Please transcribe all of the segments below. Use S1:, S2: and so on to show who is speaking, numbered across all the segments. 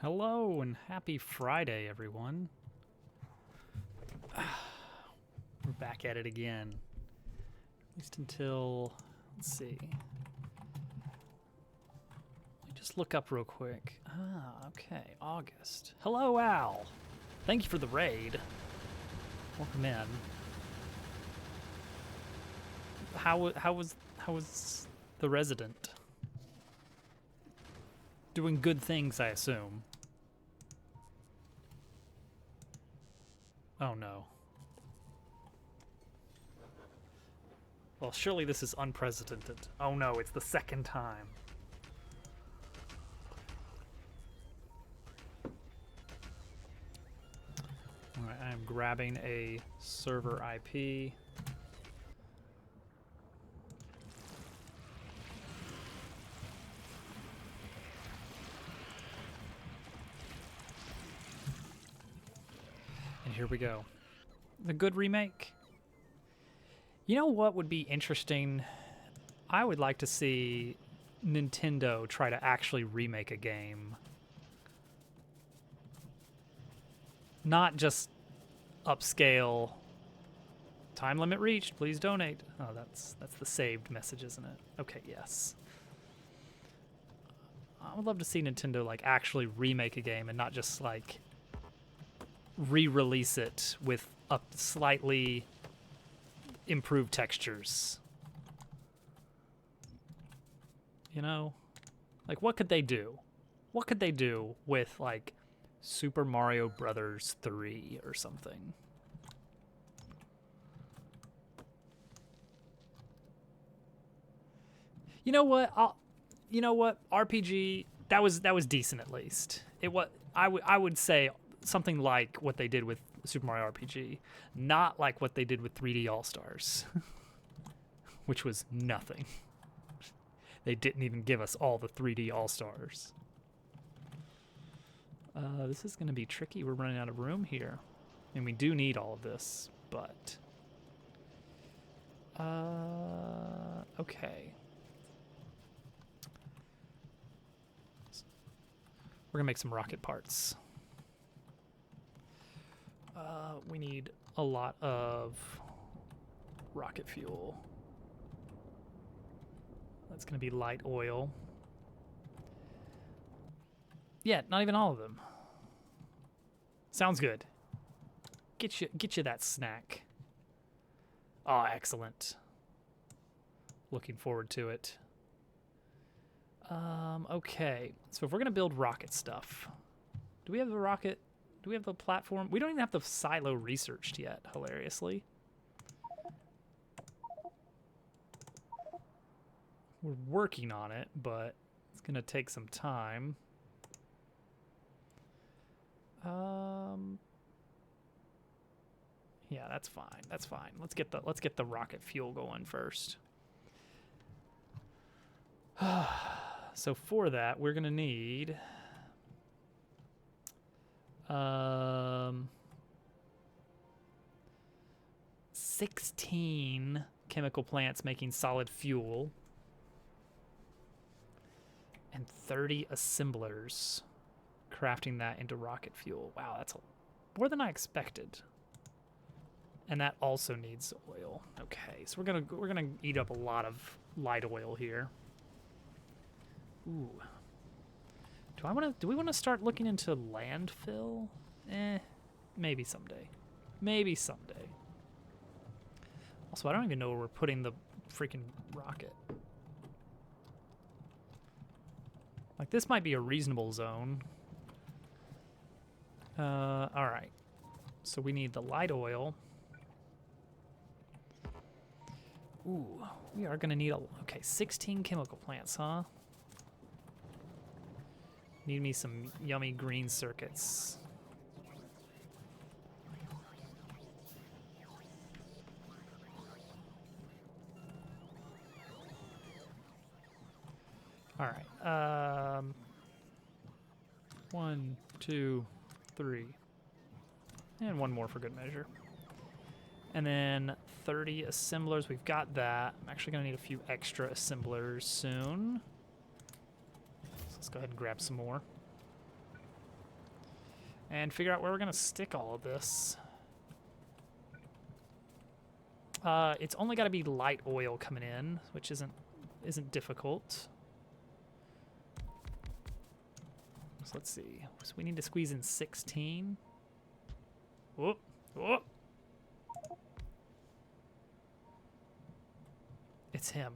S1: Hello and happy Friday, everyone. We're back at it again. At least until, let's see. Let me just look up real quick. Okay, August. Hello, Al. Thank you for the raid. Welcome in. How was the resident? Doing good things, I assume. Oh no. Well, surely this is unprecedented. Oh no, it's the second time. Alright, I am grabbing a server IP. And here we go. The good remake. You know what would be interesting? I would like to see Nintendo try to actually remake a game. Not just upscale. Time limit reached, please donate. Oh, that's the saved message, isn't it? Okay, yes. I would love to see Nintendo like actually remake a game and not just like re-release it with up slightly improved textures. You know? Like, what could they do? What could they do with, like, Super Mario Brothers 3 or something? You know what? RPG, that was decent at least. I would say something like what they did with Super Mario RPG, not like what they did with 3D All-Stars, which was nothing. They didn't even give us all the 3D All-Stars. This is going to be tricky. We're running out of room here. And we do need all of this, but... okay. We're going to make some rocket parts. We need a lot of rocket fuel. That's going to be light oil. Yeah, not even all of them. Sounds good. Get you that snack. Oh, excellent. Looking forward to it. Okay. So if we're going to build rocket stuff, do we have the rocket? Do we have the platform? We don't even have the silo researched yet, hilariously. We're working on it, but it's going to take some time. Yeah, that's fine. That's fine. Let's get the rocket fuel going first. So for that, we're going to need 16 chemical plants making solid fuel and 30 assemblers crafting that into rocket fuel. Wow, that's more than I expected. And that also needs oil. Okay, so we're gonna eat up a lot of light oil here. Ooh. Do we want to start looking into landfill? Maybe someday. Maybe someday. Also, I don't even know where we're putting the freaking rocket. Like, this might be a reasonable zone. Alright. So we need the light oil. Ooh, we are gonna need okay, 16 chemical plants, huh? Need me some yummy green circuits. All right. 1, 2, 3. And one more for good measure. And then 30 assemblers. We've got that. I'm actually going to need a few extra assemblers soon. So let's go ahead and grab some more. and figure out where we're going to stick all of this. It's only got to be light oil coming in, which isn't difficult. So let's see. So we need to squeeze in 16. Whoop, whoop. It's him.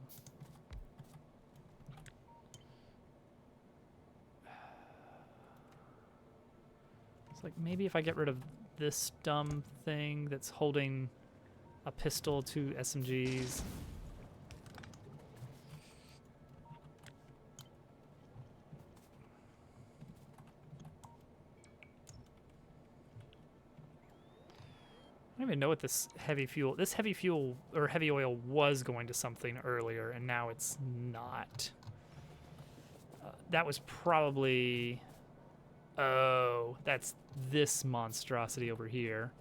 S1: It's like maybe if I get rid of this dumb thing that's holding a pistol, 2 SMGs. I don't even know what this heavy fuel or heavy oil was going to something earlier, and now it's not. That was probably, oh, that's this monstrosity over here.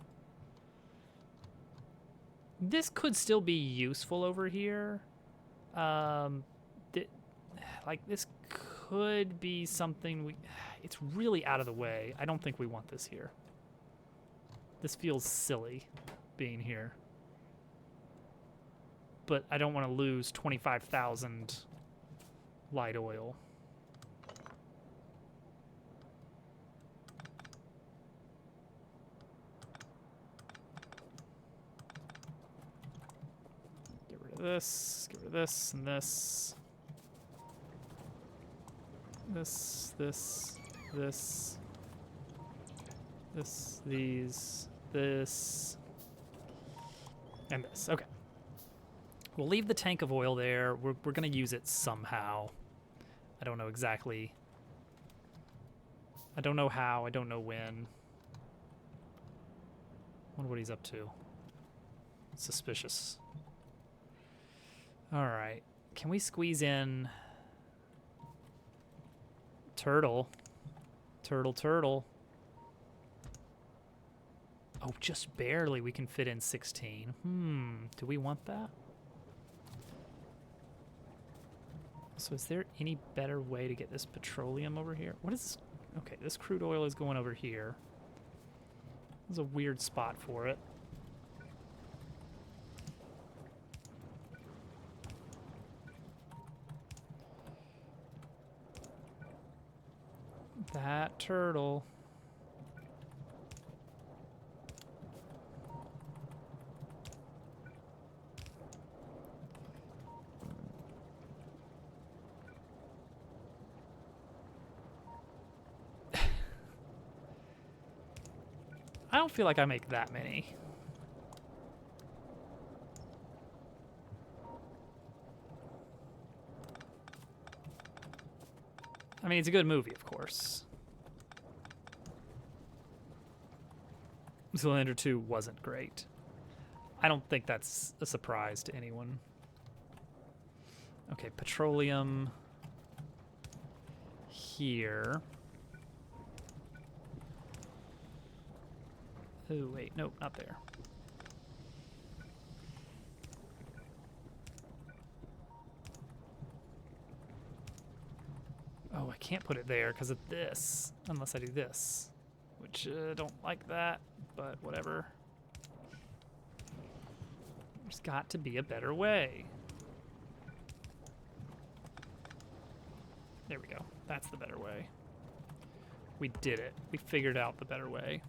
S1: This could still be useful over here. Like this could be something it's really out of the way. I don't think we want this here. This feels silly being here. But I don't want to lose 25,000 light oil. Get rid of this, get rid of this, and this. This, these, this, and this. Okay. We'll leave the tank of oil there. We're going to use it somehow. I don't know exactly. I don't know how. I don't know when. Wonder what he's up to. Suspicious. All right. Can we squeeze in turtle? Turtle. Oh, just barely we can fit in 16. Do we want that? So is there any better way to get this petroleum over here? What is this? Okay, this crude oil is going over here. There's a weird spot for it. That turtle. I don't feel like I make that many. I mean, it's a good movie, of course. Zoolander 2 wasn't great. I don't think that's a surprise to anyone. Okay, petroleum here. Oh, wait, nope, not there. Oh, I can't put it there because of this, unless I do this, which I don't like that, but whatever. There's got to be a better way. There we go. That's the better way. We did it. We figured out the better way.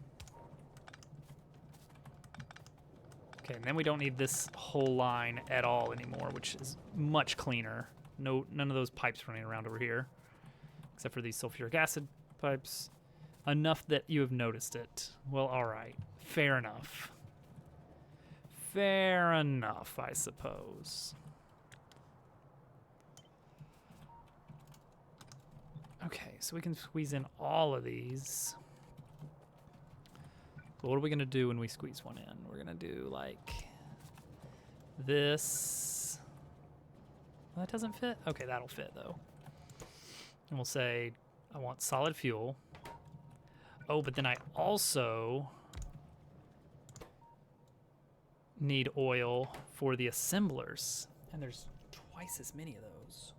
S1: Okay, and then we don't need this whole line at all anymore, which is much cleaner. None of those pipes running around over here, except for these sulfuric acid pipes. Enough that you have noticed it. Well, all right. Fair enough. Fair enough, I suppose. Okay, so we can squeeze in all of these. But what are we going to do when we squeeze one in? We're going to do like this. Well, that doesn't fit? Okay, that'll fit though. And we'll say, I want solid fuel. Oh, but then I also need oil for the assemblers. And there's twice as many of those.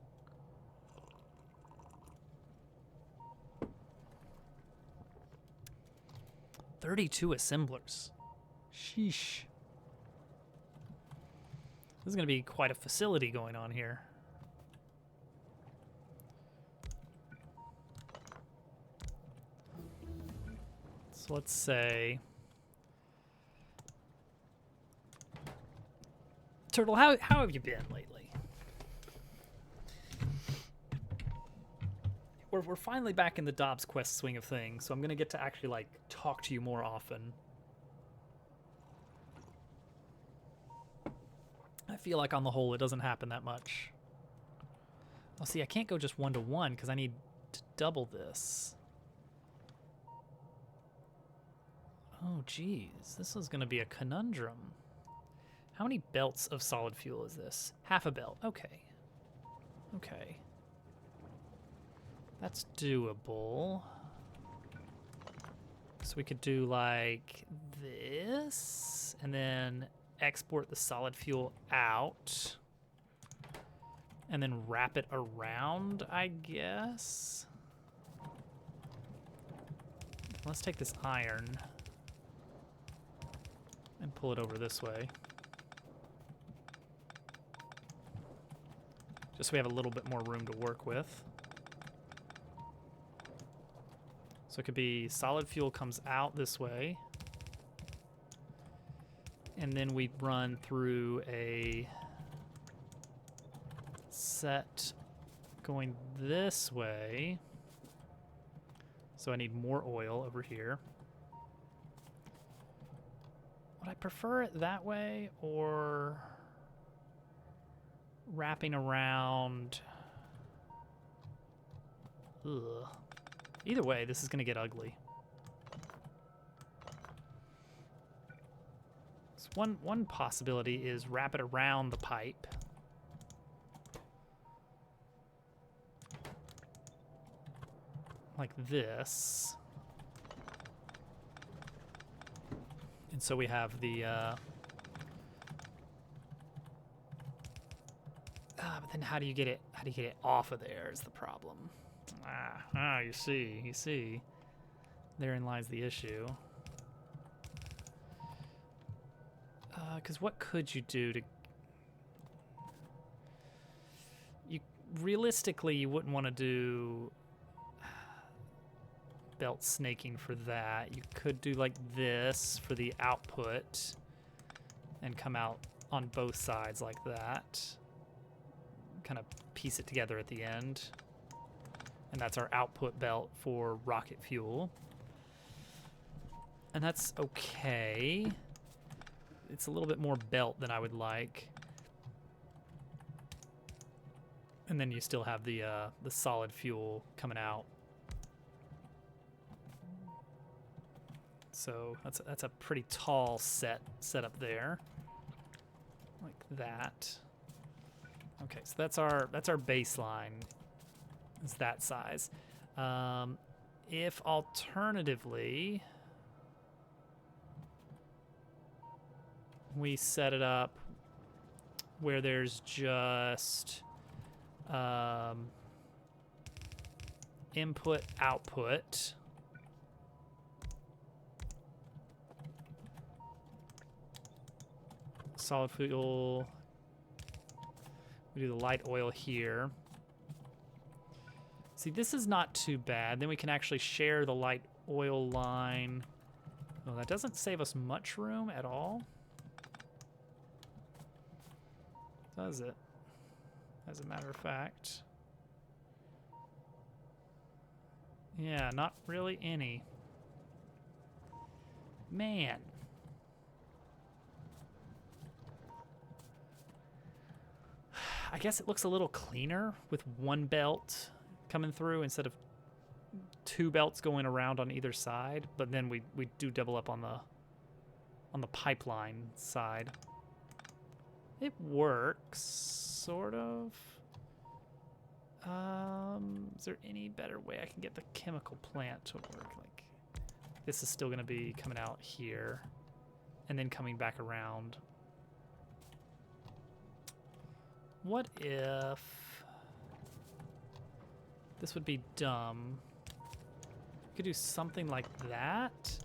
S1: 32 assemblers. Sheesh. This is going to be quite a facility going on here. So let's say... Turtle, how have you been lately? We're finally back in the Dobbs Quest swing of things, so I'm going to get to actually, like, talk to you more often. I feel like on the whole it doesn't happen that much. Oh, see, I can't go just 1-to-1 because I need to double this. Oh, geez. This is going to be a conundrum. How many belts of solid fuel is this? Half a belt. Okay. Okay. That's doable. So we could do like this and then export the solid fuel out and then wrap it around, I guess. Let's take this iron and pull it over this way. Just so we have a little bit more room to work with. So it could be solid fuel comes out this way. And then we run through a set going this way. So I need more oil over here. Would I prefer it that way or wrapping around? Ugh. Either way, this is going to get ugly. So one possibility is wrap it around the pipe. Like this. And so we have the but then how do you get it off of there is the problem. You see. Therein lies the issue. Because what could you do to... Realistically, you wouldn't want to do belt snaking for that. You could do like this for the output and come out on both sides like that. Kind of piece it together at the end. And that's our output belt for rocket fuel. And that's okay. It's a little bit more belt than I would like. And then you still have the solid fuel coming out. So that's a pretty tall setup there. Like that. Okay, so that's our baseline. Is that size. If alternatively we set it up where there's just input output, solid fuel, we do the light oil here. See, this is not too bad. Then we can actually share the light oil line. Oh, that doesn't save us much room at all. Does it? As a matter of fact. Yeah, not really any. Man. I guess it looks a little cleaner with one belt coming through instead of two belts going around on either side, but then we do double up on the pipeline side. It works, sort of. Is there any better way I can get the chemical plant to work? Like, this is still going to be coming out here and then coming back around. What if... This would be dumb. Could do something like that.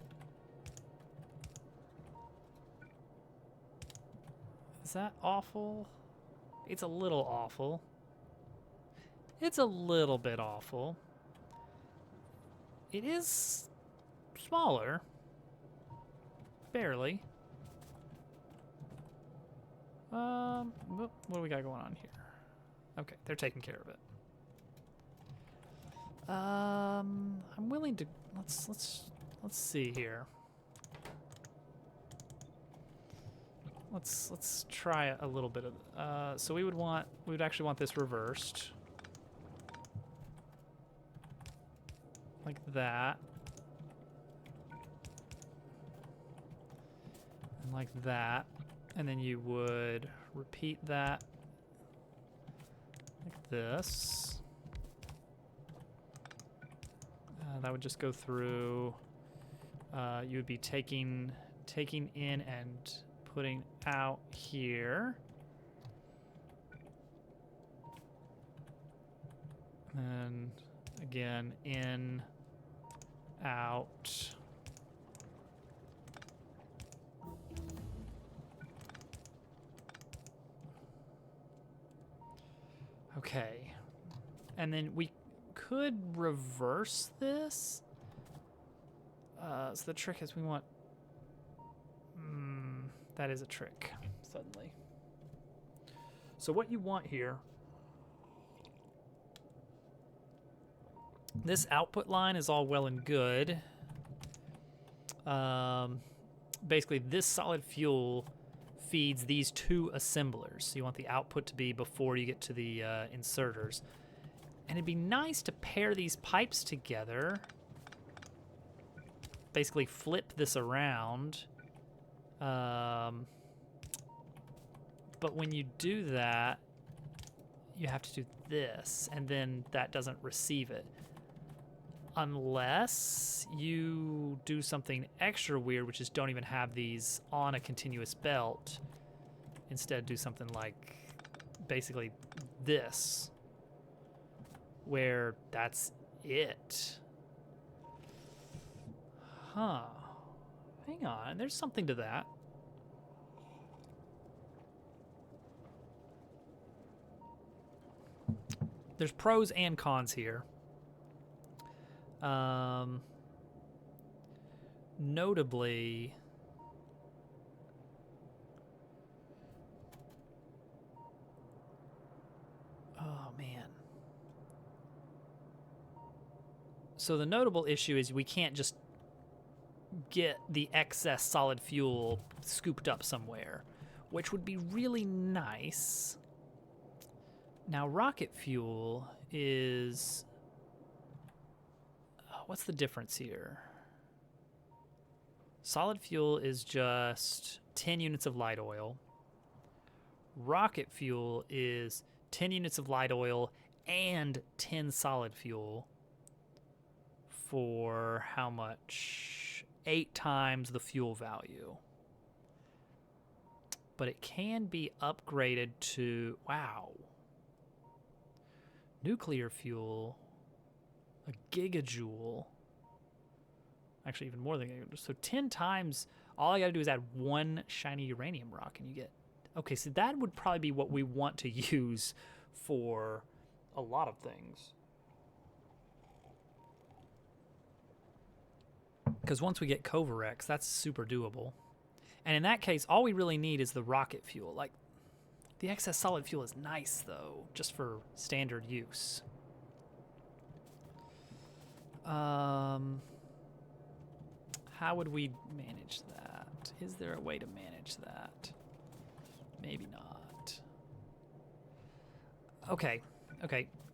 S1: Is that awful? It's a little awful. It's a little bit awful. It is smaller. Barely. What do we got going on here? Okay, they're taking care of it. I'm willing to let's see here. Let's try a little bit of so we would actually want this reversed. Like that. And like that. And then you would repeat that like this. That would just go through. You would be taking in and putting out here. And again, in, out. Okay. And then we could reverse this. So the trick is we want... that is a trick, suddenly. So what you want here... This output line is all well and good. Basically, this solid fuel feeds these two assemblers. So you want the output to be before you get to the inserters. And it'd be nice to pair these pipes together. Basically flip this around. But when you do that, you have to do this, and then that doesn't receive it. Unless you do something extra weird, which is don't even have these on a continuous belt. Instead, do something like basically this, where that's it. Huh. Hang on, there's something to that. There's pros and cons here. Notably, oh man. So the notable issue is we can't just get the excess solid fuel scooped up somewhere, which would be really nice. Now, rocket fuel is... what's the difference here? Solid fuel is just 10 units of light oil. Rocket fuel is 10 units of light oil and 10 solid fuel for how much? 8 times the fuel value. But it can be upgraded to... wow. Nuclear fuel... a gigajoule. Actually, even more than a gigajoule. So 10 times, all I gotta do is add 1 shiny uranium rock and you get... okay, so that would probably be what we want to use for a lot of things. Because once we get Kovarex, that's super doable. And in that case, all we really need is the rocket fuel. Like, the excess solid fuel is nice, though, just for standard use. How would we manage that? Is there a way to manage that? Maybe not. Okay.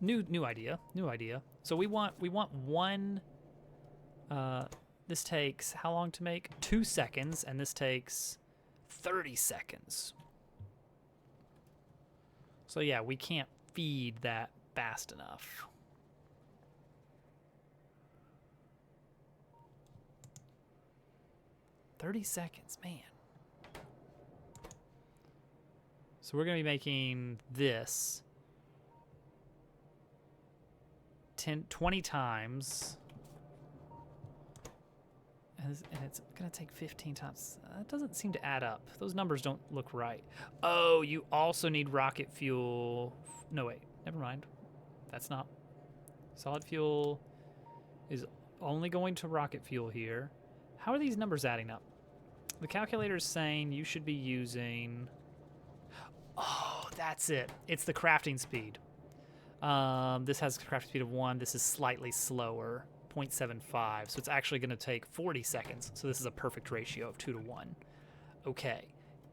S1: New idea. So we want one. This takes how long to make? 2 seconds, and this takes 30 seconds. So yeah, we can't feed that fast enough. $30 seconds, man. So we're gonna be making this 20 times. And it's going to take 15 times. That doesn't seem to add up. Those numbers don't look right. Oh, you also need rocket fuel. No, wait. Never mind. That's not. Solid fuel is only going to rocket fuel here. How are these numbers adding up? The calculator is saying you should be using... Oh, that's it. It's the crafting speed. This has a crafting speed of 1. This is slightly slower. 0.75, so it's actually going to take 40 seconds. So this is a perfect ratio of 2 to 1. Okay,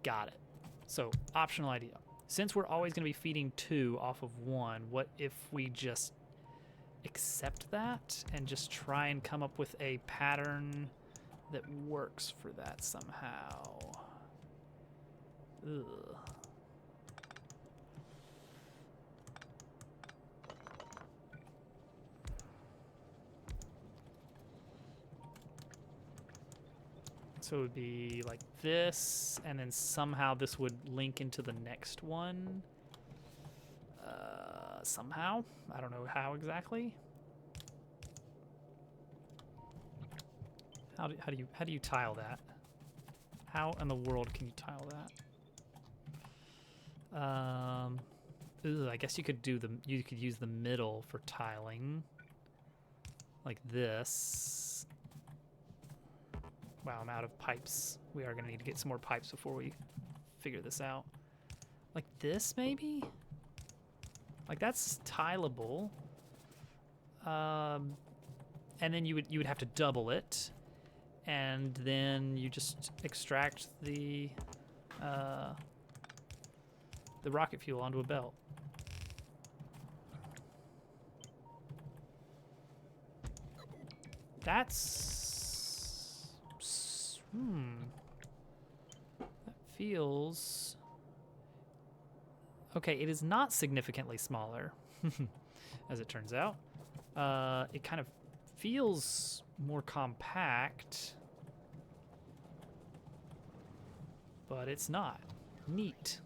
S1: got it. So optional idea. Since we're always going to be feeding 2 off of 1, what if we just accept that and just try and come up with a pattern that works for that somehow? Ugh. So it would be like this, and then somehow this would link into the next one. Somehow. I don't know how exactly. How do you tile that? How in the world can you tile that? I guess you could use the middle for tiling. Like this. Wow, I'm out of pipes. We are going to need to get some more pipes before we figure this out. Like this, maybe? Like that's tileable. And then you would have to double it, and then you just extract the rocket fuel onto a belt. That's that feels okay. It is not significantly smaller, as it turns out. It kind of feels more compact, but it's not. Neat.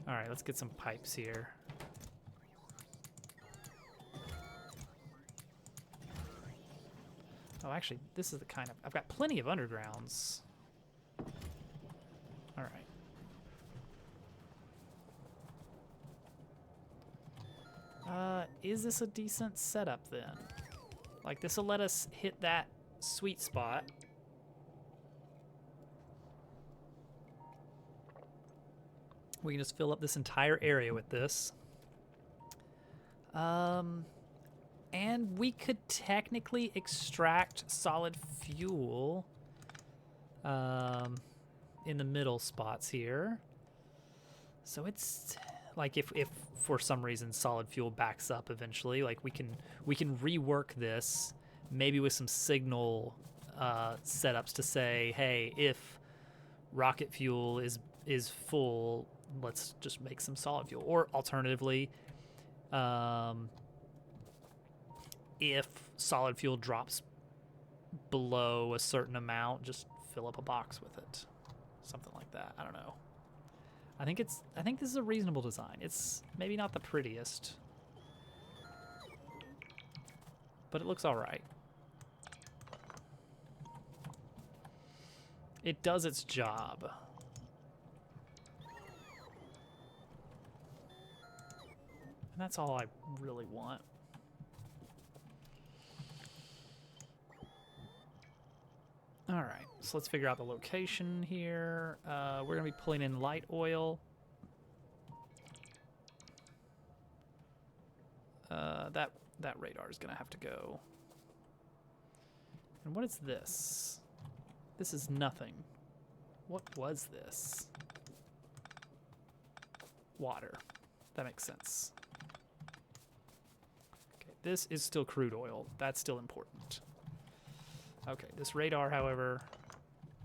S1: All right, let's get some pipes here. Oh, actually, this is the kind of... I've got plenty of undergrounds. All right. Is this a decent setup, then? Like, this will let us hit that sweet spot. We can just fill up this entire area with this. And we could technically extract solid fuel in the middle spots here. So it's like if for some reason solid fuel backs up eventually, like we can rework this maybe with some signal setups to say, hey, if rocket fuel is full, let's just make some solid fuel. Or alternatively, if solid fuel drops below a certain amount, just fill up a box with it. Something like that. I don't know. I think this is a reasonable design. It's maybe not the prettiest, but it looks all right. It does its job. And that's all I really want. All right, so let's figure out the location here. We're gonna be pulling in light oil. That radar is gonna have to go. And what is this? This is nothing. What was this? Water. That makes sense. Okay, this is still crude oil. That's still important. Okay, this radar, however,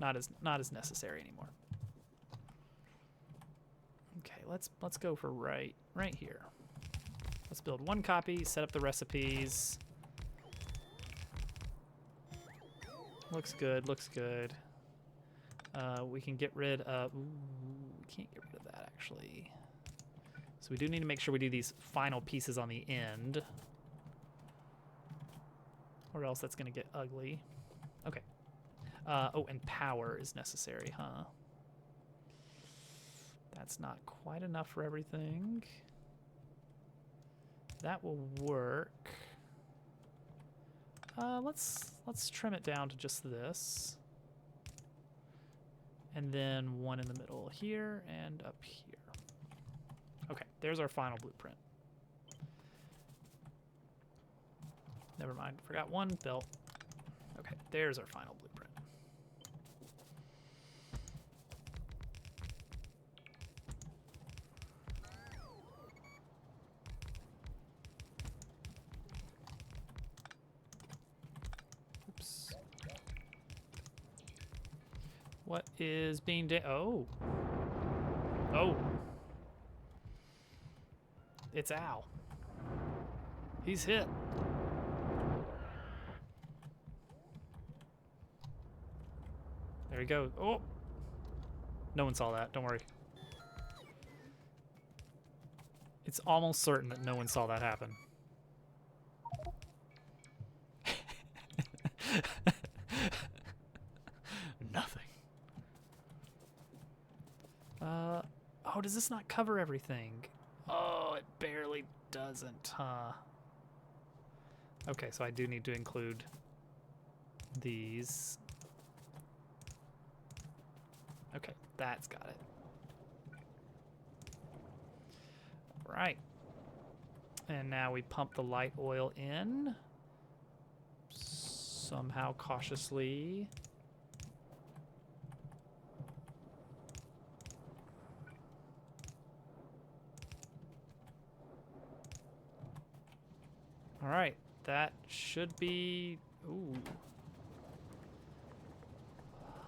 S1: not as necessary anymore. Okay, let's go for right here. Let's build one copy, set up the recipes. Looks good, looks good. We can get rid of... Ooh, we can't get rid of that, actually. So we do need to make sure we do these final pieces on the end, or else that's going to get ugly. Okay. Oh, and power is necessary, huh? That's not quite enough for everything. That will work. Let's trim it down to just this. And then one in the middle here and up here. Okay, there's our final blueprint. Never mind, forgot one belt. Okay, there's our final blueprint. Oops. What is being oh. Oh. It's Al. He's hit. There he goes. Oh. No one saw that. Don't worry. It's almost certain that no one saw that happen. Nothing. Oh, does this not cover everything? Oh, it barely doesn't, huh? Okay, so I do need to include these. Okay, that's got it. Right. And now we pump the light oil in. Somehow cautiously. All right, that should be, ooh.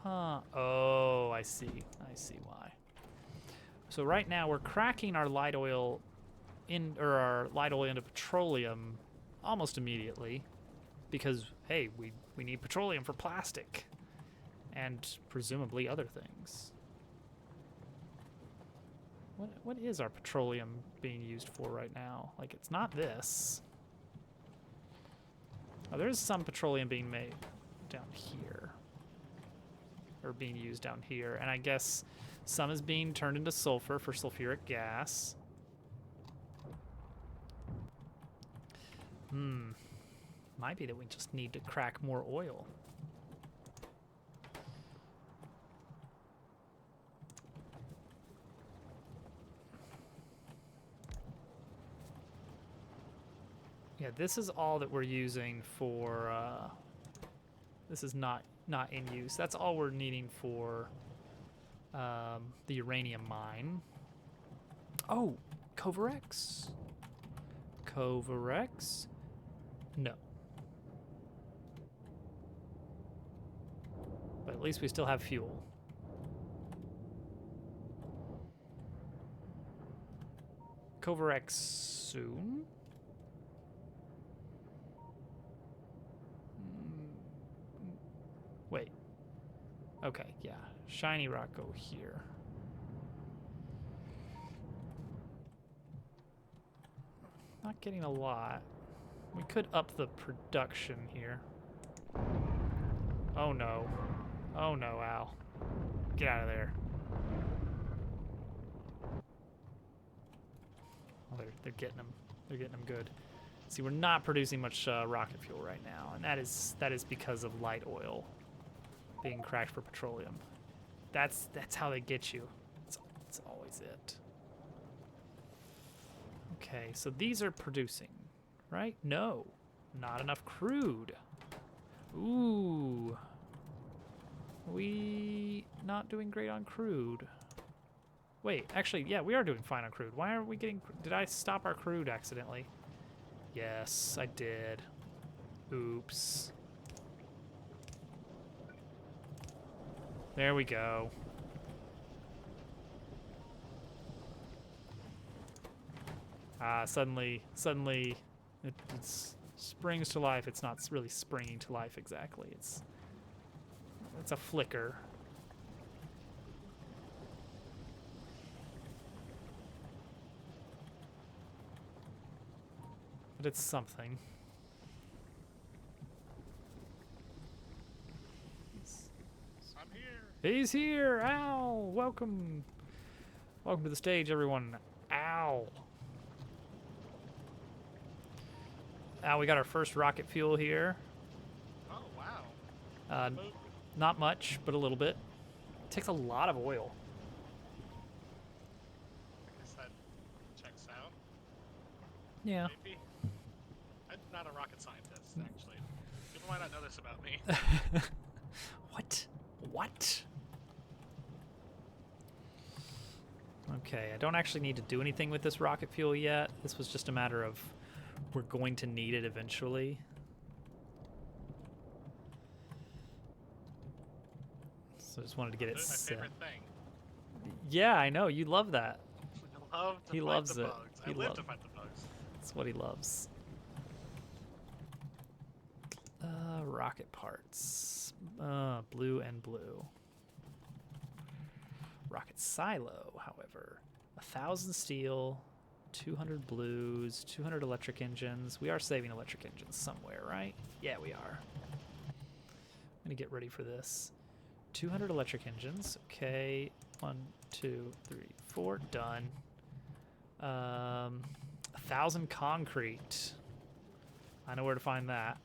S1: Huh, oh, I see why. So right now we're cracking our light oil our light oil into petroleum almost immediately because, hey, we need petroleum for plastic and presumably other things. What is our petroleum being used for right now? Like, it's not this. Oh, there's some petroleum being made down here. Or being used down here. And I guess some is being turned into sulfur for sulfuric gas. Might be that we just need to crack more oil. Yeah, this is all that we're using for, this is not in use. That's all we're needing for the uranium mine. Oh, Covarex. Covarex? No. But at least we still have fuel. Covarex soon? Wait. Okay, yeah. Shiny rock go here. Not getting a lot. We could up the production here. Oh no. Oh no, Al. Get out of there. Oh, they're getting them. They're getting them good. See, we're not producing much rocket fuel right now, and that is because of light oil being cracked for petroleum. That's how they get you. It's always it. Okay, so these are producing, right? No, not enough crude. Ooh. We not doing great on crude. Wait, actually, yeah, we are doing fine on crude. Why aren't we getting... Did I stop our crude accidentally? Yes, I did. Oops. There we go. Suddenly it springs to life. It's not really springing to life exactly. It's a flicker. But it's something. He's here! Ow! Welcome! Welcome to the stage, everyone. Ow! Ow, we got our first rocket fuel here.
S2: Oh, wow.
S1: Uh,
S2: Move.
S1: not much, but a little bit. Takes a lot of oil.
S2: I guess that checks out.
S1: Yeah.
S2: Maybe. I'm not a rocket scientist, actually. People might not know this about me.
S1: What? What? Okay, I don't actually need to do anything with this rocket fuel yet. This was just a matter of we're going to need it eventually. So I just wanted to get it
S2: That's my
S1: set.
S2: favorite thing.
S1: Yeah, I know. You love that.
S2: I love to
S1: He
S2: fight
S1: loves
S2: the
S1: it.
S2: bugs.
S1: He
S2: I live
S1: loves
S2: to fight the bugs.
S1: That's what he loves. Rocket parts. Blue and blue. Rocket silo, however. 1,000 steel, 200 blues, 200 electric engines. We are saving electric engines somewhere, right? Yeah, we are. I'm going to get ready for this. 200 electric engines. Okay. 1, 2, 3, 4. Done. 1,000 concrete. I know where to find that.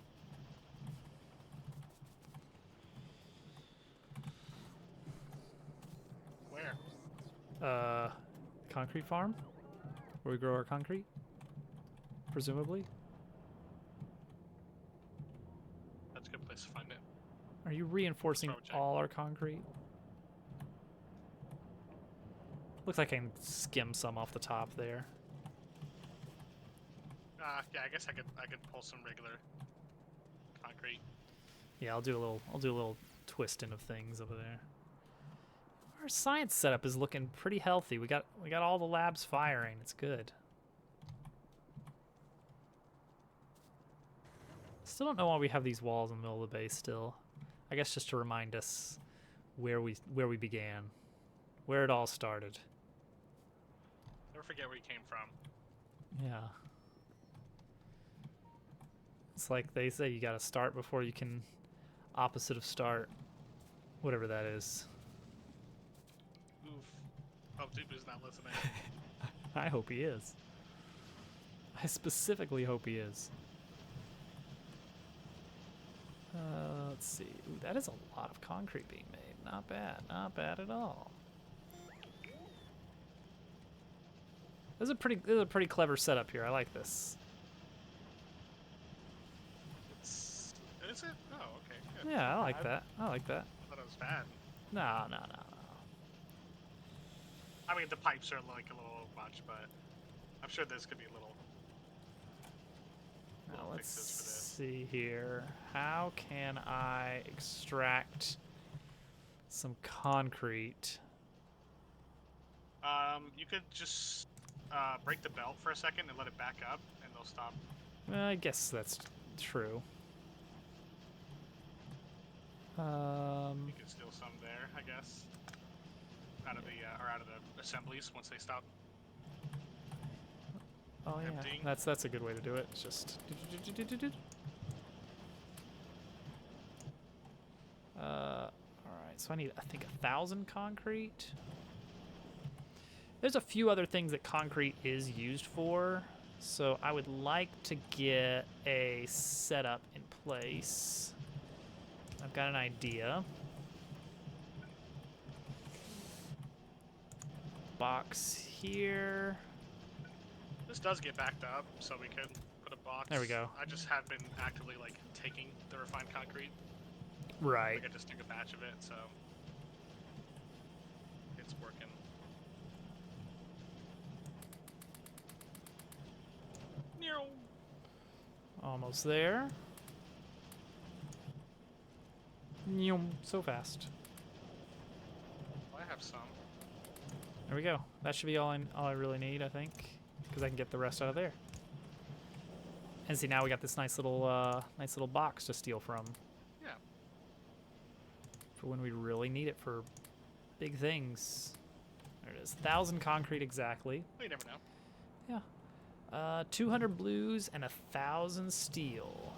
S2: Where?
S1: Concrete farm? Where we grow our concrete? Presumably.
S2: That's a good place to find it.
S1: Are you reinforcing
S2: Project.
S1: all our concrete? Looks like I can skim some off the top there.
S2: Yeah, I guess I could pull some regular concrete.
S1: Yeah, I'll do a little twisting of things over there. Our science setup is looking pretty healthy. We got all the labs firing. It's good. Still don't know why we have these walls in the middle of the base still. I guess just to remind us where we began. Where it all started.
S2: Never forget where you came from.
S1: Yeah. It's like they say, you gotta start before you can opposite of start. Whatever that is.
S2: Oof. Hope Zubu's not listening.
S1: I hope he is. I specifically hope he is. Let's see. Ooh, that is a lot of concrete being made. Not bad. Not bad at all. This is a pretty clever setup here. I like this.
S2: Is it? Oh, okay. Good.
S1: Yeah, I like that. I like that.
S2: I thought it was bad.
S1: No, no, no,
S2: I mean, the pipes are like a little much, but I'm sure this could be a little.
S1: no. Now let's
S2: fixes for this.
S1: see here. How can I extract some concrete?
S2: You could just break the belt for a second and let it back up, and they'll stop.
S1: I guess that's true.
S2: You can steal some there, I guess. Out of the out of the assemblies once they stop.
S1: Oh yeah,
S2: Emptying.
S1: that's a good way to do it. It's just. All right, so I need, I think, 1,000 concrete. There's a few other things that concrete is used for, so I would like to get a setup in place. I've got an idea. Box here.
S2: This does get backed up, so we could put a box.
S1: There we go.
S2: I just have been actively like taking the refined concrete.
S1: Right.
S2: Like I just took a batch of it, so it's working.
S1: Almost there. So fast.
S2: Well, I have some.
S1: There we go. That should be all I really need, I think, because I can get the rest out of there. And see, now we got this nice little box to steal from.
S2: Yeah.
S1: For when we really need it for big things. There it is. 1,000 concrete exactly.
S2: Well, you never know.
S1: Yeah. 200 blues and 1,000 steel.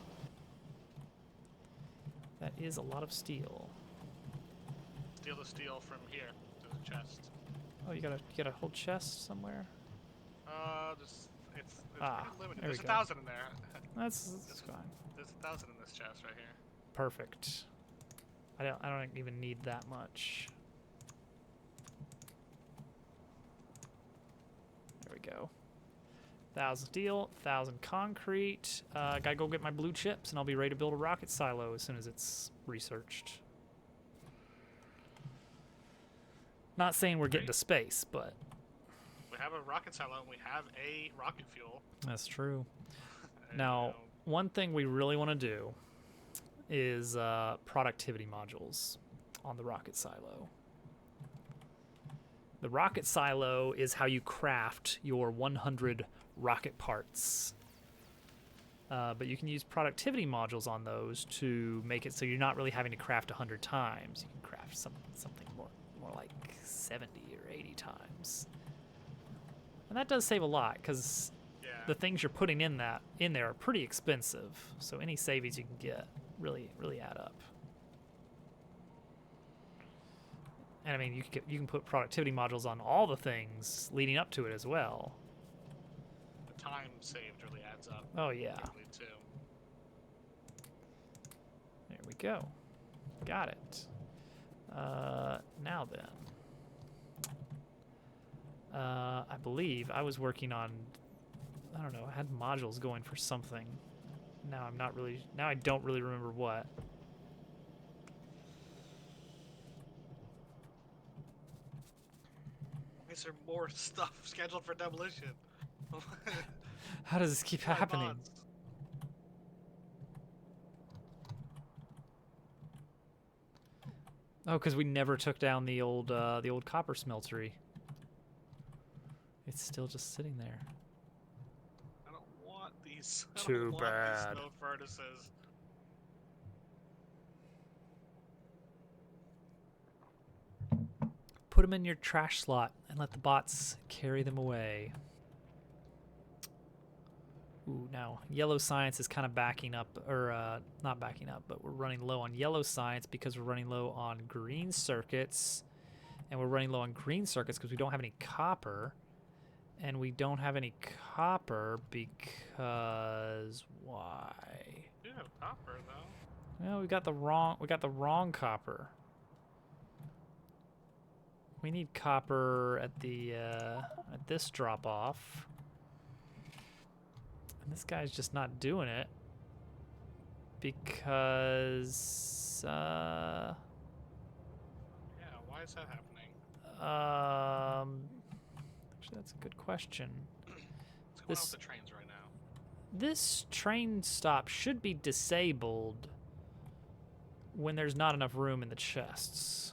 S1: That is a lot of steel.
S2: steal the steel from here to the chest.
S1: Oh, you got a whole chest somewhere?
S2: It's
S1: Ah,
S2: pretty limited.
S1: there we
S2: There's
S1: go.
S2: 1,000 in there.
S1: That's fine.
S2: There's 1,000 in this chest right here.
S1: Perfect. I don't even need that much. There we go. 1,000 steel, 1,000 concrete. Gotta go get my blue chips, and I'll be ready to build a rocket silo as soon as it's researched. Not saying we're getting to space, but
S2: we have a rocket silo and we have a rocket fuel.
S1: that's true.
S2: And,
S1: Now, one thing we really want to do is productivity modules on the rocket silo. The rocket silo is how you craft your 100 rocket parts. But you can use productivity modules on those to make it so you're not really having to craft 100 times. You can craft something more like 70 or 80 times. And that does save a lot because the things you're putting in there are pretty expensive. So any savings you can get really add up. And I mean, you can put productivity modules on all the things leading up to it as well.
S2: The time saved really adds up.
S1: Oh yeah.
S2: Too.
S1: There we go. Got it. Now then. I believe I was working on, I don't know, I had modules going for something. Now I don't really remember what.
S2: Why is there more stuff scheduled for demolition?
S1: How does this keep happening?
S2: Mods.
S1: Oh, because we never took down the old copper smeltery. It's still just sitting there.
S2: I don't want these.
S1: Too bad.
S2: These snow furnaces.
S1: Put them in your trash slot and let the bots carry them away. Ooh, now yellow science is kind of backing up, or not backing up, but we're running low on yellow science because we're running low on green circuits, and we're running low on green circuits because we don't have any copper, and we don't have any copper because why?
S2: You have copper though.
S1: Well, we got the wrong copper. We need copper at the at this drop off. And this guy's just not doing it because
S2: Yeah, why is that happening?
S1: Actually, that's a good question.
S2: What's going on with the trains right now?
S1: This train stop should be disabled when there's not enough room in the chests.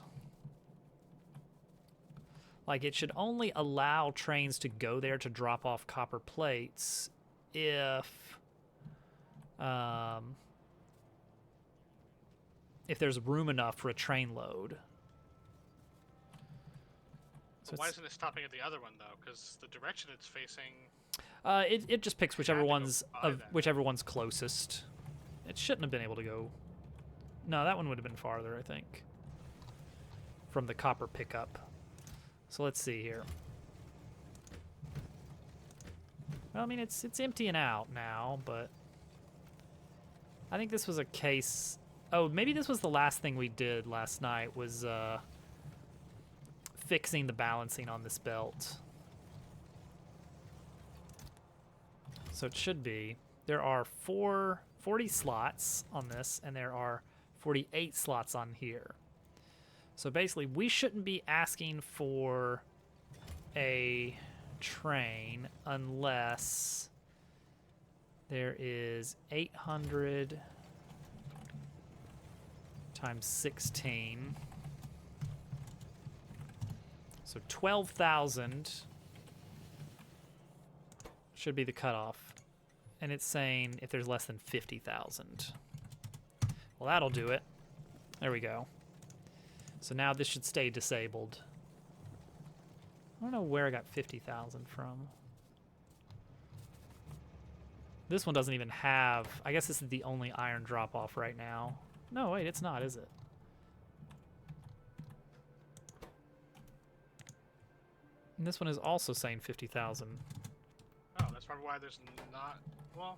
S1: Like, it should only allow trains to go there to drop off copper plates if there's room enough for a train load.
S2: So why isn't it stopping at the other one though? Because the direction it's facing.
S1: It just picks whichever one's closest. It shouldn't have been able to go. No, that one would have been farther, I think, from the copper pickup. So let's see here. Well, I mean, it's emptying out now, but I think this was a case. Oh, maybe this was the last thing we did last night was fixing the balancing on this belt. So it should be. There are 40 slots on this, and there are 48 slots on here. So basically, we shouldn't be asking for a train unless there is 800 times 16. So 12,000 should be the cutoff. And it's saying if there's less than 50,000. Well, that'll do it. There we go. So now this should stay disabled. I don't know where I got 50,000 from. This one doesn't even have... I guess this is the only iron drop-off right now. No, wait, it's not, is it? And this one is also saying 50,000.
S2: Oh, that's probably why there's not. Well,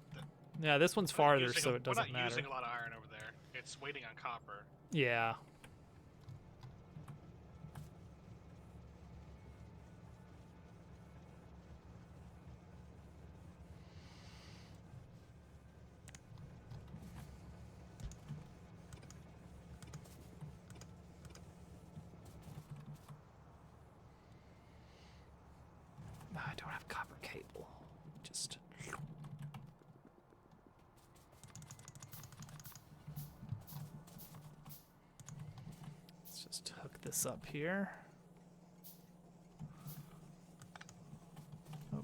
S1: Yeah, this one's farther, so it doesn't
S2: matter. We're not using a lot of iron over there. It's waiting on copper.
S1: Yeah. I don't have copper cable. Just... Let's just hook this up here. Oh.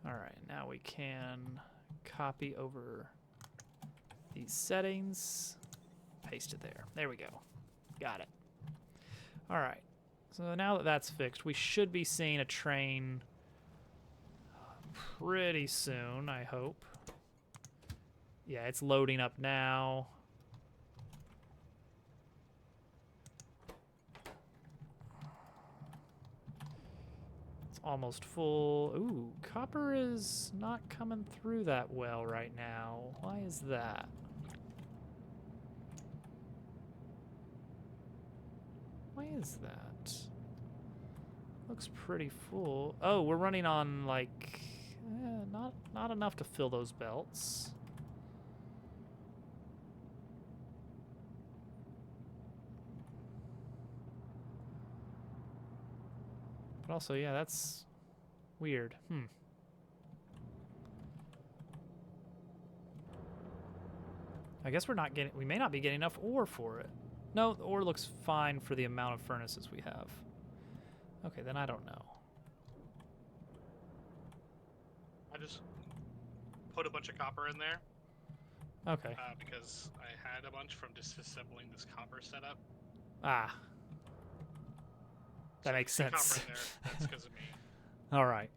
S1: All right, now we can copy over these settings, paste it there. There we go. Got it. All right. So now that that's fixed, we should be seeing a train pretty soon, I hope. Yeah, it's loading up now. It's almost full. Ooh, copper is not coming through that well right now. Why is that? Why is that? Looks pretty full. Oh, we're running on like not enough to fill those belts. But also, yeah, that's weird. I guess we may not be getting enough ore for it. No, the ore looks fine for the amount of furnaces we have. Okay, then I don't know.
S2: I just put a bunch of copper in there.
S1: Okay.
S2: Because I had a bunch from disassembling this copper setup.
S1: Ah. That makes sense.
S2: Copper in there. That's because of me.
S1: All right.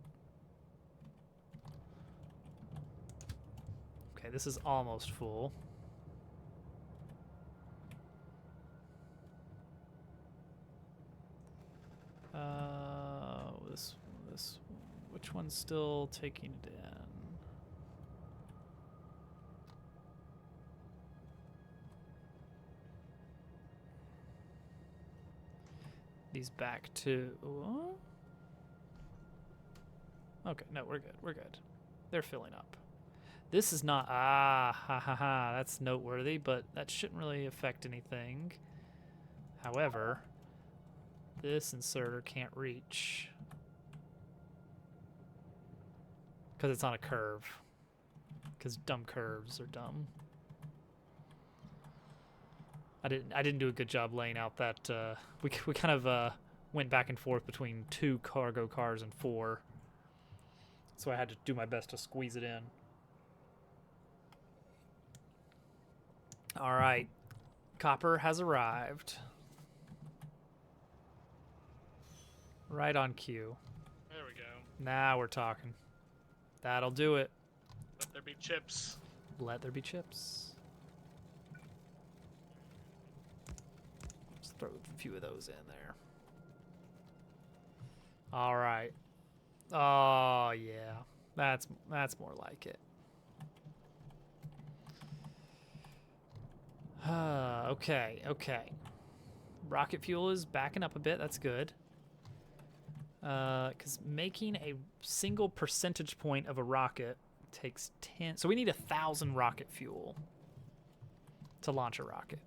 S1: Okay, this is almost full. Which one's still taking it in? These back to... Okay, no, we're good. We're good. They're filling up. This is not... That's noteworthy, but that shouldn't really affect anything. However, this inserter can't reach. Because it's on a curve. Because dumb curves are dumb. I didn't do a good job laying out that. We kind of went back and forth between 2 cargo cars and 4. So I had to do my best to squeeze it in. All right. Copper has arrived. Right on cue.
S2: There we go.
S1: Now we're talking. That'll do it.
S2: Let there be chips.
S1: Let there be chips. Just throw a few of those in there. All right. Oh yeah, that's more like it. Okay. Rocket fuel is backing up a bit. That's good. Because making a single percentage point of a rocket takes 10. So we need 1,000 rocket fuel to launch a rocket.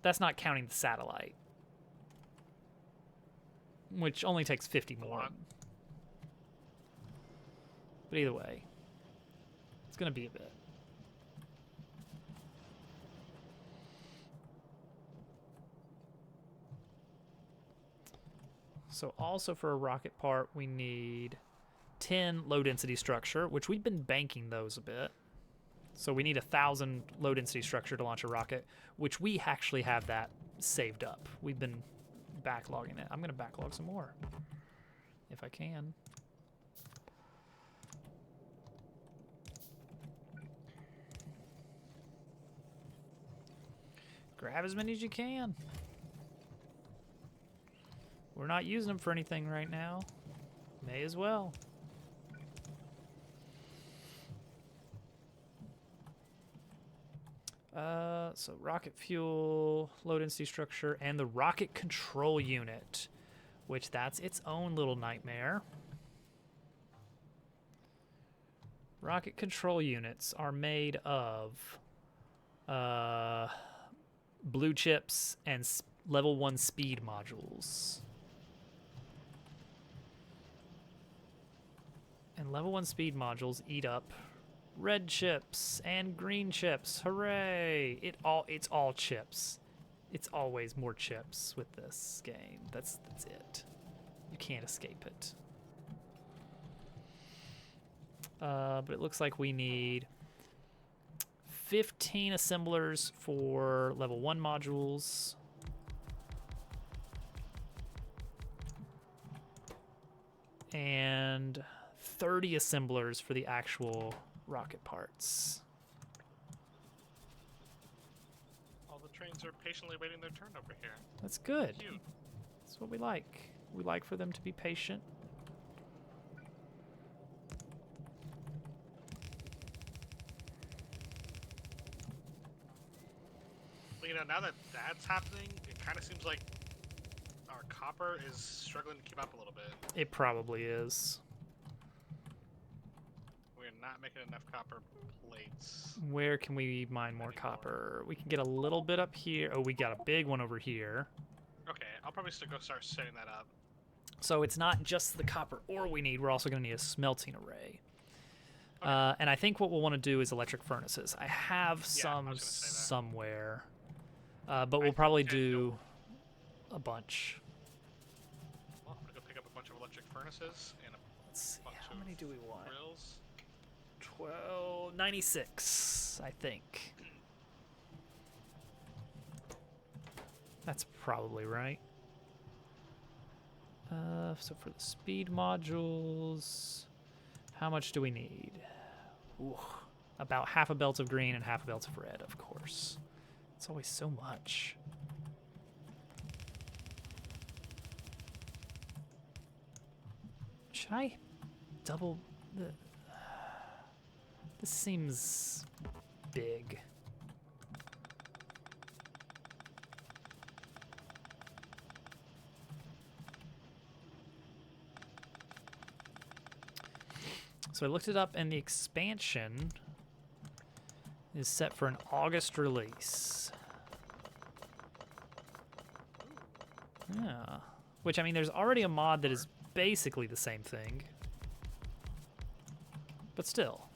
S1: That's not counting the satellite, which only takes 50 more. But either way, it's going to be a bit. So also for a rocket part, we need 10 low density structure, which we've been banking those a bit. So we need 1,000 low density structure to launch a rocket, which we actually have that saved up. We've been backlogging it. I'm going to backlog some more if I can. Grab as many as you can. We're not using them for anything right now. May as well. So rocket fuel, low density structure, and the rocket control unit, which that's its own little nightmare. Rocket control units are made of blue chips and level 1 speed modules. And level 1 speed modules eat up red chips and green chips. Hooray! It's all chips. It's always more chips with this game. That's it. You can't escape it. But it looks like we need 15 assemblers for level 1 modules. And 30 assemblers for the actual rocket parts.
S2: All the trains are patiently waiting their turn over here.
S1: That's good.
S2: Cute.
S1: That's what we like. We like for them to be patient.
S2: Well, you know, now that that's happening, it kind of seems like our copper is struggling to keep up a little bit.
S1: It probably is.
S2: We're not making enough copper plates.
S1: Where can we mine more copper? We can get a little bit up here. Oh, we got a big one over here.
S2: Okay, I'll probably still go start setting that up.
S1: So it's not just the copper ore we need. We're also going to need a smelting array.
S2: Okay.
S1: And I think what we'll want to do is electric furnaces. I have some
S2: I was gonna say that.
S1: somewhere. But we'll probably do a bunch.
S2: Well, I'm gonna go pick up a bunch of electric furnaces and a
S1: Let's see,
S2: bunch
S1: how
S2: of
S1: many do we want?
S2: grills.
S1: 96, I think. That's probably right. So for the speed modules, how much do we need? Ooh, about half a belt of green and half a belt of red, of course. It's always so much. Should I double the... This seems big. So I looked it up, and the expansion is set for an August release. Yeah. Which, I mean, there's already a mod that is basically the same thing. But still.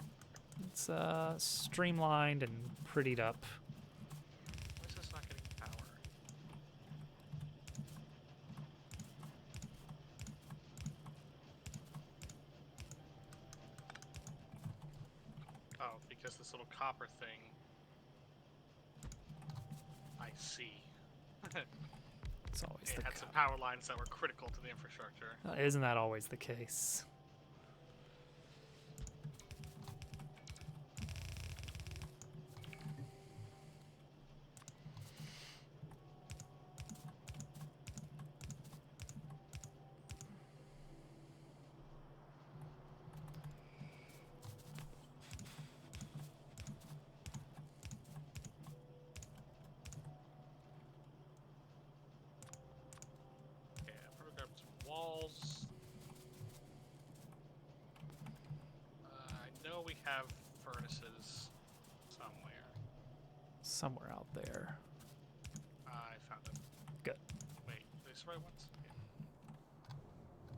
S1: It's streamlined and prettied up.
S2: Why is this not getting power? Oh, because this little copper thing. I see.
S1: It's always
S2: It
S1: the
S2: had some power lines that were critical to the infrastructure.
S1: Isn't that always the case?
S2: Okay, I'll probably grab some walls. I know we have furnaces somewhere.
S1: Somewhere out there.
S2: I found them.
S1: Good.
S2: Wait, are these the right ones? Yeah.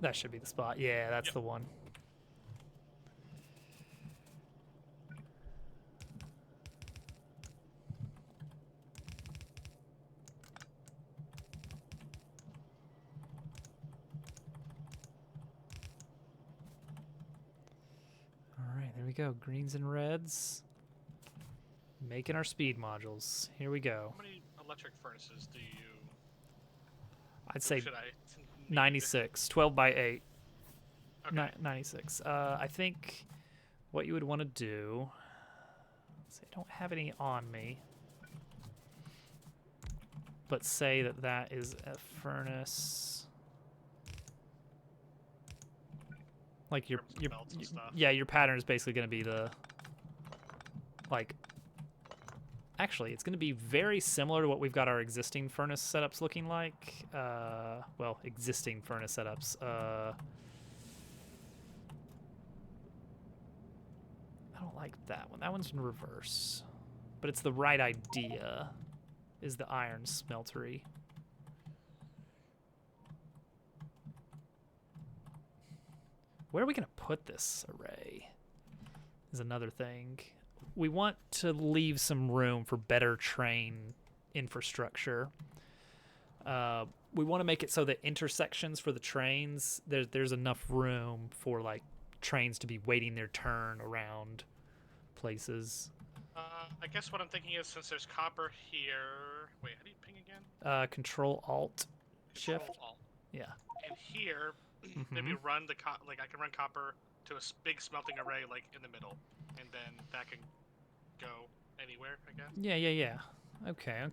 S1: That should be the spot. Yeah, that's
S2: Yep.
S1: the one. All right, there we go. Greens and reds. Making our speed modules. Here we go.
S2: How many electric furnaces do you?
S1: I'd say
S2: Should I? need?
S1: 96. 12 by 8.
S2: Okay.
S1: 96. I think what you would want to do... Let's see, I don't have any on me. but say that that is a furnace. Like your
S2: belts and stuff.
S1: yeah, your pattern is basically going to be the like. Actually, it's going to be very similar to what we've got our existing furnace setups looking like. Well, existing furnace setups. I don't like that one. That one's in reverse. But it's the right idea, is the iron smeltery. Where are we going to put this array is another thing. We want to leave some room for better train infrastructure. We want to make it so that intersections for the trains, there's enough room for like trains to be waiting their turn around places.
S2: I guess what I'm thinking is, since there's copper here... Wait, how do you ping again?
S1: Control-Alt-Shift.
S2: Control-Alt.
S1: Yeah.
S2: And here, maybe run the... like, I can run copper to a big smelting array, like, in the middle. And then that can go anywhere, I guess.
S1: Yeah. Okay.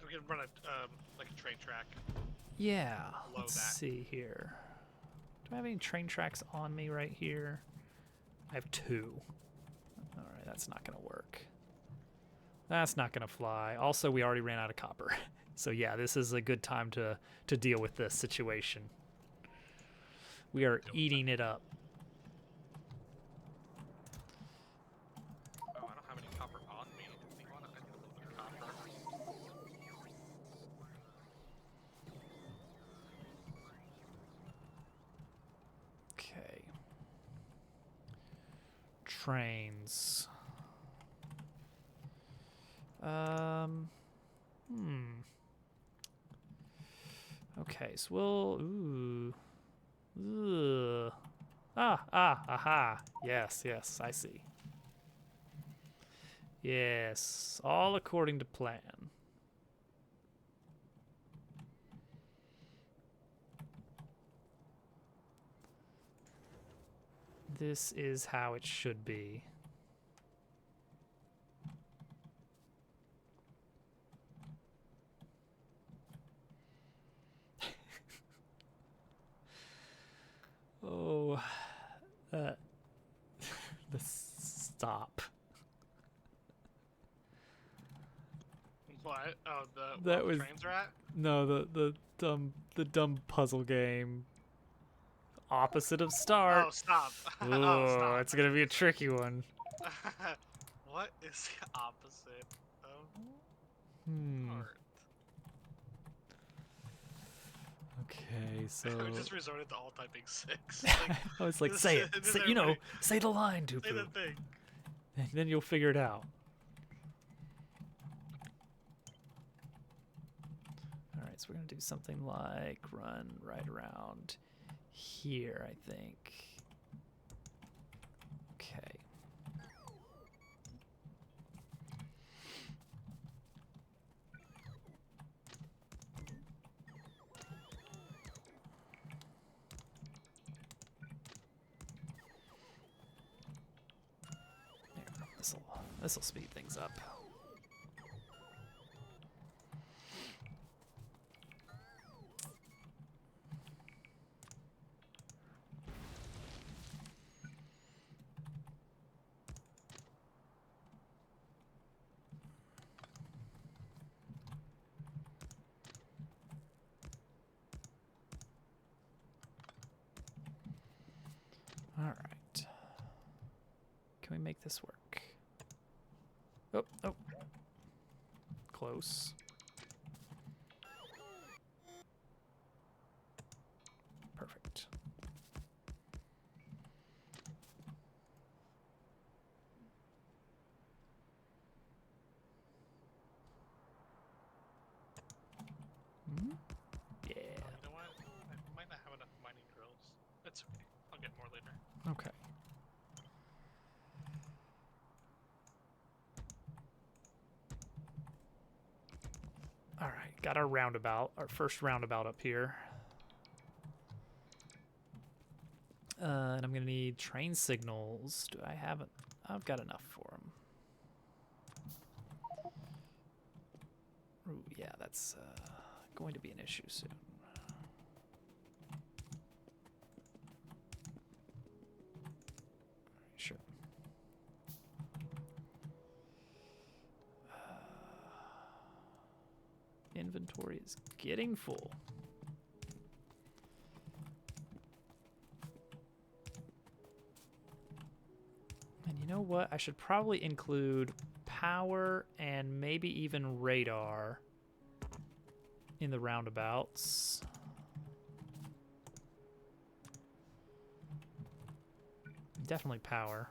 S2: We can run like a train track.
S1: Yeah.
S2: Below
S1: Let's
S2: that.
S1: see here. Do I have any train tracks on me right here? I have 2. All right, that's not going to work. That's not going to fly. Also, we already ran out of copper. So yeah, this is a good time to deal with this situation. We are eating it up.
S2: Oh, I don't have any copper on me. Do you want to... I need a little bit of copper.
S1: Okay. Trains. Okay, so we'll... Ugh. Aha. Yes, I see. Yes, all according to plan. This is how it should be. Oh, the stop.
S2: What? Oh,
S1: That was
S2: trains are at?
S1: no the dumb puzzle game. Opposite of start.
S2: Oh, stop.
S1: Oh,
S2: Stop.
S1: it's gonna be a tricky one.
S2: What is the opposite of start?
S1: Okay, so
S2: I just resorted to all typing 6.
S1: I was like, say it. Say, say the line, Dupu.
S2: Say the thing.
S1: And then you'll figure it out. All right, so we're gonna do something like run right around here, I think. Okay. This'll speed things up. All right. Can we make this work? Oh. Close. Perfect. Yeah.
S2: You know what? I might not have enough mining drills. That's okay. I'll get more later.
S1: Okay. All right, got our roundabout, our first roundabout up here. And I'm gonna need train signals. Do I have it? I've got enough for them. Ooh, yeah, that's going to be an issue soon. Sure. Inventory is getting full. And you know what? I should probably include power and maybe even radar in the roundabouts. Definitely power.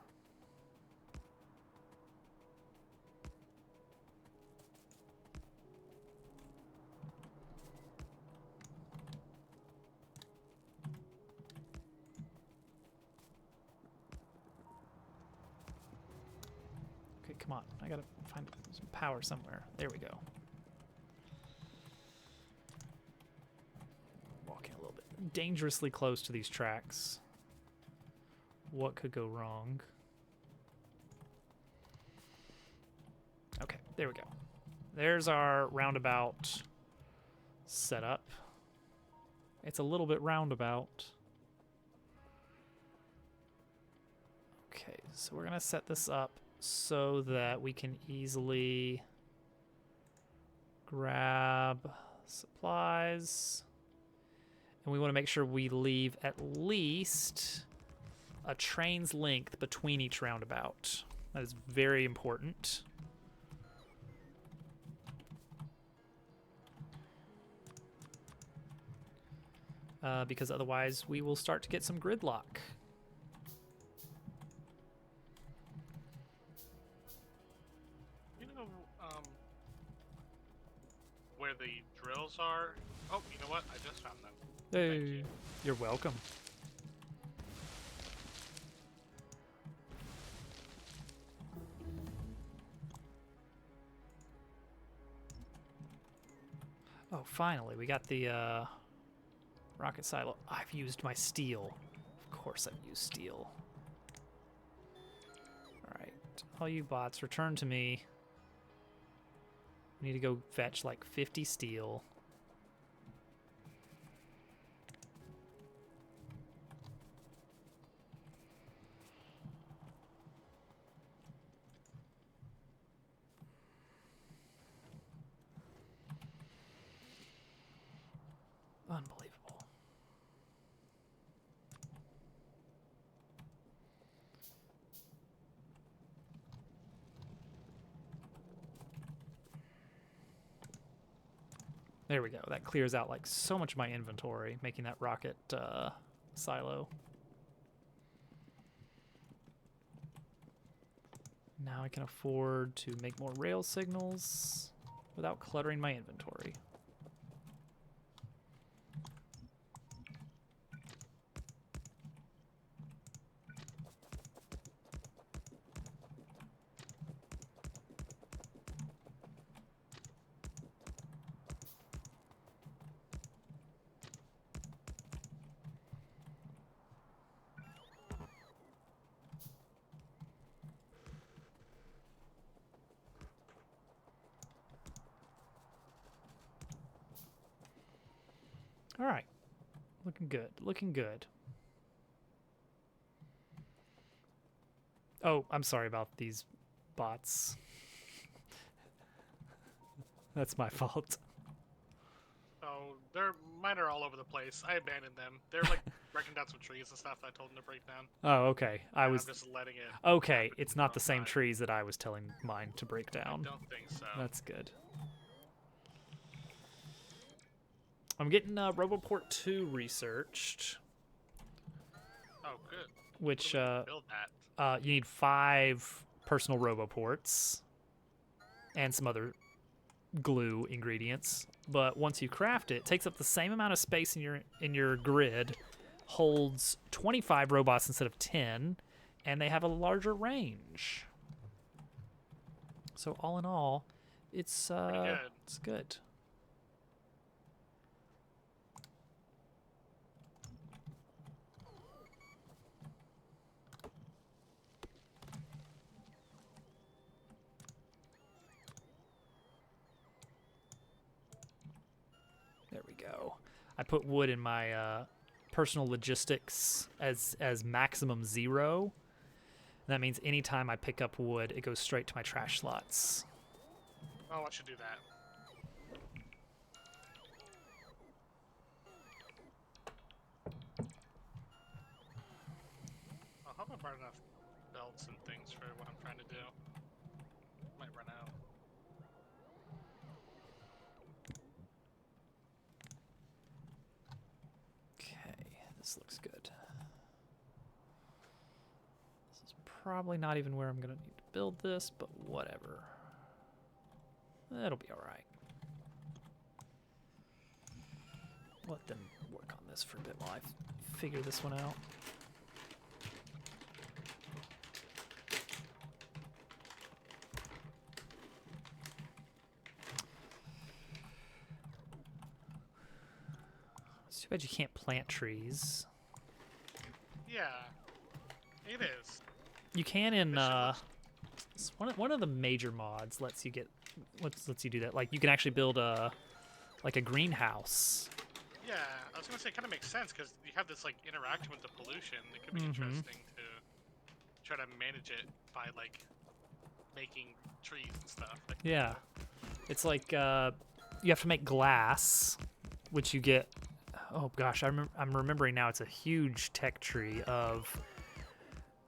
S1: Okay, come on. I gotta find some power somewhere. There we go. Walking a little bit dangerously close to these tracks. What could go wrong? Okay, there we go. There's our roundabout setup. It's a little bit roundabout. Okay, so we're gonna set this up so that we can easily grab supplies. And we want to make sure we leave at least a train's length between each roundabout. That is very important. Because otherwise we will start to get some gridlock.
S2: You know, where the drills are? Oh, you know what? I just found them.
S1: Hey,
S2: Thank you.
S1: you're welcome. Oh, finally, we got the rocket silo. I've used my steel. Of course I've used steel. Alright, all you bots, return to me. We need to go fetch like 50 steel. Unbelievable. There we go. That clears out like so much of my inventory, making that rocket silo. Now I can afford to make more rail signals without cluttering my inventory. All right. Looking good. Looking good. Oh, I'm sorry about these bots. That's my fault.
S2: Oh, mine are all over the place. I abandoned them. They're like breaking down some trees and stuff that I told them to break down.
S1: Oh, okay.
S2: I'm just letting it.
S1: Okay,
S2: happen
S1: it's not the same
S2: time.
S1: trees that I was telling mine to break down.
S2: I don't think so.
S1: That's good. I'm getting Roboport 2 researched,
S2: Oh, good.
S1: which
S2: What do we need to build that?
S1: you need 5 personal Roboports and some other glue ingredients. But once you craft it, it takes up the same amount of space in your grid, holds 25 robots instead of 10, and they have a larger range. So all in all, it's
S2: good.
S1: it's good. go. I put wood in my personal logistics as maximum 0. That means anytime I pick up wood, it goes straight to my trash slots.
S2: I'll let you do that. I hope I brought enough belts and things for what I'm trying to do. Might run out.
S1: Okay, this looks good. This is probably not even where I'm going to need to build this, but whatever. That'll be all right. Let them work on this for a bit while I figure this one out. It's too bad you can't plant trees.
S2: Yeah, it is.
S1: You can in one of the major mods lets you do that. Like you can actually build a greenhouse.
S2: Yeah, I was gonna say it kind of makes sense because you have this like interaction with the pollution. It could be interesting to try to manage it by like making trees and stuff. Like,
S1: Yeah, it's like you have to make glass, which you get. Oh gosh, I'm remembering now. It's a huge tech tree of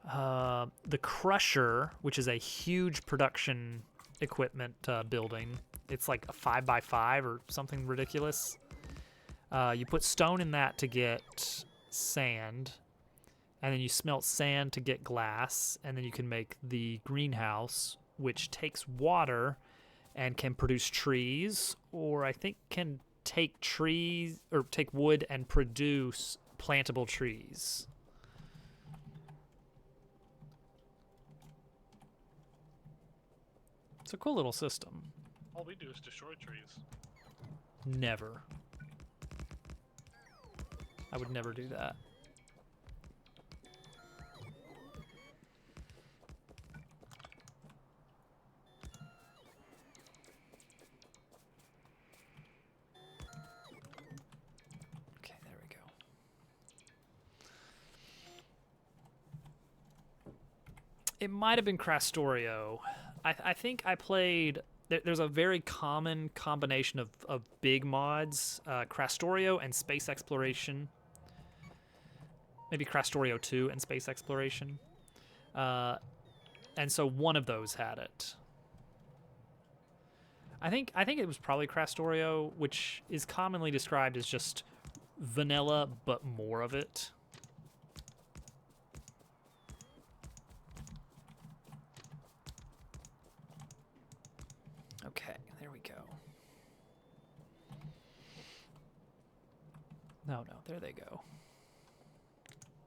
S1: the crusher, which is a huge production equipment building. It's like a 5x5 or something ridiculous. You put stone in that to get sand, and then you smelt sand to get glass, and then you can make the greenhouse, which takes water and can produce trees, or I think can take trees or take wood and produce plantable trees. It's a cool little system.
S2: all we do is destroy trees.
S1: Never. I would never do that. Okay, there we go. It might have been Crastorio. I think I played... There's a very common combination of big mods. Crastorio and Space Exploration. Maybe Crastorio 2 and Space Exploration. And so one of those had it. I think it was probably Crastorio, which is commonly described as just vanilla, but more of it. Okay, there we go. No, there they go.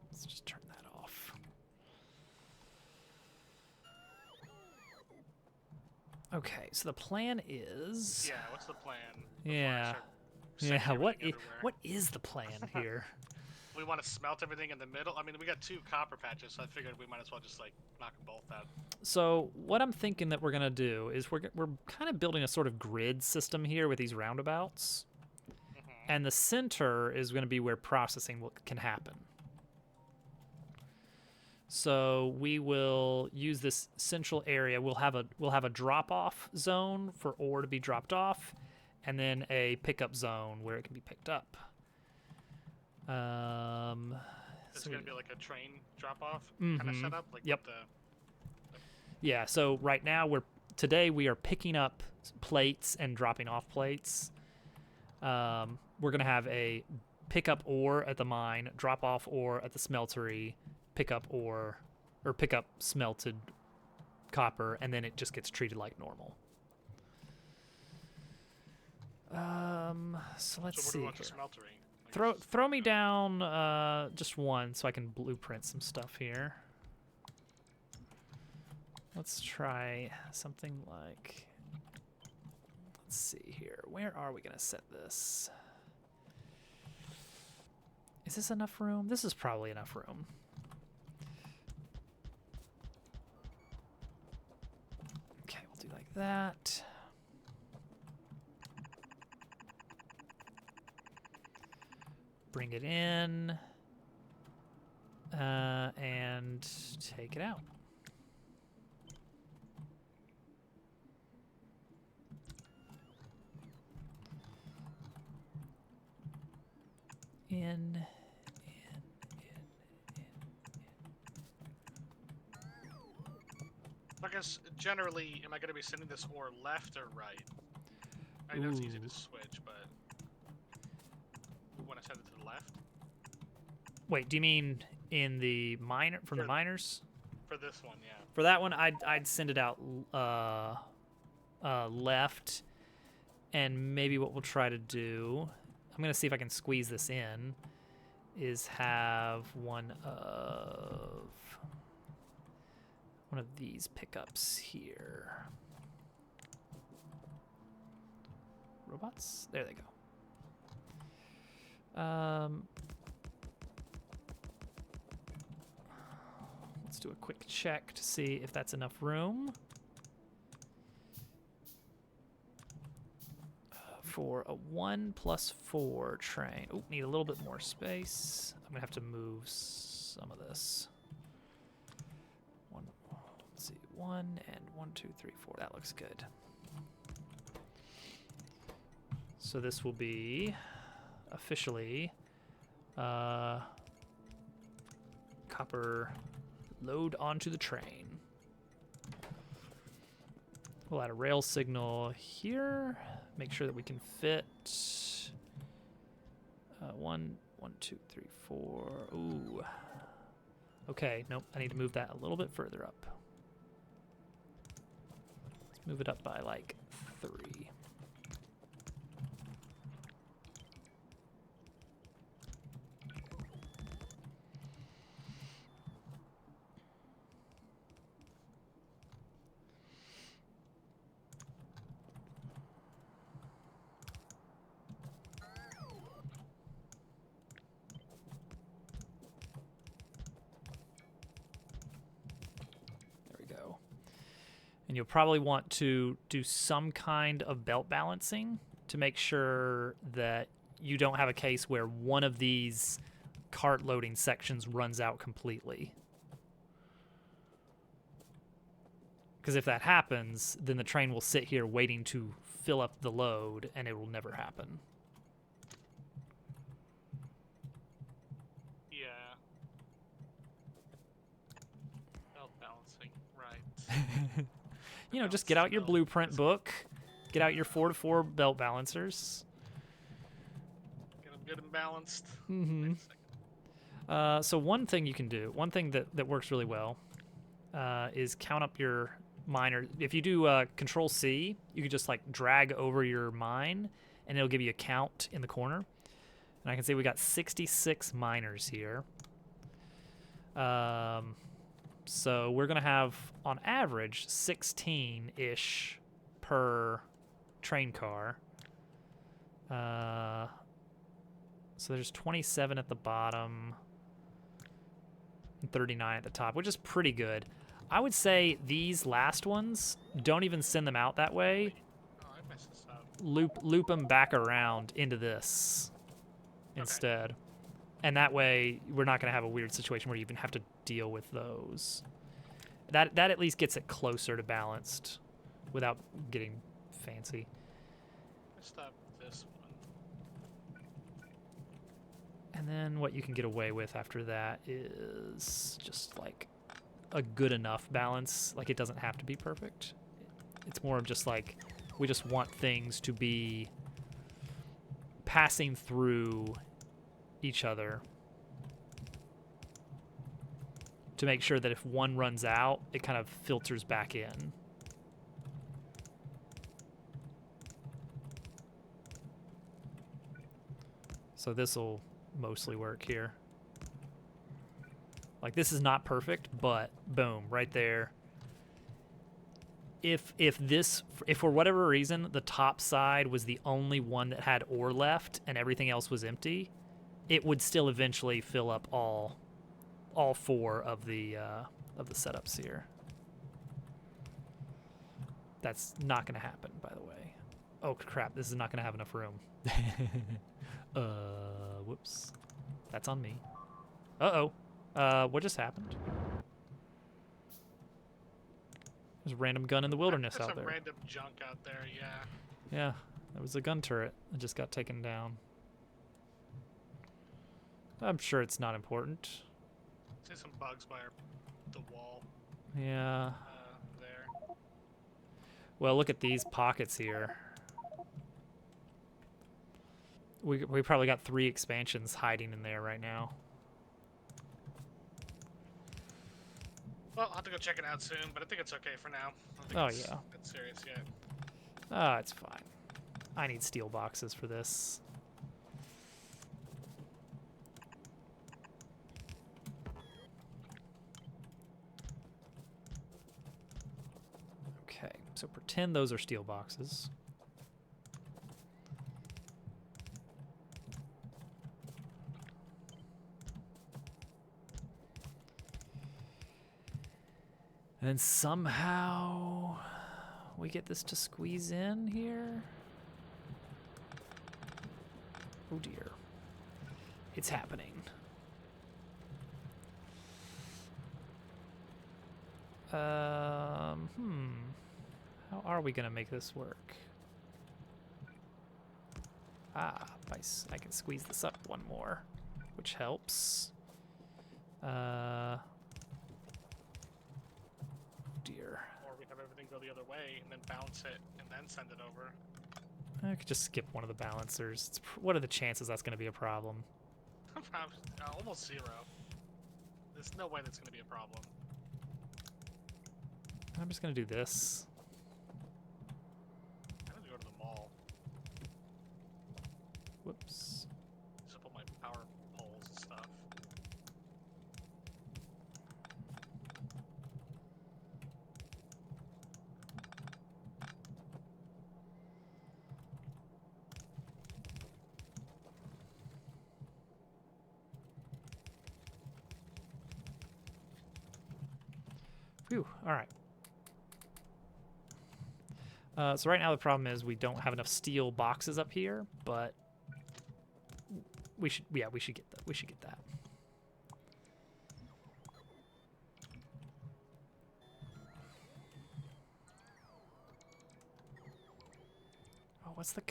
S1: Let's just turn that off. Okay, so the plan is...
S2: Yeah, what's the plan?
S1: Yeah. What is the plan here?
S2: We want to smelt everything in the middle. I mean, we got 2 copper patches, so I figured we might as well just like knock them both out.
S1: So what I'm thinking that we're gonna do is we're kind of building a sort of grid system here with these roundabouts, and the center is going to be where processing can happen. So we will use this central area. We'll have a drop-off zone for ore to be dropped off, and then a pickup zone where it can be picked up.
S2: It's gonna be like a train drop-off kind of setup, like
S1: yep.
S2: with the...
S1: Yeah. So right now today we are picking up plates and dropping off plates. We're gonna have a pick up ore at the mine, drop off ore at the smeltery, pick up ore or pick up smelted copper, and then it just gets treated like normal. So let's
S2: So
S1: see
S2: what do we want
S1: here.
S2: the smeltery? Like,
S1: Throw me down just one so I can blueprint some stuff here. Let's try something like... Let's see here. Where are we going to set this? Is this enough room? This is probably enough room. Okay, we'll do like that. bring it in, and take it out. In.
S2: I guess generally, am I going to be sending this ore left or right? I know it's easy to switch, but we want to send it to the left.
S1: Wait, do you mean in the miner from the miners?
S2: For this one, yeah.
S1: For that one, I'd send it out left, and maybe what we'll try to do, I'm gonna see if I can squeeze this in, is have one of these pickups here. Robots? There they go. Let's do a quick check to see if that's enough room for a 1+4 train. Oh, need a little bit more space. I'm gonna have to move some of this. Let's see, 1 and 1, 2, 3, 4. That looks good. So this will be officially copper load onto the train. We'll add a rail signal here. Make sure that we can fit 1, 2, 3, 4. Ooh. Okay, nope, I need to move that a little bit further up. Let's move it up by like 3. And you'll probably want to do some kind of belt balancing to make sure that you don't have a case where one of these cart loading sections runs out completely. Because if that happens, then the train will sit here waiting to fill up the load, and it will never happen.
S2: Yeah. Belt balancing, right.
S1: You know, just get out your blueprint book, get out your 4x4 belt balancers.
S2: Get them good and balanced.
S1: Mm-hmm. So one thing you can do, one thing that works really well, is count up your miner. If you do Control C, you can just like drag over your mine, and it'll give you a count in the corner. And I can see we got 66 miners here. So we're going to have, on average, 16-ish per train car. So there's 27 at the bottom and 39 at the top, which is pretty good. I would say these last ones, don't even send them out that way.
S2: Oh, I messed this up.
S1: Loop them back around into this instead. And that way, we're not going to have a weird situation where you even have to deal with those. That at least gets it closer to balanced without getting fancy.
S2: Let's stop this one.
S1: And then what you can get away with after that is just like a good enough balance. Like, it doesn't have to be perfect. It's more of just like, we just want things to be passing through each other to make sure that if one runs out, it kind of filters back in. So this will mostly work here. Like, this is not perfect, but boom, right there. If for whatever reason the top side was the only one that had ore left and everything else was empty, it would still eventually fill up all 4 of the setups here. That's not going to happen, by the way. Oh crap! This is not going to have enough room. Whoops. That's on me. Uh-oh. What just happened? There's a random gun in the wilderness
S2: There's
S1: out
S2: some
S1: there.
S2: random junk out there, yeah.
S1: Yeah, there was a gun turret that just got taken down. I'm sure it's not important.
S2: See some bugs by the wall.
S1: Yeah.
S2: There.
S1: Well, look at these pockets here. We probably got 3 expansions hiding in there right now.
S2: Well, I'll have to go check it out soon, but I think it's okay for now. I don't think it's serious yet.
S1: Ah, it's fine. I need steel boxes for this. Okay, so pretend those are steel boxes. And then somehow we get this to squeeze in here. Oh dear. It's happening. How are we gonna make this work? Ah, I can squeeze this up one more, which helps. Dear.
S2: Or we have everything go the other way and then bounce it and then send it over.
S1: I could just skip one of the balancers. What are the chances that's gonna be a problem?
S2: Almost 0. There's no way that's going to be a problem.
S1: I'm just gonna do this.
S2: I need to go to the mall.
S1: Whoops.
S2: Just up all my power poles and stuff.
S1: Phew, alright. So right now the problem is we don't have enough steel boxes up here, but we should get that. We should get that. Oh, what's the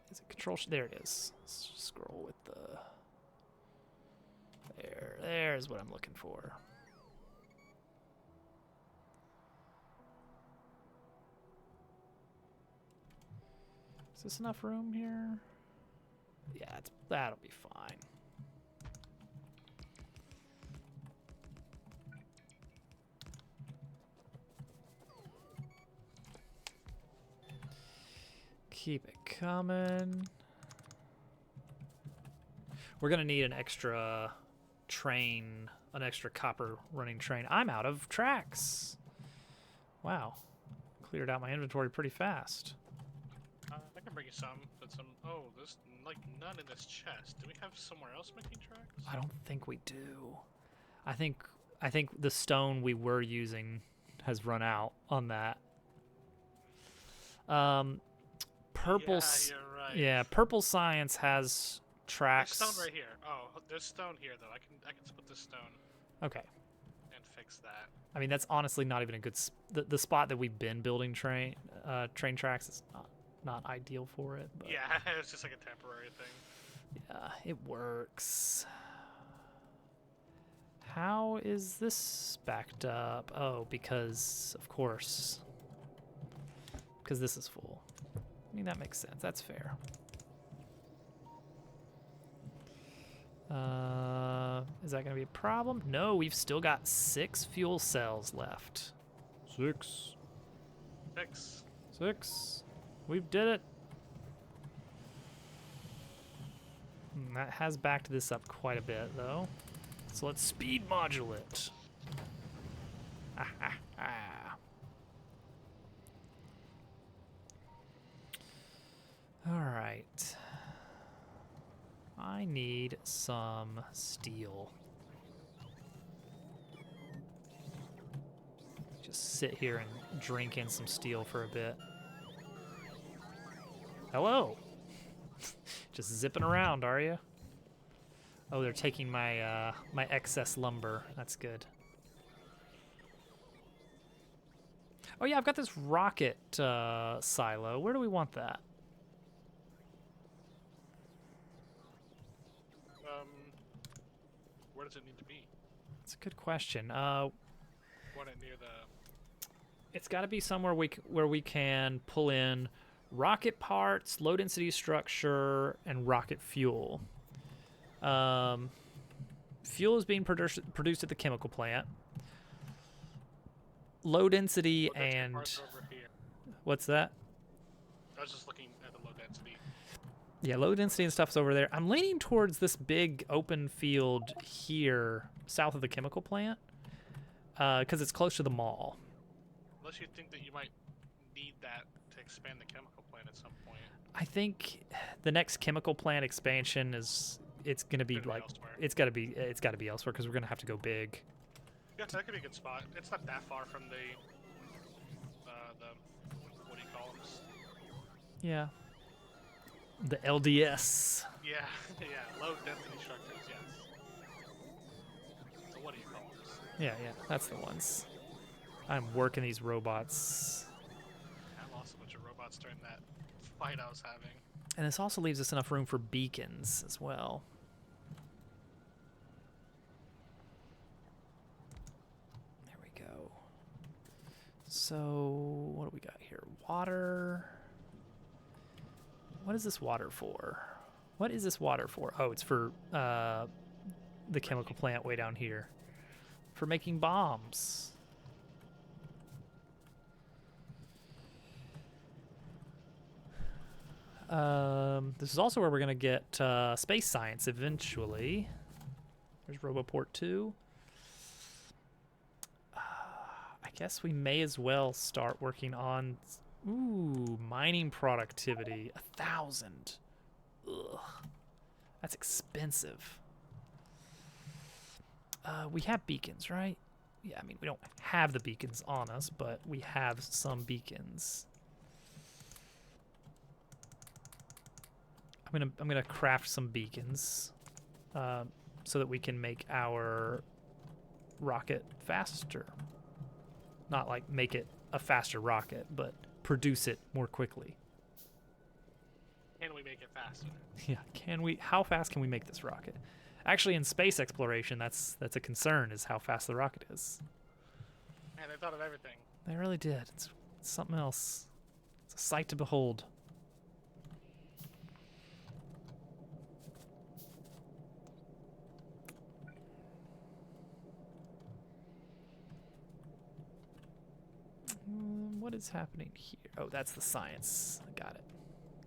S1: is it control? There it is. Let's scroll with the. There's what I'm looking for. Is this enough room here? Yeah, that'll be fine. Keep it coming. We're gonna need an extra train, an extra copper running train. I'm out of tracks. Wow. Cleared out my inventory pretty fast.
S2: I can bring you some, but some. Oh, there's like none in this chest. Do we have somewhere else making tracks?
S1: I don't think we do. I think the stone we were using has run out on that. Purple.
S2: Yeah, you're right.
S1: Yeah, purple science has tracks.
S2: There's stone right here. Oh, there's stone here though. I can split this stone.
S1: Okay.
S2: And fix that.
S1: I mean, that's honestly not even a good. The spot that we've been building train tracks is not ideal for it. But
S2: Yeah, it's just like a temporary thing.
S1: yeah, it works. How is this backed up? Oh, because of course. Because this is full. I mean, that makes sense. That's fair. Is that going to be a problem? No, we've still got 6 fuel cells left. 6. 6. We've did it. That has backed this up quite a bit, though. So let's speed module it. Ah, ah, ah. All right. I need some steel. Just sit here and drink in some steel for a bit. Hello. Just zipping around, are you? Oh, they're taking my my excess lumber. That's good. Oh yeah, I've got this rocket silo. Where do we want that?
S2: Where does it need to be?
S1: That's a good question.
S2: Want it near the...
S1: It's got to be somewhere where we can pull in rocket parts, low density structure, and rocket fuel. Fuel is being produced at the chemical plant. Low density and
S2: parts over here.
S1: what's that?
S2: I was just looking at the low density.
S1: Yeah, low density and stuff's over there. I'm leaning towards this big open field here, south of the chemical plant, because it's close to the mall.
S2: Unless you think that you might need that to expand the chemical plant at some point.
S1: I think the next chemical plant expansion it's gonna be like
S2: elsewhere.
S1: it's gotta be elsewhere because we're gonna have to go big.
S2: Yeah, that could be a good spot. It's not that far from the what do you call them?
S1: Yeah. The LDS.
S2: Yeah, yeah, low density structures. Yes. So what do you call them?
S1: Yeah, that's the ones. I'm working these robots.
S2: I lost a bunch of robots during that fight I was having.
S1: And this also leaves us enough room for beacons as well. There we go. So, what do we got here? Water. What is this water for? What is this water for? Oh, it's for the chemical plant way down here. For making bombs. This is also where we're going to get space science eventually. There's Roboport 2. I guess we may as well start working on... Ooh, mining productivity. 1,000. Ugh. That's expensive. We have beacons, right? Yeah, I mean, we don't have the beacons on us, but we have some beacons. I'm gonna craft some beacons so that we can make our rocket faster. Not like make it a faster rocket, but produce it more quickly.
S2: Can we make it faster?
S1: Yeah, can we? How fast can we make this rocket? Actually, in space exploration, that's a concern, is how fast the rocket is.
S2: Man, they thought of everything.
S1: They really did. It's something else. It's a sight to behold. What is happening here? Oh, that's the science. Got it.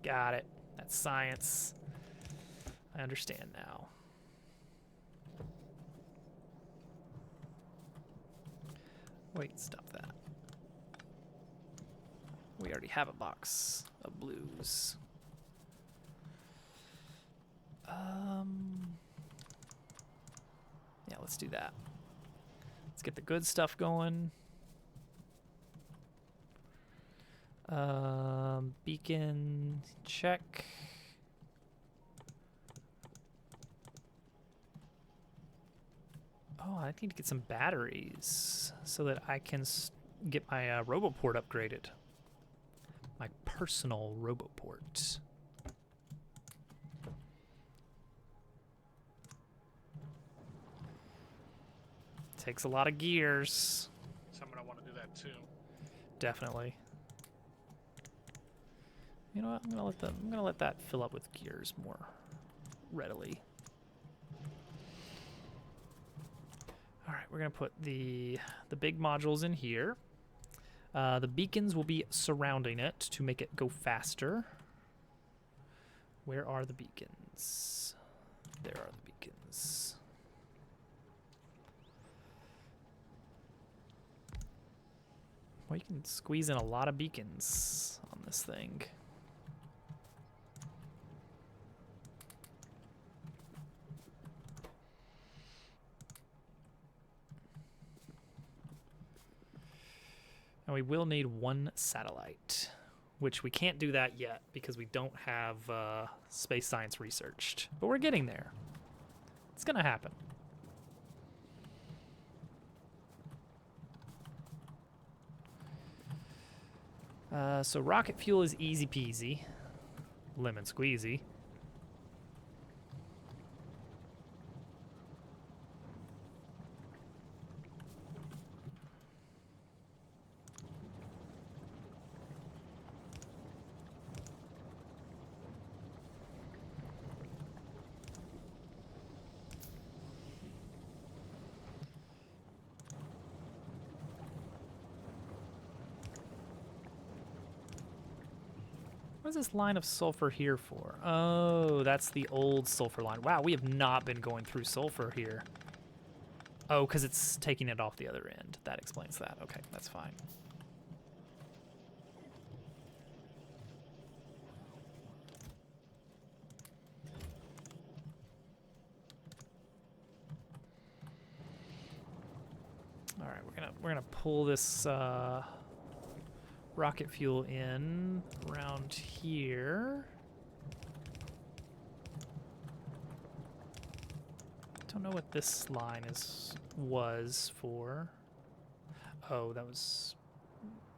S1: Got it. That's science. I understand now. Wait, stop that. We already have a box of blues. Yeah, let's do that. Let's get the good stuff going. Beacon, check. Oh, I need to get some batteries so that I can get my Roboport upgraded. My personal Roboport. Takes a lot of gears.
S2: So I'm gonna want to do that too.
S1: Definitely. You know what? I'm gonna let that fill up with gears more readily. All right, we're gonna put the big modules in here. The beacons will be surrounding it to make it go faster. Where are the beacons? There are the beacons. Well, you can squeeze in a lot of beacons on this thing. And we will need one satellite, which we can't do that yet because we don't have space science researched. But we're getting there. It's gonna happen. So rocket fuel is easy peasy. Lemon squeezy. What is this line of sulfur here for? Oh, that's the old sulfur line. Wow, we have not been going through sulfur here. Oh, because it's taking it off the other end. That explains that. Okay, that's fine. All right, we're gonna pull this rocket fuel in around here. Don't know what this line was for. Oh, that was...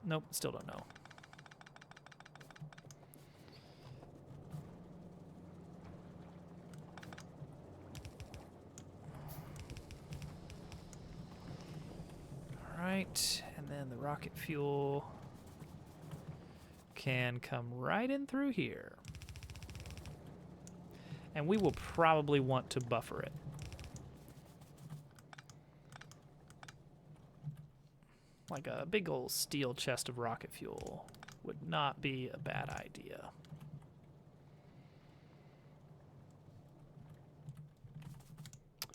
S1: Nope, still don't know. All right, and then the rocket fuel can come right in through here. And we will probably want to buffer it. Like a big old steel chest of rocket fuel would not be a bad idea.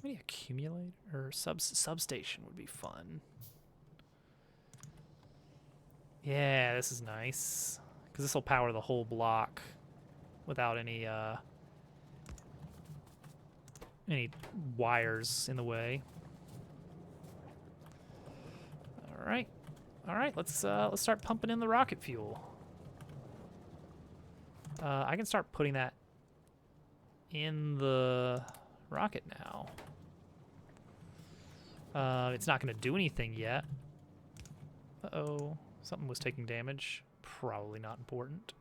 S1: Maybe accumulator or substation would be fun. Yeah, this is nice. Because this will power the whole block without any wires in the way. All right. Let's start pumping in the rocket fuel. I can start putting that in the rocket now. It's not going to do anything yet. Uh-oh. Something was taking damage. Probably not important.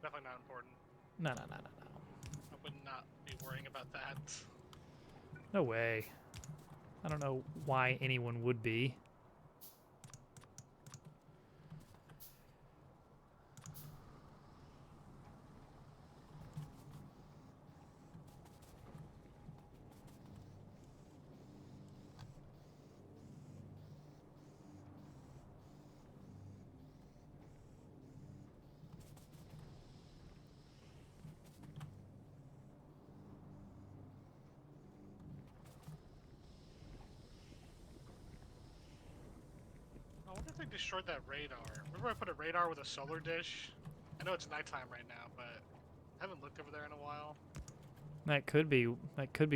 S2: Definitely not important.
S1: No.
S2: I would not be worrying about that.
S1: No way. I don't know why anyone would be.
S2: I wonder if they destroyed that radar. Remember I put a radar with a solar dish? I know it's nighttime right now, but I haven't looked over there in a while.
S1: That could be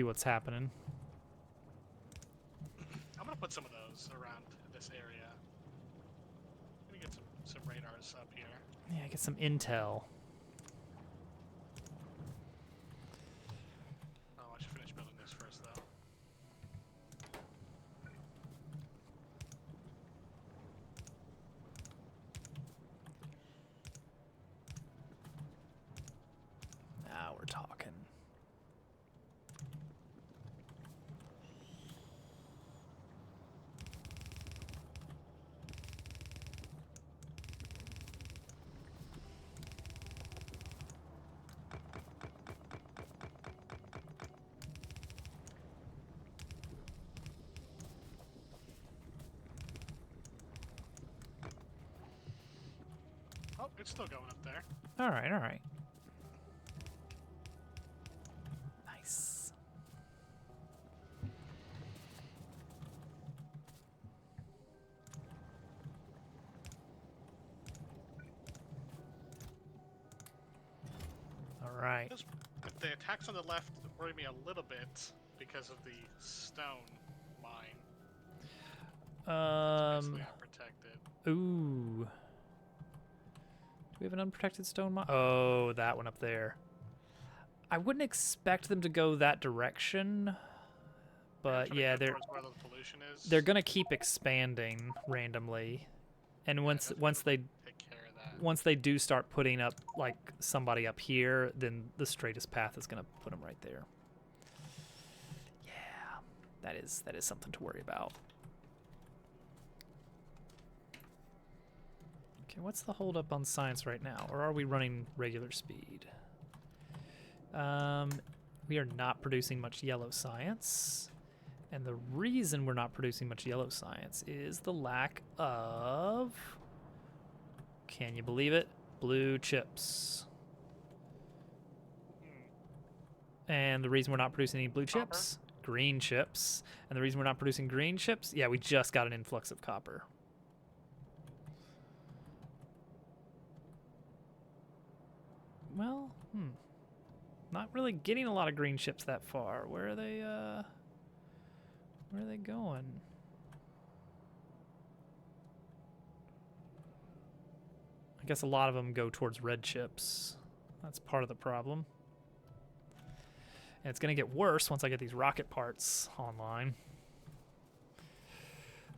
S1: what's happening.
S2: I'm gonna put some of those around this area. I'm gonna get some radars up here.
S1: Yeah, get some intel.
S2: Oh, I should finish building this first, though.
S1: Now we're talking.
S2: Oh, it's still going up there.
S1: All right. Nice. All right.
S2: The attacks on the left worry me a little bit because of the stone mine. It's basically unprotected.
S1: Ooh. Do we have an unprotected stone mine? Oh, that one up there. I wouldn't expect them to go that direction, but
S2: Trying to
S1: yeah,
S2: go towards where the pollution is.
S1: they're gonna keep expanding randomly, and
S2: Yeah,
S1: once
S2: that's
S1: once
S2: gonna
S1: they
S2: take care of that.
S1: once they do start putting up like somebody up here, then the straightest path is gonna put them right there. Yeah, that is something to worry about. Okay, what's the holdup on science right now, or are we running regular speed? We are not producing much yellow science. And the reason we're not producing much yellow science is the lack of, can you believe it, blue chips. And the reason we're not producing any blue chips, green chips. And the reason we're not producing green chips, yeah, we just got an influx of copper. Well, not really getting a lot of green chips that far. Where are they going? I guess a lot of them go towards red chips. That's part of the problem. And it's going to get worse once I get these rocket parts online.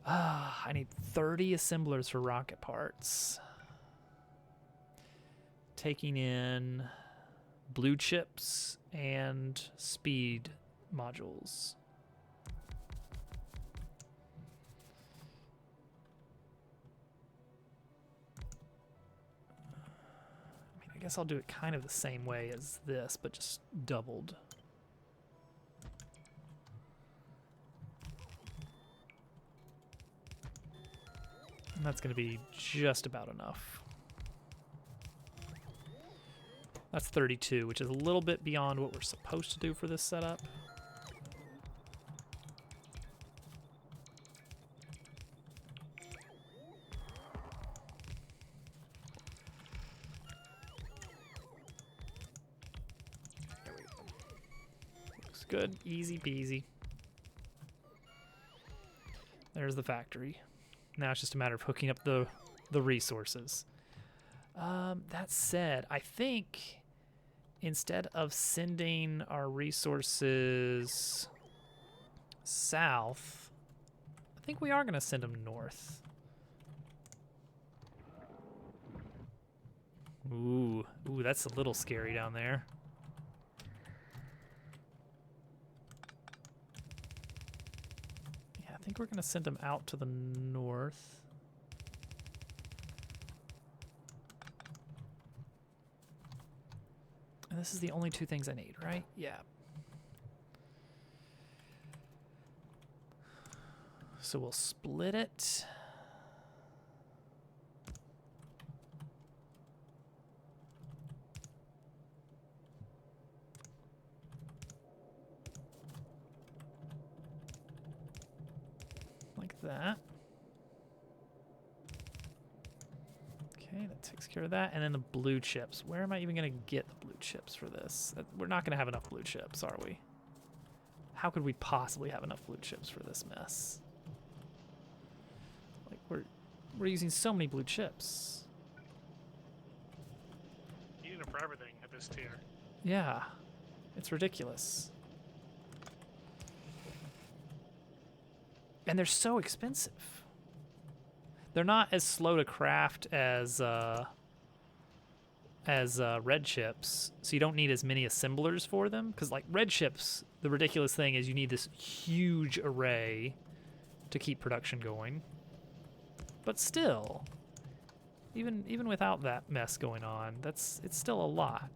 S1: I need 30 assemblers for rocket parts. Taking in blue chips and speed modules. I guess I'll do it kind of the same way as this, but just doubled. And that's going to be just about enough. That's 32, which is a little bit beyond what we're supposed to do for this setup. There we go. Looks good. Easy peasy. There's the factory. Now it's just a matter of hooking up the resources. That said, I think instead of sending our resources south, I think we are going to send them north. Ooh, that's a little scary down there. Yeah, I think we're going to send them out to the north. And this is the only two things I need, right? Yeah. So we'll split it. Like that. Okay, that takes care of that. And then the blue chips. Where am I even going to get the blue chips for this? We're not going to have enough blue chips, are we? How could we possibly have enough blue chips for this mess? Like, we're using so many blue chips.
S2: You need them for everything at this tier.
S1: Yeah, it's ridiculous. And they're so expensive. They're not as slow to craft as red chips, so you don't need as many assemblers for them. Because like red chips, the ridiculous thing is you need this huge array to keep production going. But still, even without that mess going on, it's still a lot.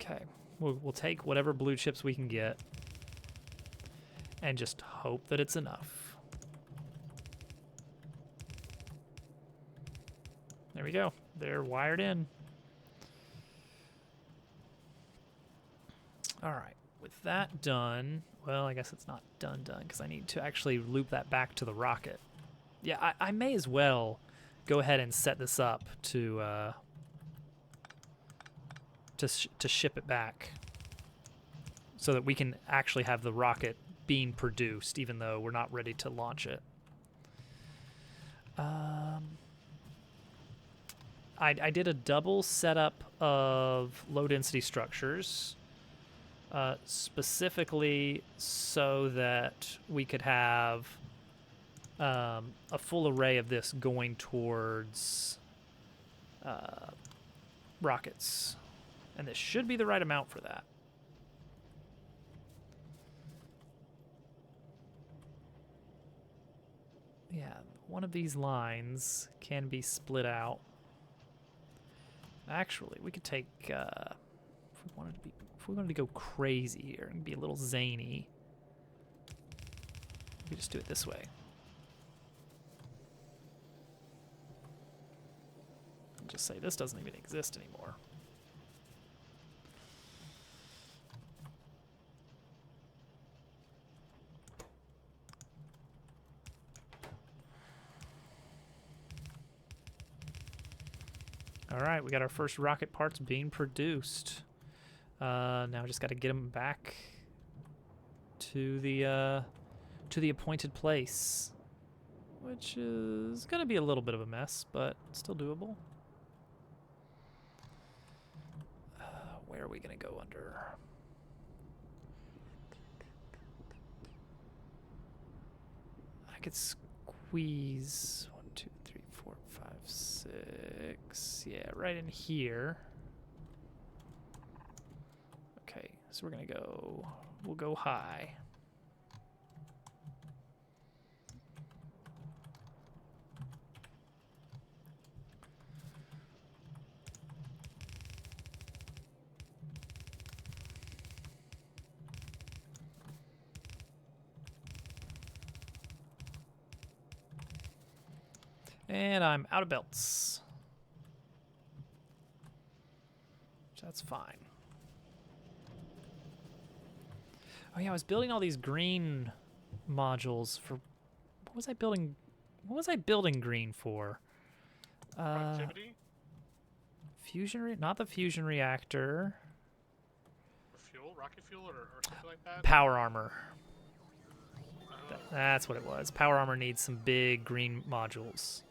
S1: Okay, we'll take whatever blue chips we can get and just hope that it's enough. There we go. They're wired in. All right, with that done, well, I guess it's not done because I need to actually loop that back to the rocket. Yeah, I may as well go ahead and set this up to ship it back so that we can actually have the rocket being produced, even though we're not ready to launch it. I did a double setup of low-density structures, specifically so that we could have a full array of this going towards rockets. And this should be the right amount for that. Yeah, one of these lines can be split out. Actually, we could take, if we wanted to go crazy here and be a little zany, we could just do it this way. And just say this doesn't even exist anymore. All right, we got our first rocket parts being produced. Now we just got to get them back to the appointed place, which is gonna be a little bit of a mess, but still doable. Where are we gonna go under? I could squeeze 1, 2, 3, 4, 5, 6. Yeah, right in here. Okay, so we're gonna go. We'll go high. And I'm out of belts. That's fine. Oh yeah, I was building all these green modules for... What was I building? What was I building green for?
S2: Productivity?
S1: Not the fusion reactor.
S2: Fuel? Rocket fuel or something like that?
S1: Power armor. That's what it was. Power armor needs some big green modules.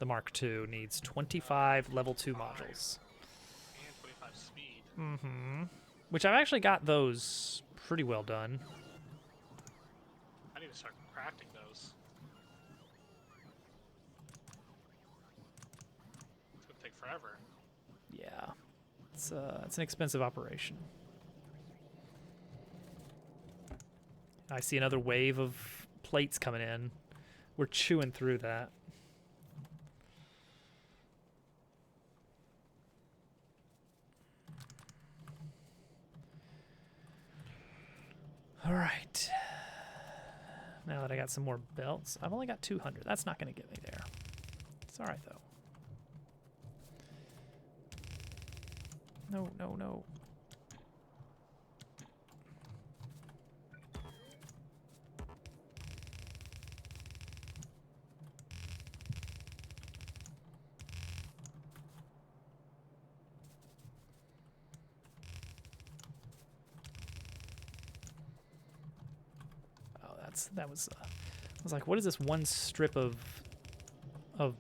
S1: The Mark II needs 25 level 2 modules.
S2: And 25 speed.
S1: Mm-hmm. Which I've actually got those pretty well done.
S2: I need to start crafting those. It's gonna take forever.
S1: Yeah. It's an expensive operation. I see another wave of plates coming in. We're chewing through that. All right. Now that I got some more belts, I've only got 200. That's not going to get me there. It's all right, though. No, no, no. That was I was like, what is this one strip of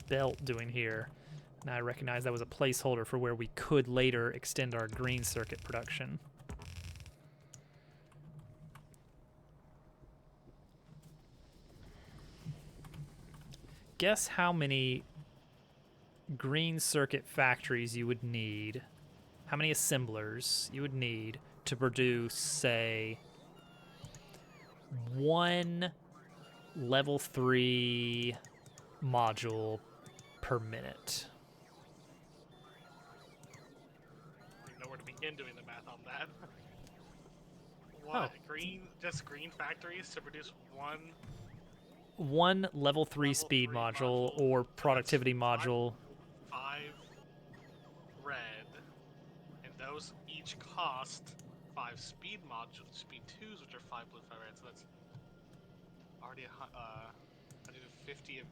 S1: belt doing here? And I recognized that was a placeholder for where we could later extend our green circuit production. Guess how many green circuit factories you would need, how many assemblers you would need to produce, say, one level 3 module per minute.
S2: I don't know where to begin doing the math on that. What? Just green factories to produce
S1: one level 3 speed module or productivity module.
S2: 5 red, and those each cost 5 speed modules, speed 2s, which are 5 blue, 5 red. So that's already I do 50 of.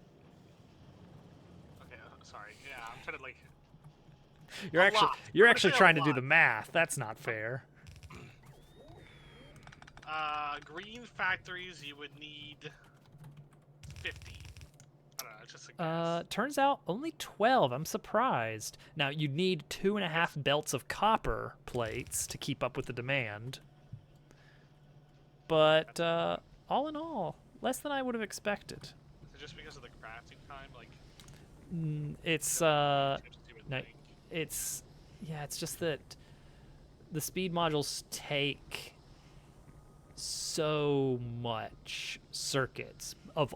S2: Okay, sorry. Yeah, I'm trying to like.
S1: You're actually trying to do the math. That's not fair.
S2: Green factories, you would need 50. I don't know, it's just a guess.
S1: Turns out only 12. I'm surprised. Now, you'd need 2.5 belts of copper plates to keep up with the demand. But all in all, less than I would have expected.
S2: Is it just because of the crafting time? Like,
S1: It's
S2: chips you would
S1: no,
S2: think?
S1: it's yeah, it's just that the speed modules take so much circuits of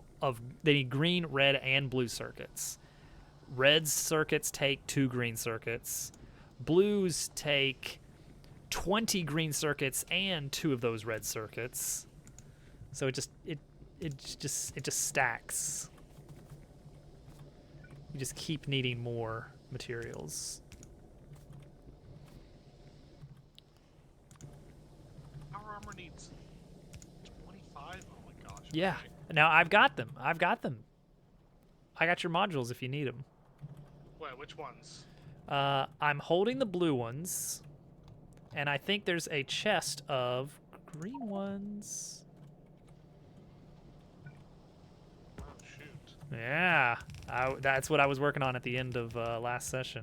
S1: they need green, red, and blue circuits. Red's circuits take 2 green circuits. Blues take 20 green circuits and 2 of those red circuits. So it just stacks. You just keep needing more materials.
S2: Our armor needs 25? Oh my gosh.
S1: Yeah.
S2: Okay.
S1: Now I've got them. I got your modules if you need them.
S2: Wait, which ones?
S1: I'm holding the blue ones, and I think there's a chest of green ones.
S2: Oh, shoot.
S1: Yeah, that's what I was working on at the end of last session.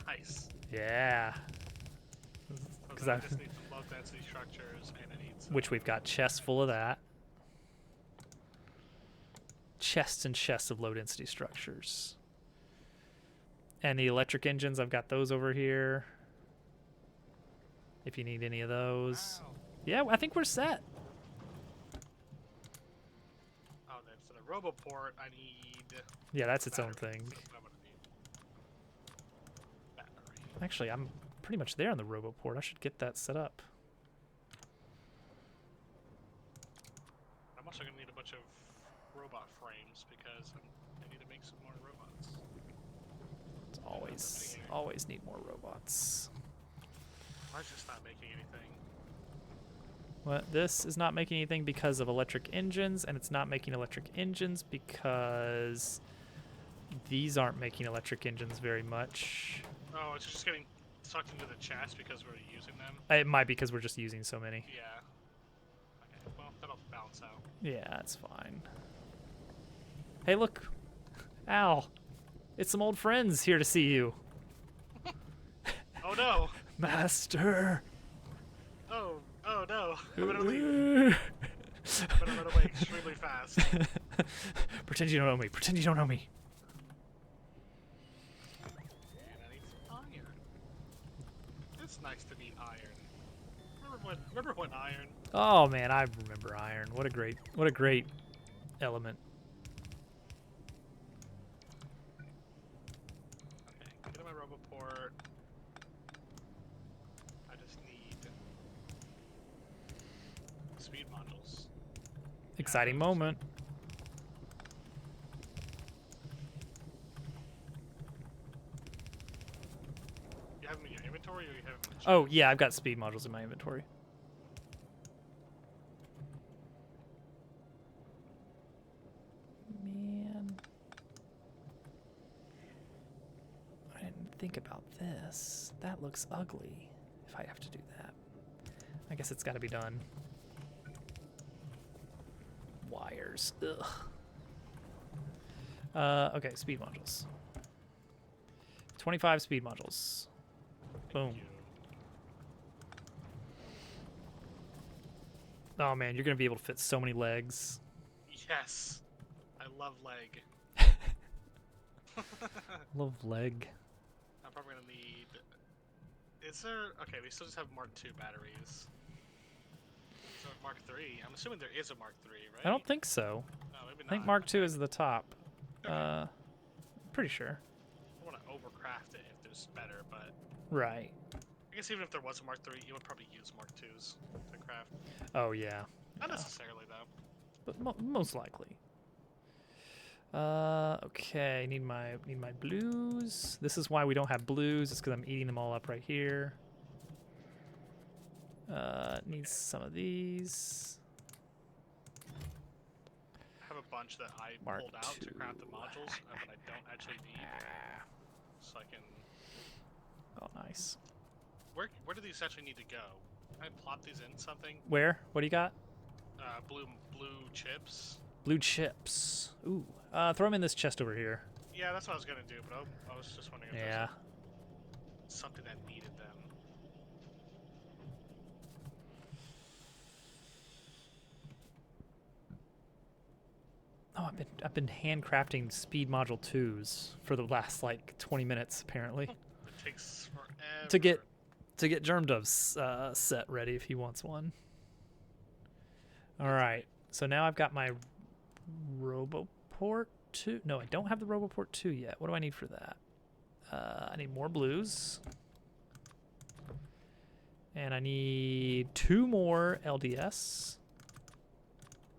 S2: Nice.
S1: Yeah.
S2: So then I just need some low density structures, and I need some...
S1: Which we've got chests full of that. Chests and chests of low density structures. And the electric engines, I've got those over here. If you need any of those.
S2: Wow.
S1: Yeah, I think we're set.
S2: Oh, then for the Roboport, I need...
S1: Yeah, that's its own
S2: batteries.
S1: thing.
S2: That's what I'm gonna need. Battery.
S1: Actually, I'm pretty much there on the Roboport. I should get that set up.
S2: I'm also gonna need a bunch of robot frames because I need to make some more robots.
S1: It's always need more robots.
S2: Why is this not making anything?
S1: Well, this is not making anything because of electric engines, and it's not making electric engines because these aren't making electric engines very much.
S2: Oh, it's just getting sucked into the chest because we're using them?
S1: It might be because we're just using so many.
S2: Yeah. Okay, well, that'll balance out.
S1: Yeah, that's fine. Hey, look. Al. It's some old friends here to see you.
S2: Oh no!
S1: Master.
S2: Oh no! I'm gonna leave. I'm gonna run away extremely fast.
S1: Pretend you don't know me. Pretend you don't know me.
S2: And I need some iron. It's nice to need iron. Remember when iron?
S1: Oh man, I remember iron. What a great element.
S2: Okay, get in my Roboport. I just need speed modules.
S1: Exciting moment.
S2: You have them in your inventory or you have them in the
S1: Oh
S2: chest?
S1: yeah, I've got speed modules in my inventory. Man, I didn't think about this. That looks ugly. If I have to do that, I guess it's got to be done. Wires. Ugh. Okay, speed modules. 25 speed modules. Boom.
S2: You.
S1: Oh man, you're gonna be able to fit so many legs.
S2: Yes. I love leg.
S1: Love leg.
S2: I'm probably gonna need... Is there... Okay, we still just have Mark II batteries. So Mark III. I'm assuming there is a Mark III, right?
S1: I don't think so.
S2: No, maybe not.
S1: I think Mark II is the top. Pretty sure.
S2: I want to overcraft it if there's better, but...
S1: Right.
S2: I guess even if there was a Mark III, you would probably use Mark IIs to craft.
S1: Oh yeah.
S2: Not
S1: Yeah.
S2: necessarily, though.
S1: But most likely. Okay. Need my blues. This is why we don't have blues. It's because I'm eating them all up right here. Needs some of these.
S2: I have a bunch that I
S1: Mark
S2: pulled out to craft the
S1: II.
S2: modules, but I don't actually need. So I can...
S1: Oh, nice.
S2: Where do these actually need to go? Can I plot these in something?
S1: Where? What do you got?
S2: Blue chips.
S1: Blue chips. Ooh. Throw them in this chest over here.
S2: Yeah, that's what I was gonna do, but I was just wondering if
S1: Yeah.
S2: there's something that needed them.
S1: Oh, I've been handcrafting speed module 2s for the last like 20 minutes apparently
S2: It takes forever.
S1: to get Germ Dove's set ready if he wants one. All right. So now I've got my Roboport 2. No, I don't have the Roboport 2 yet. What do I need for that? I need more blues. And I need 2 more LDS.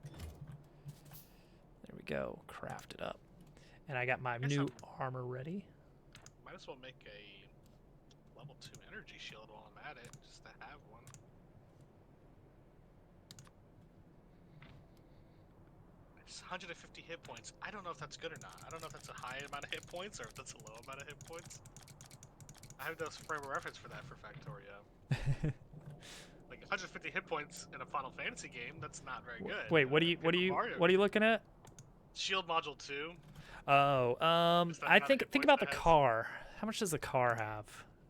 S1: There we go. Craft it up. And I got my new armor ready.
S2: Might as well make a level 2 energy shield while I'm at it, just to have one. It's 150 hit points. I don't know if that's good or not. I don't know if that's a high amount of hit points or if that's a low amount of hit points. I have those frame of reference for that for Factorio. Like 150 hit points in a Final Fantasy game, that's not very good.
S1: Wait, what are you looking at?
S2: Shield module 2.
S1: Oh, I think about the
S2: that has.
S1: car. How much does the car have?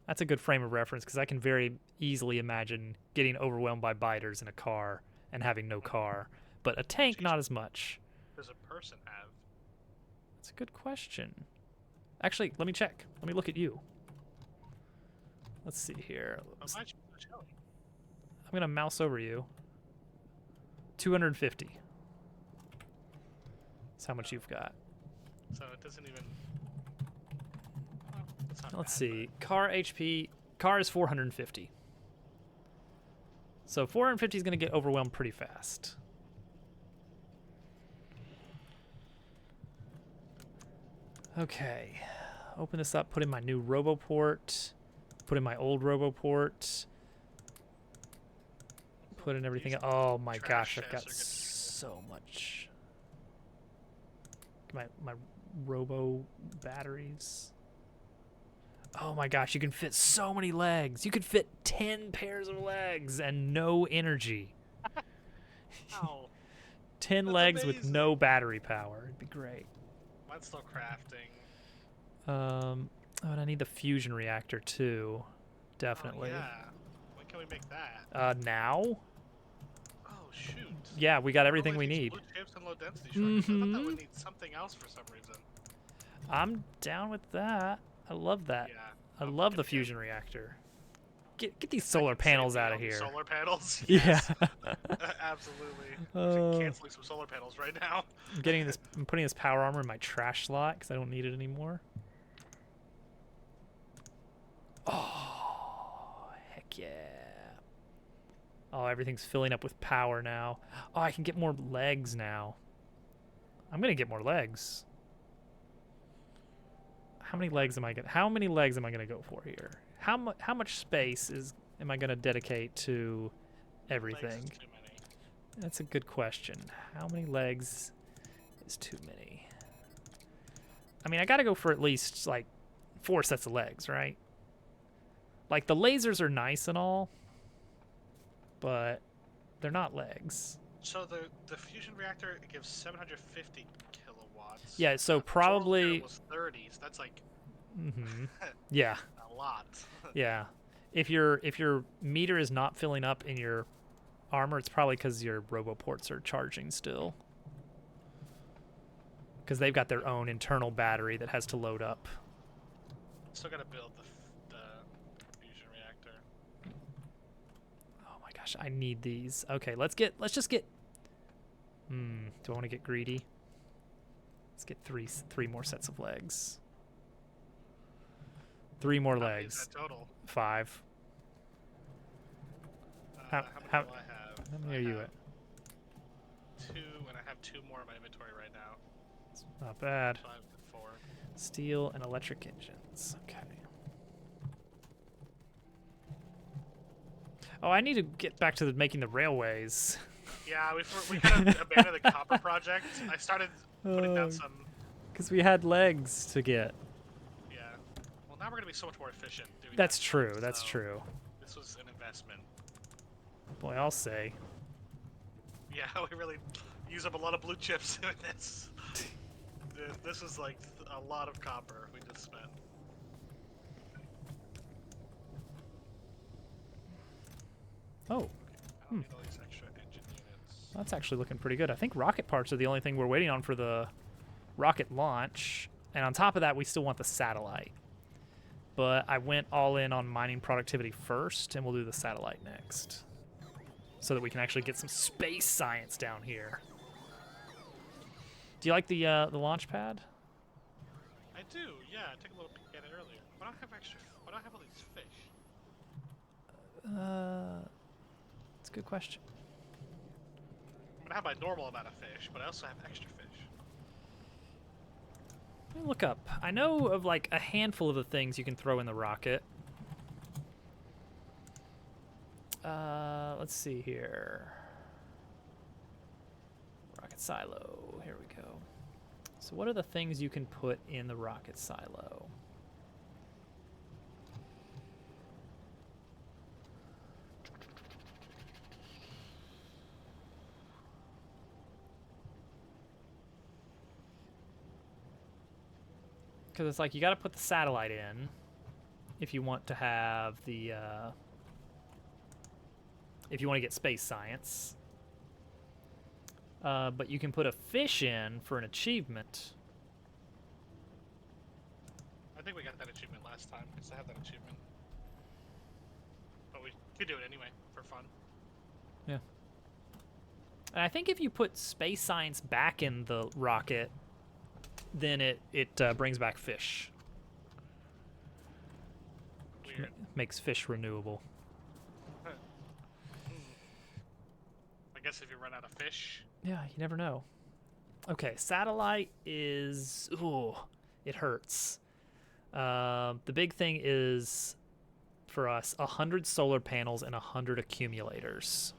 S1: That's a good frame of reference because I can very easily imagine getting overwhelmed by biters in a car and having no car. But a tank, not as much.
S2: Does a person have?
S1: That's a good question. Actually, let me check. Let me look at you. Let's see here.
S2: I'm
S1: going to mouse over you. 250. That's how much you've got.
S2: So it doesn't even...
S1: Let's see. Car HP. Car is 450. So 450 is going to get overwhelmed pretty fast. Okay. Open this up. Put in my new Roboport. Put in my old Roboport. Put in everything. Oh my gosh, I've got so much. My Robo batteries. Oh my gosh, you can fit so many legs. You could fit 10 pairs of legs and no energy.
S2: Ow.
S1: 10
S2: That's
S1: legs
S2: amazing.
S1: with no battery power. It'd be great.
S2: Mine's still crafting.
S1: Oh, and I need the fusion reactor too. Definitely.
S2: Oh, yeah. When can we make that?
S1: Now?
S2: Oh, shoot.
S1: Yeah, we got everything we
S2: These
S1: need.
S2: Blue chips and low density shards. I thought that would need something else for some reason.
S1: I'm down with that. I love that.
S2: Yeah.
S1: I love the fusion reactor. Get these solar panels out of here.
S2: Solar panels?
S1: Yeah.
S2: Yes. Absolutely. Canceling some solar panels right now.
S1: I'm putting this power armor in my trash slot because I don't need it anymore. Oh, heck yeah. Oh, everything's filling up with power now. Oh, I can get more legs now. I'm gonna get more legs. How many legs am I gonna go for here? How much space am I gonna dedicate to everything?
S2: Legs is too many.
S1: That's a good question. How many legs is too many? I mean, I gotta go for at least like 4 sets of legs, right? Like the lasers are nice and all, but they're not legs.
S2: So the fusion reactor gives 750 kilowatts.
S1: Yeah, so
S2: The
S1: probably
S2: was 30, so that's like
S1: yeah.
S2: a lot.
S1: Yeah. If your meter is not filling up in your armor, it's probably because your Roboports are charging still. Because they've got their own internal battery that has to load up.
S2: Still gotta build the fusion reactor.
S1: Oh my gosh, I need these. Okay, let's just get. Do I want to get greedy? Let's get three more sets of legs. 3 more
S2: How many
S1: legs.
S2: is that total?
S1: 5.
S2: How many do I have?
S1: How many are you at?
S2: 2, and I have 2 more in my inventory right now.
S1: It's not bad.
S2: 5 and 4.
S1: Steel and electric engines. Okay. Oh, I need to get back to making the railways.
S2: Yeah, we kind of abandoned the copper project. I started putting down some.
S1: Because we had legs to get.
S2: Yeah. Well, now we're gonna be so much more efficient. Doing
S1: That's
S2: that
S1: true.
S2: stuff,
S1: That's
S2: so
S1: true.
S2: This was an investment.
S1: Boy, I'll say.
S2: Yeah, we really use up a lot of blue chips doing this. Dude, this is like a lot of copper we just spent.
S1: Oh,
S2: I don't need all these extra engine units.
S1: that's actually looking pretty good. I think rocket parts are the only thing we're waiting on for the rocket launch. And on top of that, we still want the satellite. But I went all in on mining productivity first, and we'll do the satellite next. So that we can actually get some space science down here. Do you like the launch pad?
S2: I do, yeah. I took a little peek at it earlier. Why don't I have extra? Why don't I have all these fish?
S1: That's a good question.
S2: I'm gonna have my normal amount of fish, but I also have extra fish.
S1: Let me look up. I know of like a handful of the things you can throw in the rocket. Let's see here. Rocket silo. Here we go. So what are the things you can put in the rocket silo? Because it's like you got to put the satellite in if you want to have the if you want to get space science. But you can put a fish in for an achievement.
S2: I think we got that achievement last time, because I have that achievement. But we could do it anyway, for fun.
S1: Yeah. And I think if you put space science back in the rocket, then it brings back fish.
S2: Weird.
S1: Makes fish renewable.
S2: I guess if you run out of fish.
S1: Yeah, you never know. Okay, satellite is... Ooh, it hurts. The big thing is, for us, 100 solar panels and 100 accumulators.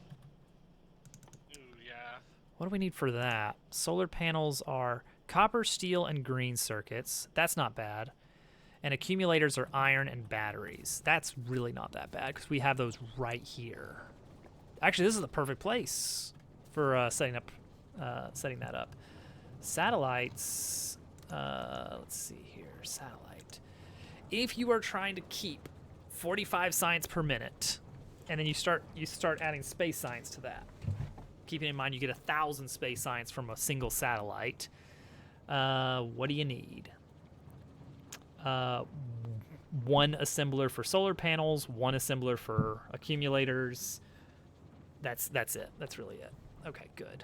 S2: Ooh, yeah.
S1: What do we need for that? Solar panels are copper, steel, and green circuits. That's not bad. And accumulators are iron and batteries. That's really not that bad, because we have those right here. Actually, this is the perfect place for setting that up. Satellites. Let's see here. Satellite. If you are trying to keep 45 science per minute, and then you start adding space science to that, keeping in mind you get 1,000 space science from a single satellite. What do you need? One assembler for solar panels, one assembler for accumulators. That's it. That's really it. Okay, good.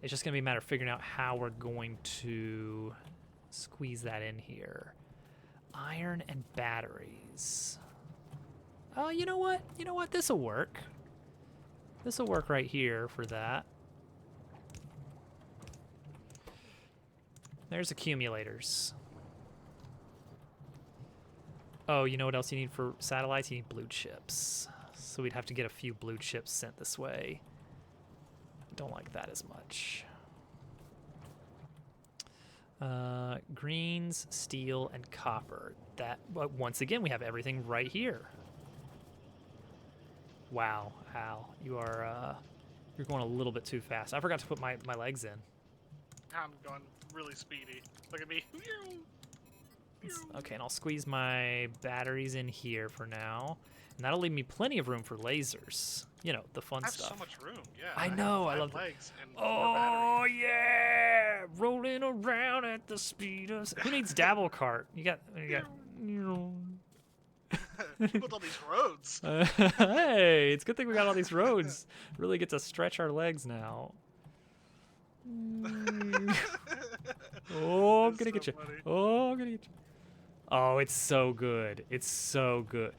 S1: It's just going to be a matter of figuring out how we're going to squeeze that in here. Iron and batteries. Oh, you know what? You know what? This'll work. This'll work right here for that. There's accumulators. Oh, you know what else you need for satellites? You need blue chips. So we'd have to get a few blue chips sent this way. Don't like that as much. Greens, steel, and copper. That, once again, we have everything right here. Wow, Al, you're going a little bit too fast. I forgot to put my legs in.
S2: I'm going really speedy. Look at me.
S1: Okay, and I'll squeeze my batteries in here for now. And that'll leave me plenty of room for lasers. You know, the fun
S2: I have
S1: stuff.
S2: so much room, yeah.
S1: I know, I
S2: have
S1: love
S2: 5 legs and 4
S1: Oh,
S2: batteries.
S1: yeah! Rolling around at the speed of... Who needs dabble cart? You got...
S2: Who built all these roads?
S1: Hey, it's a good thing we got all these roads. Really get to stretch our legs now. Oh, I'm
S2: That's
S1: gonna get
S2: so
S1: you.
S2: funny.
S1: Oh, I'm gonna get you. Oh, it's so good. It's so good.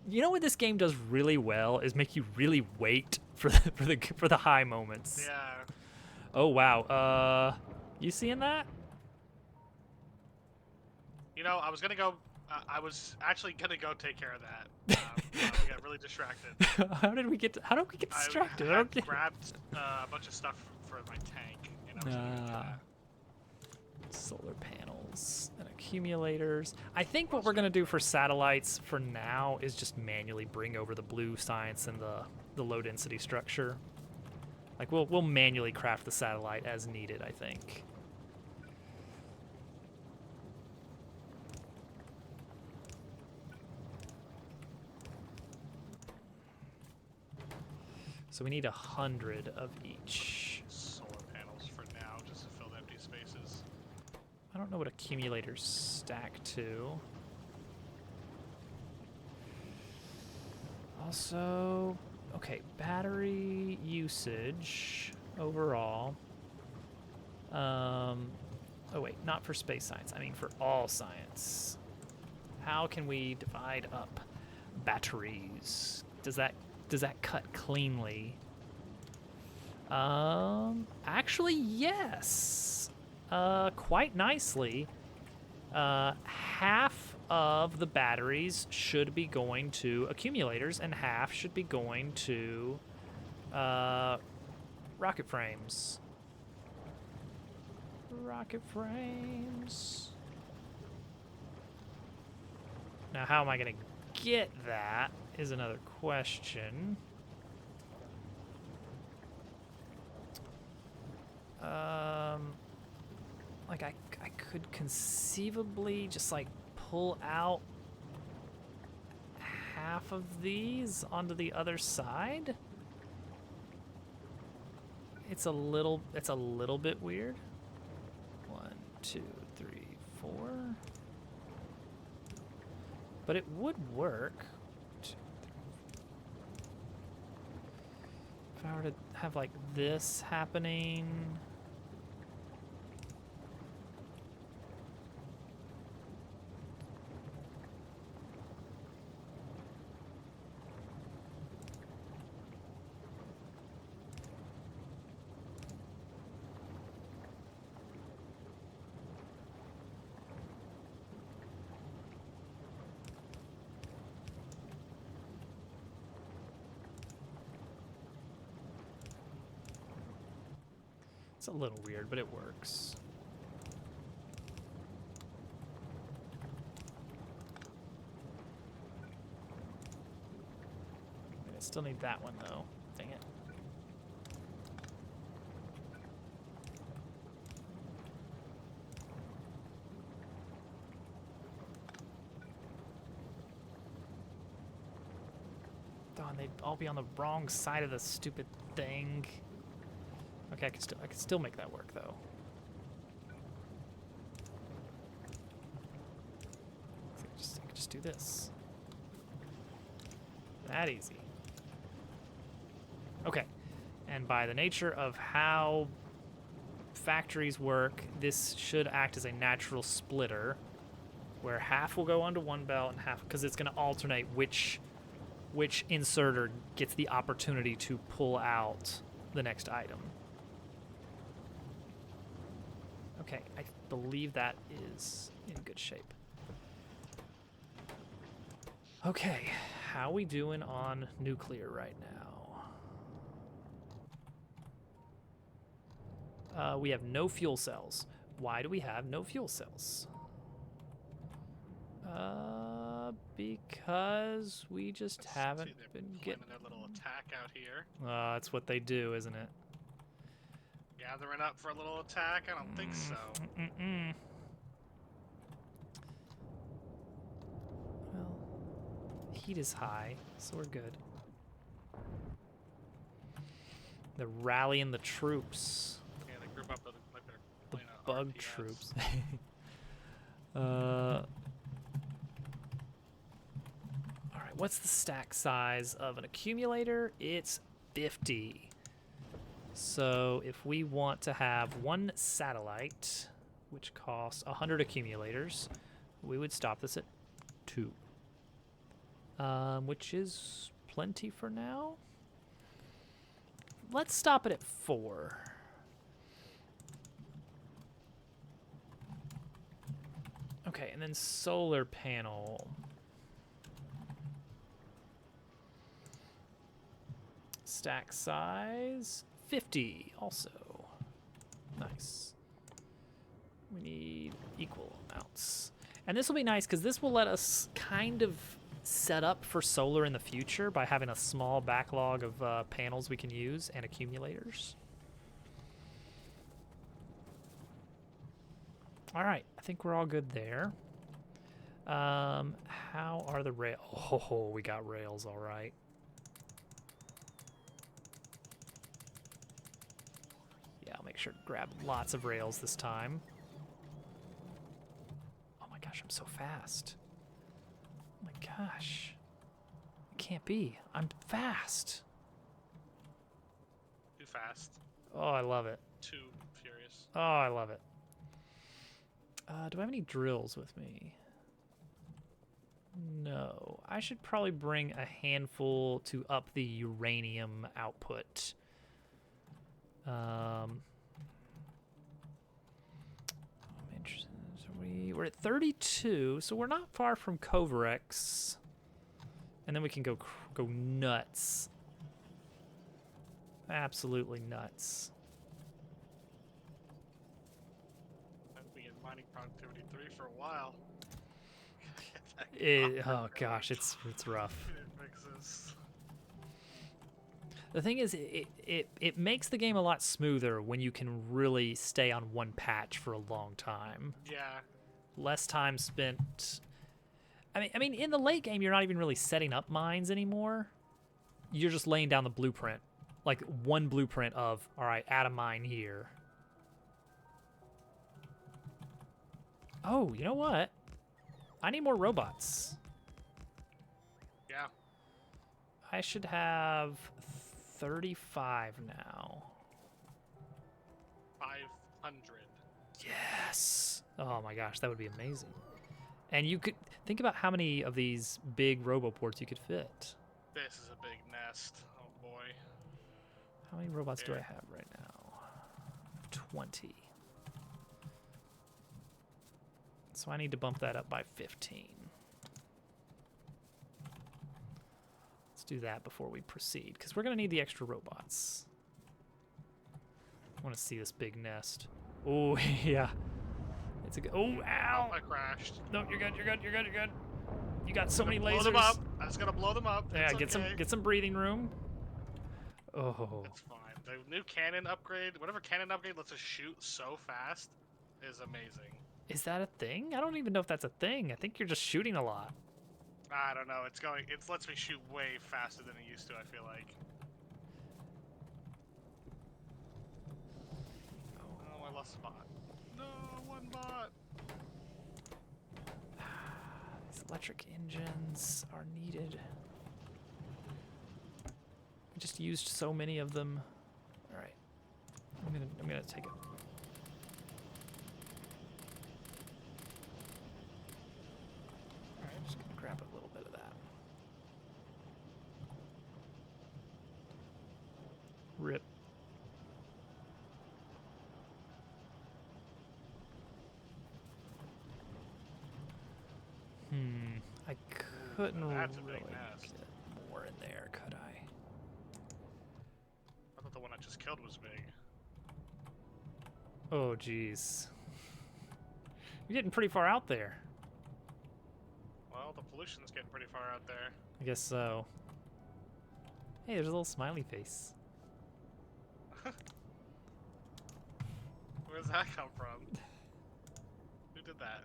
S1: You know what this game does really well is make you really wait for the high moments.
S2: Yeah.
S1: Oh wow. You seeing that?
S2: You know, I was gonna go. I was actually gonna go take care of that. We got really distracted.
S1: How did we get distracted? I
S2: I
S1: don't get.
S2: grabbed a bunch of stuff for my tank, and I was gonna go do that.
S1: Solar panels and accumulators. I think what we're going to do for satellites for now is just manually bring over the blue science and the low density structure. Like we'll manually craft the satellite as needed, I think. So we need 100 of each.
S2: Solar panels for now, just to fill the empty spaces.
S1: I don't know what accumulators stack to. Also, okay, battery usage overall. Oh wait, not for space science. I mean for all science. How can we divide up batteries? Does that cut cleanly? Actually, yes. Quite nicely. Half of the batteries should be going to accumulators, and half should be going to rocket frames. Rocket frames. Now, how am I going to get that is another question. Like I could conceivably just like pull out half of these onto the other side. It's a little bit weird. 1, 2, 3, 4. But it would work. 2, 3. If I were to have like this happening. It's a little weird, but it works. I still need that one, though. Dang it. Darn, they'd all be on the wrong side of the stupid thing. Okay, I can still make that work though. So I can just do this. That easy. Okay, and by the nature of how factories work, this should act as a natural splitter, where half will go onto one belt and half, because it's going to alternate which inserter gets the opportunity to pull out the next item. Okay, I believe that is in good shape. Okay, how we doing on nuclear right now? We have no fuel cells. Why do we have no fuel cells? Because we just haven't been getting
S2: their little attack out here.
S1: That's what they do, isn't it?
S2: Gathering up for a little attack? I don't think so.
S1: Well, heat is high, so we're good. They're rallying the troops.
S2: Yeah, they group up like they're
S1: The
S2: playing a
S1: bug
S2: RTS.
S1: troops. Alright, what's the stack size of an accumulator? It's 50. So if we want to have one satellite, which costs 100 accumulators, we would stop this at 2. Which is plenty for now. Let's stop it at 4. Okay, and then solar panel. Stack size 50 also. Nice. We need equal amounts. And this will be nice because this will let us kind of set up for solar in the future by having a small backlog of panels we can use and accumulators. All right, I think we're all good there. How are the rails? Oh, we got rails, all right. Yeah, I'll make sure to grab lots of rails this time. Oh my gosh, I'm so fast. Oh my gosh. It can't be. I'm fast.
S2: Too fast.
S1: Oh, I love it.
S2: Too furious.
S1: Oh, I love it. Do I have any drills with me? No. I should probably bring a handful to up the uranium output. I'm interested. So we're at 32, so we're not far from Kovarex. And then we can go nuts. Absolutely nuts.
S2: I've been in mining productivity 3 for a while.
S1: Oh gosh, it's rough.
S2: It fixes.
S1: The thing is, it makes the game a lot smoother when you can really stay on one patch for a long time.
S2: Yeah.
S1: Less time spent. I mean, in the late game, you're not even really setting up mines anymore. You're just laying down the blueprint, like one blueprint of, all right, add a mine here. Oh, you know what? I need more robots.
S2: Yeah.
S1: I should have 35 now.
S2: 500.
S1: Yes. Oh my gosh, that would be amazing. And you could think about how many of these big roboports you could fit.
S2: This is a big nest. Oh boy.
S1: How many robots do I have right now? 20. So I need to bump that up by 15. Let's do that before we proceed, because we're going to need the extra robots. I want to see this big nest. Oh, yeah. It's a good... Oh, ow!
S2: I crashed.
S1: No, you're good, you're good, you're good, you're good. You got so many lasers.
S2: Blow them up. I just gotta blow them up.
S1: Yeah,
S2: It's okay.
S1: get some breathing room. Oh.
S2: It's fine. The new cannon upgrade, whatever cannon upgrade lets us shoot so fast, is amazing.
S1: Is that a thing? I don't even know if that's a thing. I think you're just shooting a lot.
S2: I don't know. It lets me shoot way faster than it used to, I feel like. Oh, I lost a bot. No, one bot.
S1: These electric engines are needed. We just used so many of them. All right. I'm gonna take it. All right, I'm just gonna grab a little bit of that. Rip. I couldn't
S2: That's a
S1: really
S2: big nest.
S1: get more in there, could I?
S2: I thought the one I just killed was big.
S1: Oh, jeez. You're getting pretty far out there.
S2: Well, the pollution's getting pretty far out there.
S1: I guess so. Hey, there's a little smiley face.
S2: Where does that come from? Who did that?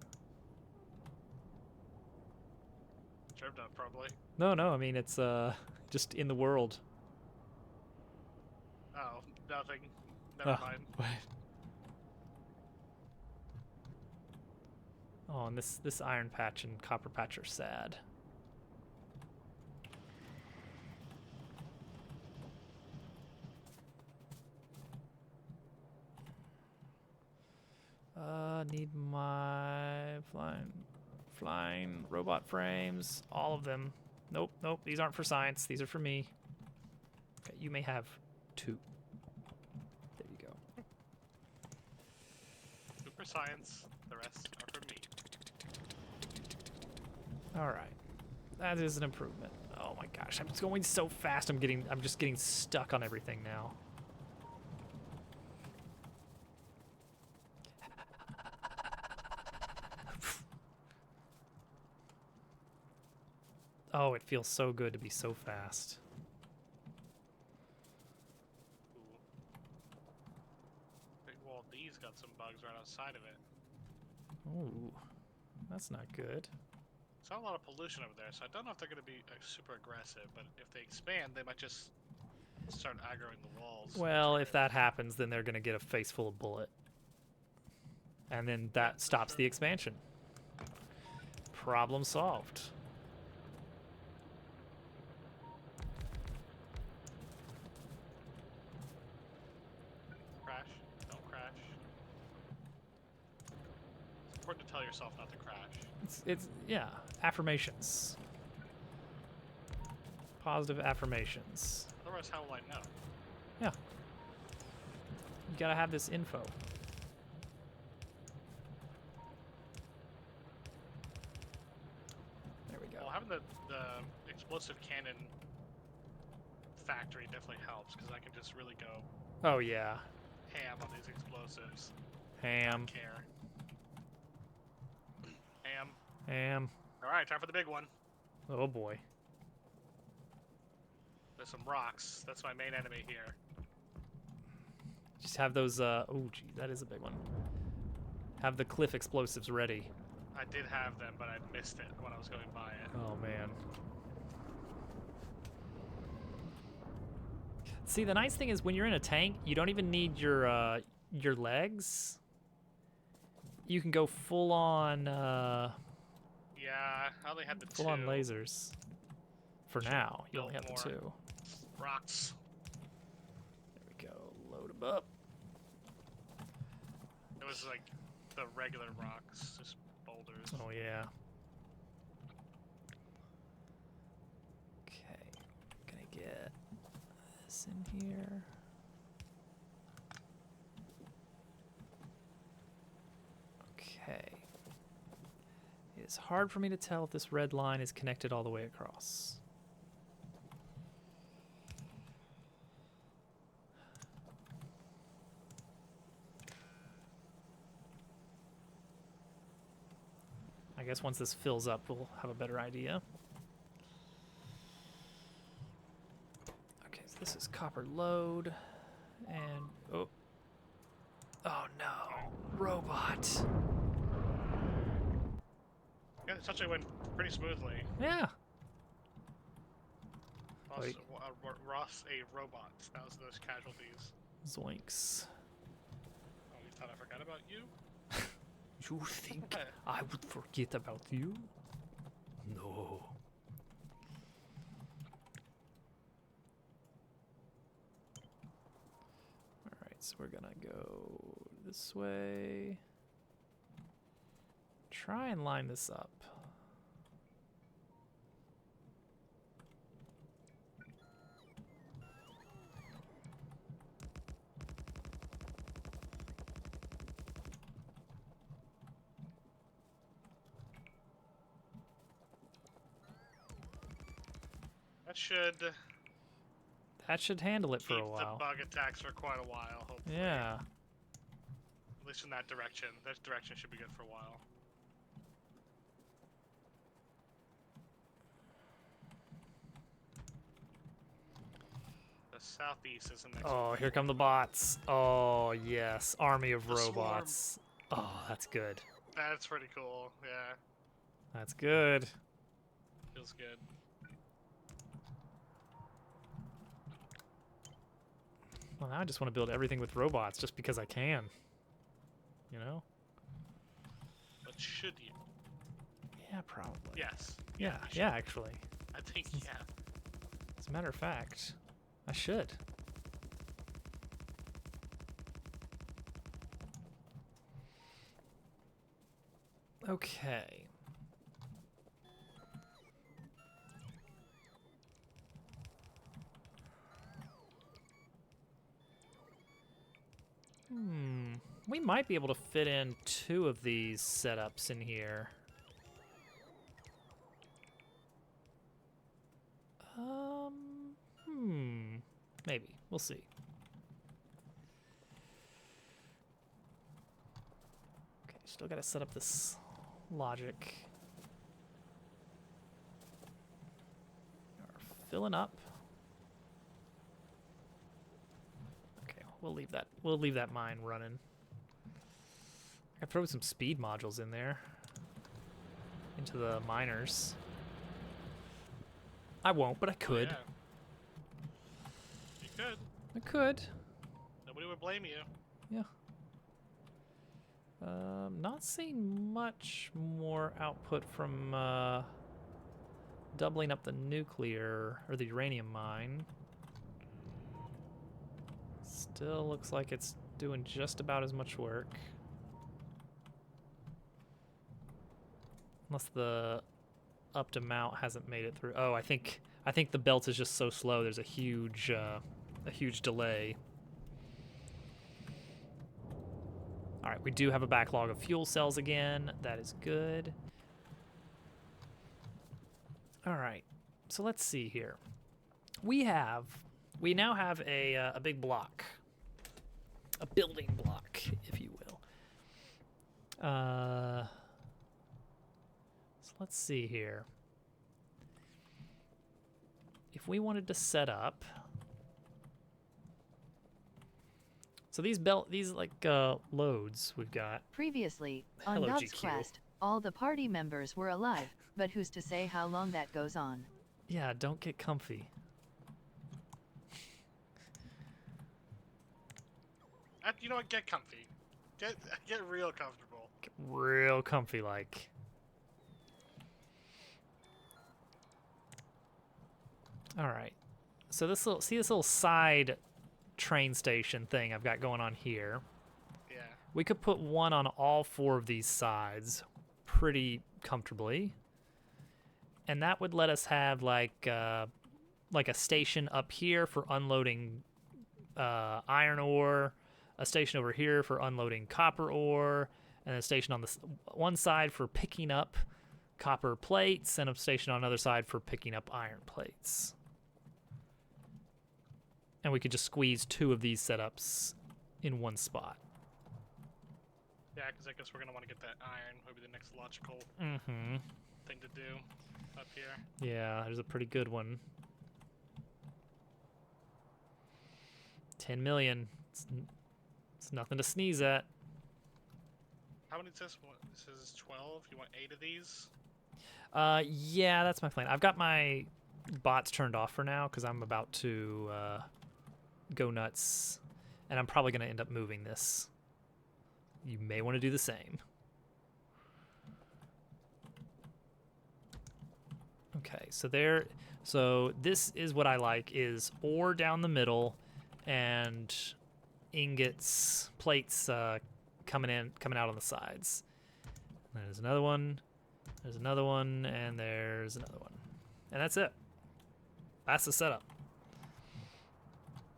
S2: Trevdon, probably.
S1: No, I mean, it's just in the world.
S2: Oh, nothing. Never mind.
S1: What? Oh, and this iron patch and copper patch are sad. Need my flying robot frames, all of them. Nope, these aren't for science. These are for me. Okay, you may have 2. There you go.
S2: Super science. The rest are for me.
S1: All right, that is an improvement. Oh my gosh, I'm going so fast. I'm just getting stuck on everything now. Oh, it feels so good to be so fast.
S2: Ooh. Big wall D's got some bugs right outside of it.
S1: Ooh, that's not good.
S2: It's not a lot of pollution over there, so I don't know if they're going to be super aggressive, but if they expand, they might just start aggroing the walls.
S1: Well, if that happens, then they're going to get a face full of bullet. And then that stops the expansion. Problem solved.
S2: Crash. Don't crash. It's important to tell yourself not to crash.
S1: It's yeah, affirmations. Positive affirmations.
S2: Otherwise, how will I know?
S1: Yeah. You gotta have this info. There we go.
S2: Well, having the explosive cannon factory definitely helps, because I can just really go
S1: Oh yeah.
S2: ham on these explosives.
S1: Ham.
S2: Don't care. Ham.
S1: Ham.
S2: Alright, time for the big one.
S1: Oh boy.
S2: There's some rocks. That's my main enemy here.
S1: Just have those oh gee, that is a big one. Have the cliff explosives ready.
S2: I did have them, but I missed it when I was going by it.
S1: Oh man. See, the nice thing is when you're in a tank, you don't even need your legs. You can go full on
S2: Yeah, I only had the
S1: full
S2: two.
S1: on lasers. For now, you
S2: build
S1: only have the
S2: more.
S1: 2.
S2: Rocks.
S1: There we go. Load them up.
S2: It was like the regular rocks, just boulders.
S1: Oh yeah. Okay. Gonna get this in here. Okay. It's hard for me to tell if this red line is connected all the way across. I guess once this fills up, we'll have a better idea. Okay, so this is copper load, and oh no, robot.
S2: Yeah, it actually went pretty smoothly.
S1: Yeah.
S2: Ross,
S1: Wait.
S2: Ross a robot. That was those casualties.
S1: Zoinks.
S2: Oh, you thought I forgot about you?
S1: You think I would forget about you? No. Alright, so we're gonna go this way. Try and line this up. That should handle it for a
S2: keep
S1: while.
S2: the bug attacks for quite a while, hopefully.
S1: Yeah.
S2: At least in that direction. That direction should be good for a while. The southeast is the next
S1: Oh,
S2: one.
S1: here come the bots. Oh, yes. Army of
S2: The
S1: robots. Oh, that's good.
S2: That's pretty cool, yeah.
S1: That's good.
S2: Feels good.
S1: Well, now I just want to build everything with robots just because I can. You know?
S2: But should you?
S1: Yeah, probably.
S2: Yes.
S1: Yeah,
S2: you should.
S1: yeah, actually.
S2: I think, yeah.
S1: As a matter of fact, I should. Okay. We might be able to fit in 2 of these setups in here. Maybe. We'll see. Okay, still gotta set up this logic. filling up. Okay, we'll leave that. We'll leave that mine running. I could throw some speed modules in there into the miners. I won't, but I could.
S2: Oh, yeah. You could.
S1: I could.
S2: Nobody would blame you.
S1: Yeah. Not seeing much more output from doubling up the nuclear or the uranium mine. Still looks like it's doing just about as much work. Unless the upped amount hasn't made it through. Oh, I think the belt is just so slow. There's a huge delay. All right, we do have a backlog of fuel cells again. That is good. All right, so let's see here. We now have a big block, a building block, if you will. So let's see here. If we wanted to set up, so these loads we've got.
S3: Previously, on
S1: Hello,
S3: God's
S1: GQ.
S3: Quest, all the party members were alive, but who's to say how long that goes on?
S1: Yeah, don't get comfy.
S2: You know what? Get comfy. Get real comfortable.
S1: Get real comfy like. All right. So this little side train station thing I've got going on here.
S2: Yeah.
S1: We could put one on all four of these sides pretty comfortably. And that would let us have like a station up here for unloading iron ore, a station over here for unloading copper ore, and a station on the one side for picking up copper plates, and a station on another side for picking up iron plates. And we could just squeeze two of these setups in one spot.
S2: Yeah, because I guess we're gonna want to get that iron. Maybe the next logical
S1: Mm-hmm.
S2: thing to do up here.
S1: Yeah, there's a pretty good one. 10 million. It's nothing to sneeze at.
S2: How many does this one? This is 12. You want 8 of these?
S1: Yeah, that's my plan. I've got my bots turned off for now because I'm about to go nuts, and I'm probably going to end up moving this. You may want to do the same. Okay, so this is what I like, is ore down the middle and ingots, plates coming out on the sides. There's another one, and there's another one. And that's it. That's the setup.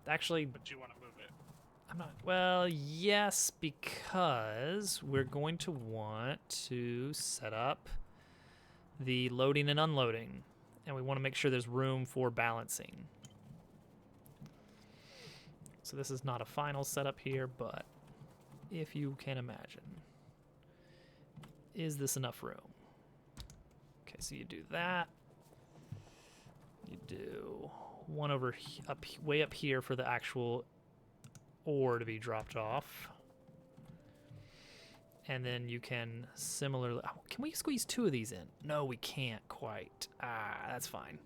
S1: Actually,
S2: But you want to move it.
S1: I'm not. Well, yes, because we're going to want to set up the loading and unloading, and we want to make sure there's room for balancing. So this is not a final setup here, but if you can imagine, is this enough room? Okay, so you do that. You do one over way up here for the actual ore to be dropped off. And then you can similarly... Oh, can we squeeze 2 of these in? No, we can't quite. That's fine.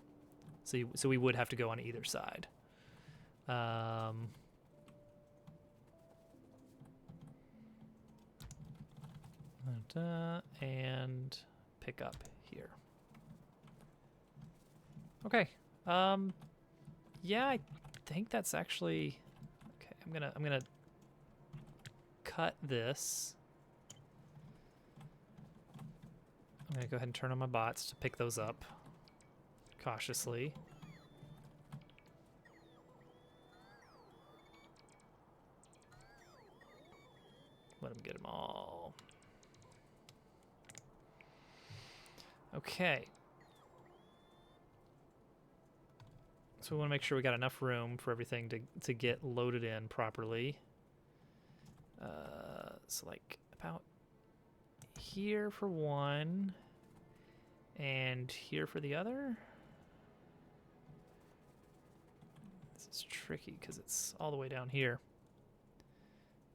S1: So we would have to go on either side. And pick up here. Okay. Yeah, I think that's actually... Okay, I'm gonna cut this. I'm gonna go ahead and turn on my bots to pick those up cautiously. Let them get them all. Okay. So we want to make sure we got enough room for everything to get loaded in properly. So like about here for one, and here for the other. It's tricky because it's all the way down here.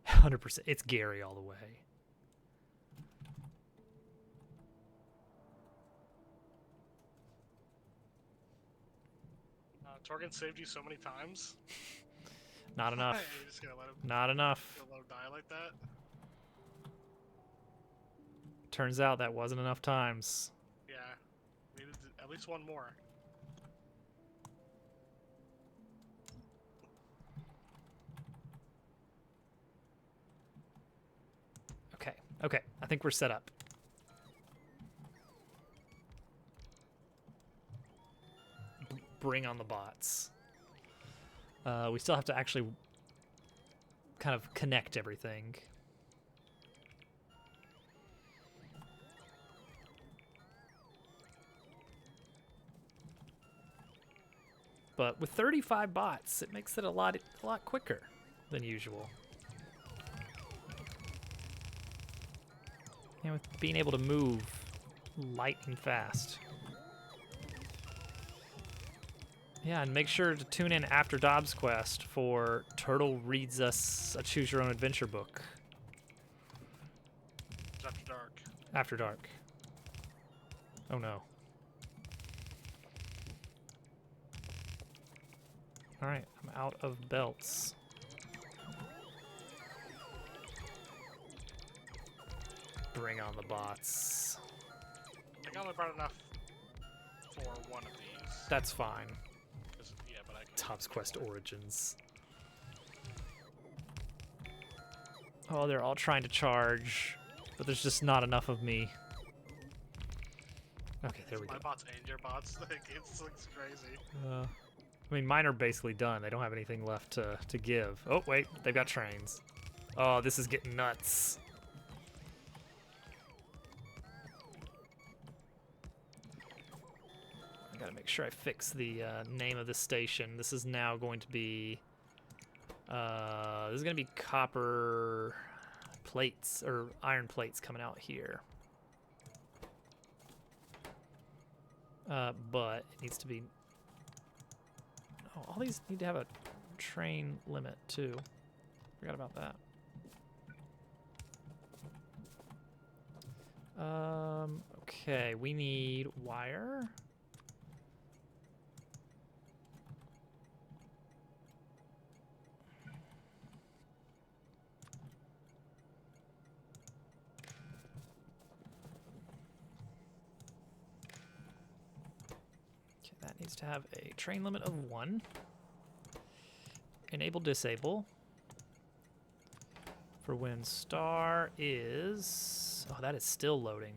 S1: 100%. It's Gary all the way.
S2: Torgan saved you so many times.
S1: Not enough.
S2: You're just gonna let him,
S1: Not enough.
S2: let him die like that?
S1: Turns out that wasn't enough times.
S2: Yeah. Needed at least one more.
S1: Okay. Okay. I think we're set up. Bring on the bots. We still have to actually kind of connect everything. But with 35 bots, it makes it a lot quicker than usual. And with being able to move light and fast. Yeah, and make sure to tune in after Dobbs Quest for Turtle reads us a Choose Your Own Adventure book.
S2: It's after dark.
S1: After dark. Oh no. Alright, I'm out of belts. Bring on the bots.
S2: I think I only brought enough for one of these.
S1: That's fine.
S2: Yeah, but I can
S1: Dobbs Quest Origins. Oh, they're all trying to charge, but there's just not enough of me. Okay, there we go.
S2: My bots and your bots. Like, it's crazy.
S1: I mean, mine are basically done. They don't have anything left to give. Oh, wait. They've got trains. Oh, this is getting nuts. I gotta make sure I fix the name of this station. This is now going to be... this is going to be copper plates, or iron plates coming out here. But it needs to be... Oh, all these need to have a train limit, too. Forgot about that. Okay, we need wire. Okay, that needs to have a train limit of 1. Enable disable for when star is... Oh, that is still loading.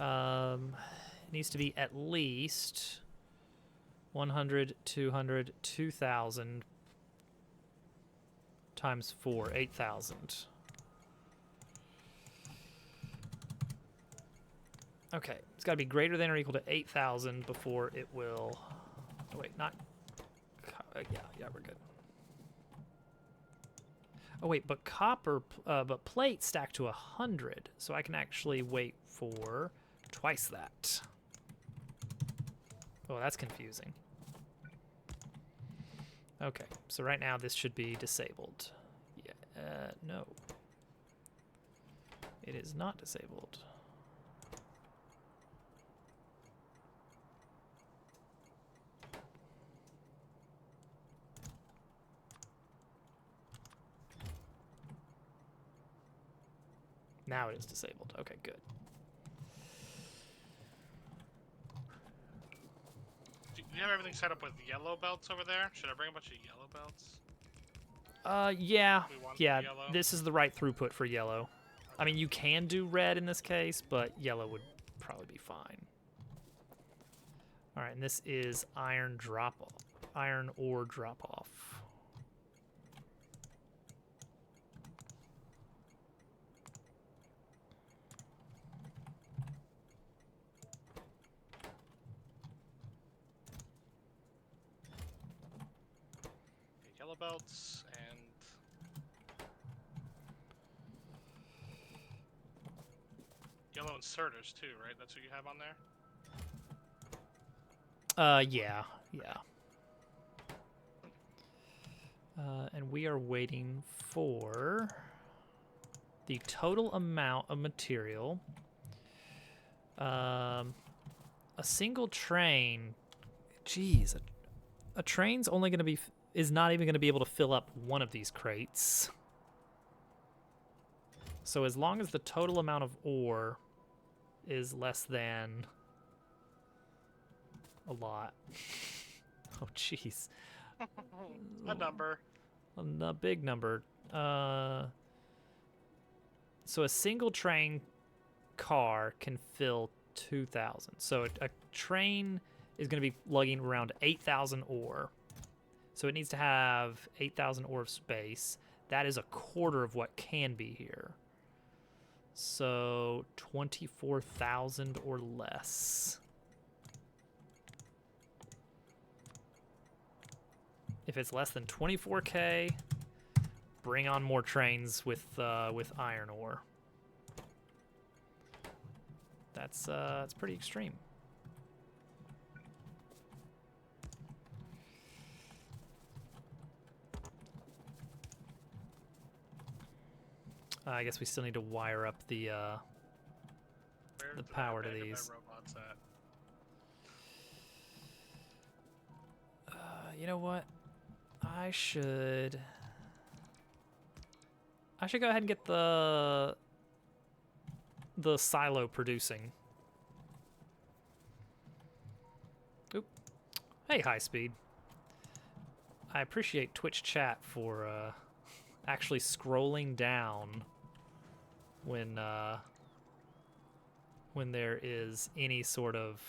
S1: It needs to be at least 100, 200, 2,000 times 4, 8,000. Okay, it's got to be greater than or equal to 8,000 before it will... Oh, wait, not... yeah, we're good. Oh wait, but but plate stack to 100, so I can actually wait for twice that. Oh, that's confusing. Okay, so right now this should be disabled. Yeah, no. It is not disabled. Now it is disabled. Okay, good.
S2: Do you have everything set up with yellow belts over there? Should I bring a bunch of yellow belts?
S1: Yeah.
S2: We want
S1: Yeah,
S2: yellow?
S1: this is the right throughput for yellow. I mean, you can do red in this case, but yellow would probably be fine. All right, and this is iron drop-off. Iron ore drop-off.
S2: Yellow belts and yellow inserters too, right? That's what you have on there?
S1: Yeah. And we are waiting for the total amount of material. A single train, geez, a train's only going to be, is not even going to be able to fill up one of these crates. So as long as the total amount of ore is less than a lot. Oh, jeez.
S2: A number.
S1: A big number. So a single train car can fill 2,000. So a train is going to be lugging around 8,000 ore. So it needs to have 8,000 ore of space. That is a quarter of what can be here. So 24,000 or less. If it's less than 24K, bring on more trains with iron ore. That's pretty extreme. I guess we still need to wire up the
S2: Where's
S1: power to
S2: back of my
S1: these.
S2: robots at?
S1: You know what? I should go ahead and get the silo producing. Oop. Hey, high speed. I appreciate Twitch chat for actually scrolling down when there is any sort of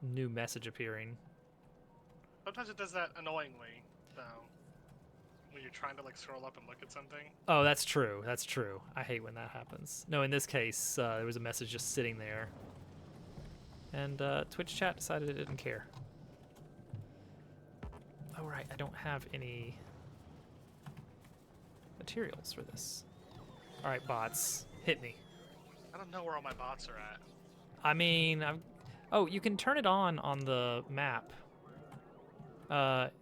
S1: new message appearing.
S2: Sometimes it does that annoyingly, though. When you're trying to like scroll up and look at something.
S1: Oh, that's true. That's true. I hate when that happens. No, in this case, there was a message just sitting there. And Twitch chat decided it didn't care. Oh, right. I don't have any materials for this. All right, bots. Hit me.
S2: I don't know where all my bots are at.
S1: I mean, oh, you can turn it on the map. Worker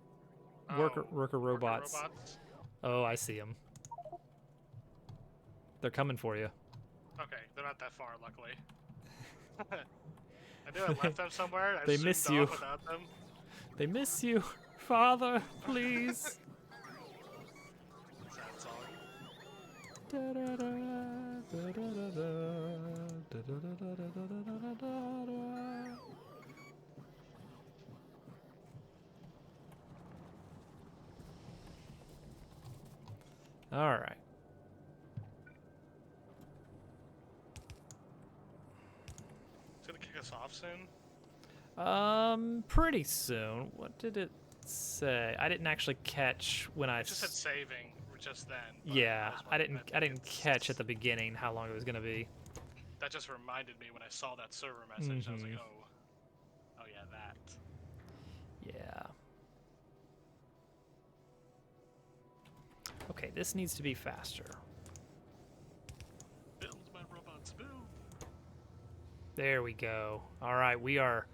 S1: robots.
S2: Robots?
S1: Oh, I see them. They're coming for you.
S2: Okay, they're not that far, luckily. I knew I left them somewhere. I
S1: They
S2: zoomed
S1: miss
S2: off
S1: you.
S2: Without them.
S1: They miss you. Father, please.
S2: Sad song.
S1: All right.
S2: It's gonna kick us off soon.
S1: Pretty soon. What did it say? I didn't actually catch when I.
S2: It just said saving just then. but
S1: Yeah,
S2: was
S1: I
S2: wondering,
S1: didn't
S2: think
S1: catch at the beginning how long it was gonna be.
S2: That just reminded me when I saw that server message. I was like,
S1: Mhm.
S2: oh yeah, that.
S1: Yeah. Okay, this needs to be faster.
S2: Build my robots, boom.
S1: There we go. All right, we are.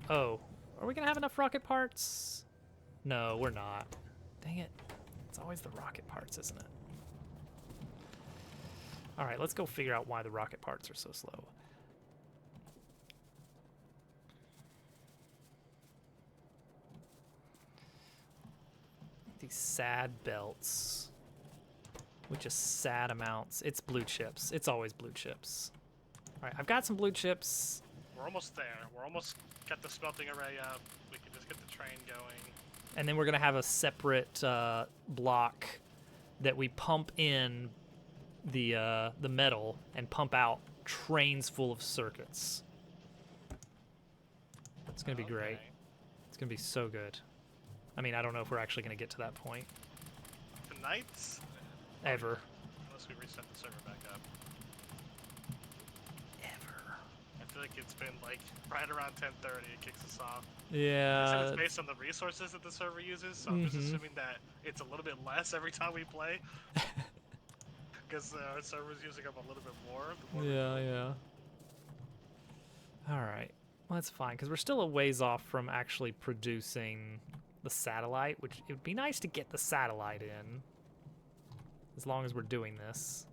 S1: Oh, are we gonna have enough rocket parts? No, we're not. Dang it. It's always the rocket parts, isn't it? All right, let's go figure out why the rocket parts are so slow. These sad belts. With just sad amounts. It's blue chips. It's always blue chips. All right, I've got some blue chips.
S2: We're almost there. We're almost got the smelting array up. We can just get the train going.
S1: And then we're going to have a separate block that we pump in the metal and pump out trains full of circuits. It's going to be great.
S2: Okay.
S1: It's going to be so good. I mean, I don't know if we're actually going to get to that point
S2: Tonight?
S1: ever.
S2: Unless we reset the server back up.
S1: Ever.
S2: I feel like it's been like right around 10:30 it kicks us off.
S1: Yeah.
S2: It's based on the resources that the server uses, so I'm just assuming that it's a little bit less every time we play. Because our server's using up a little bit more. The more
S1: Yeah. All right. Well, that's fine because we're still a ways off from actually producing the satellite, which it would be nice to get the satellite in, as long as we're doing this.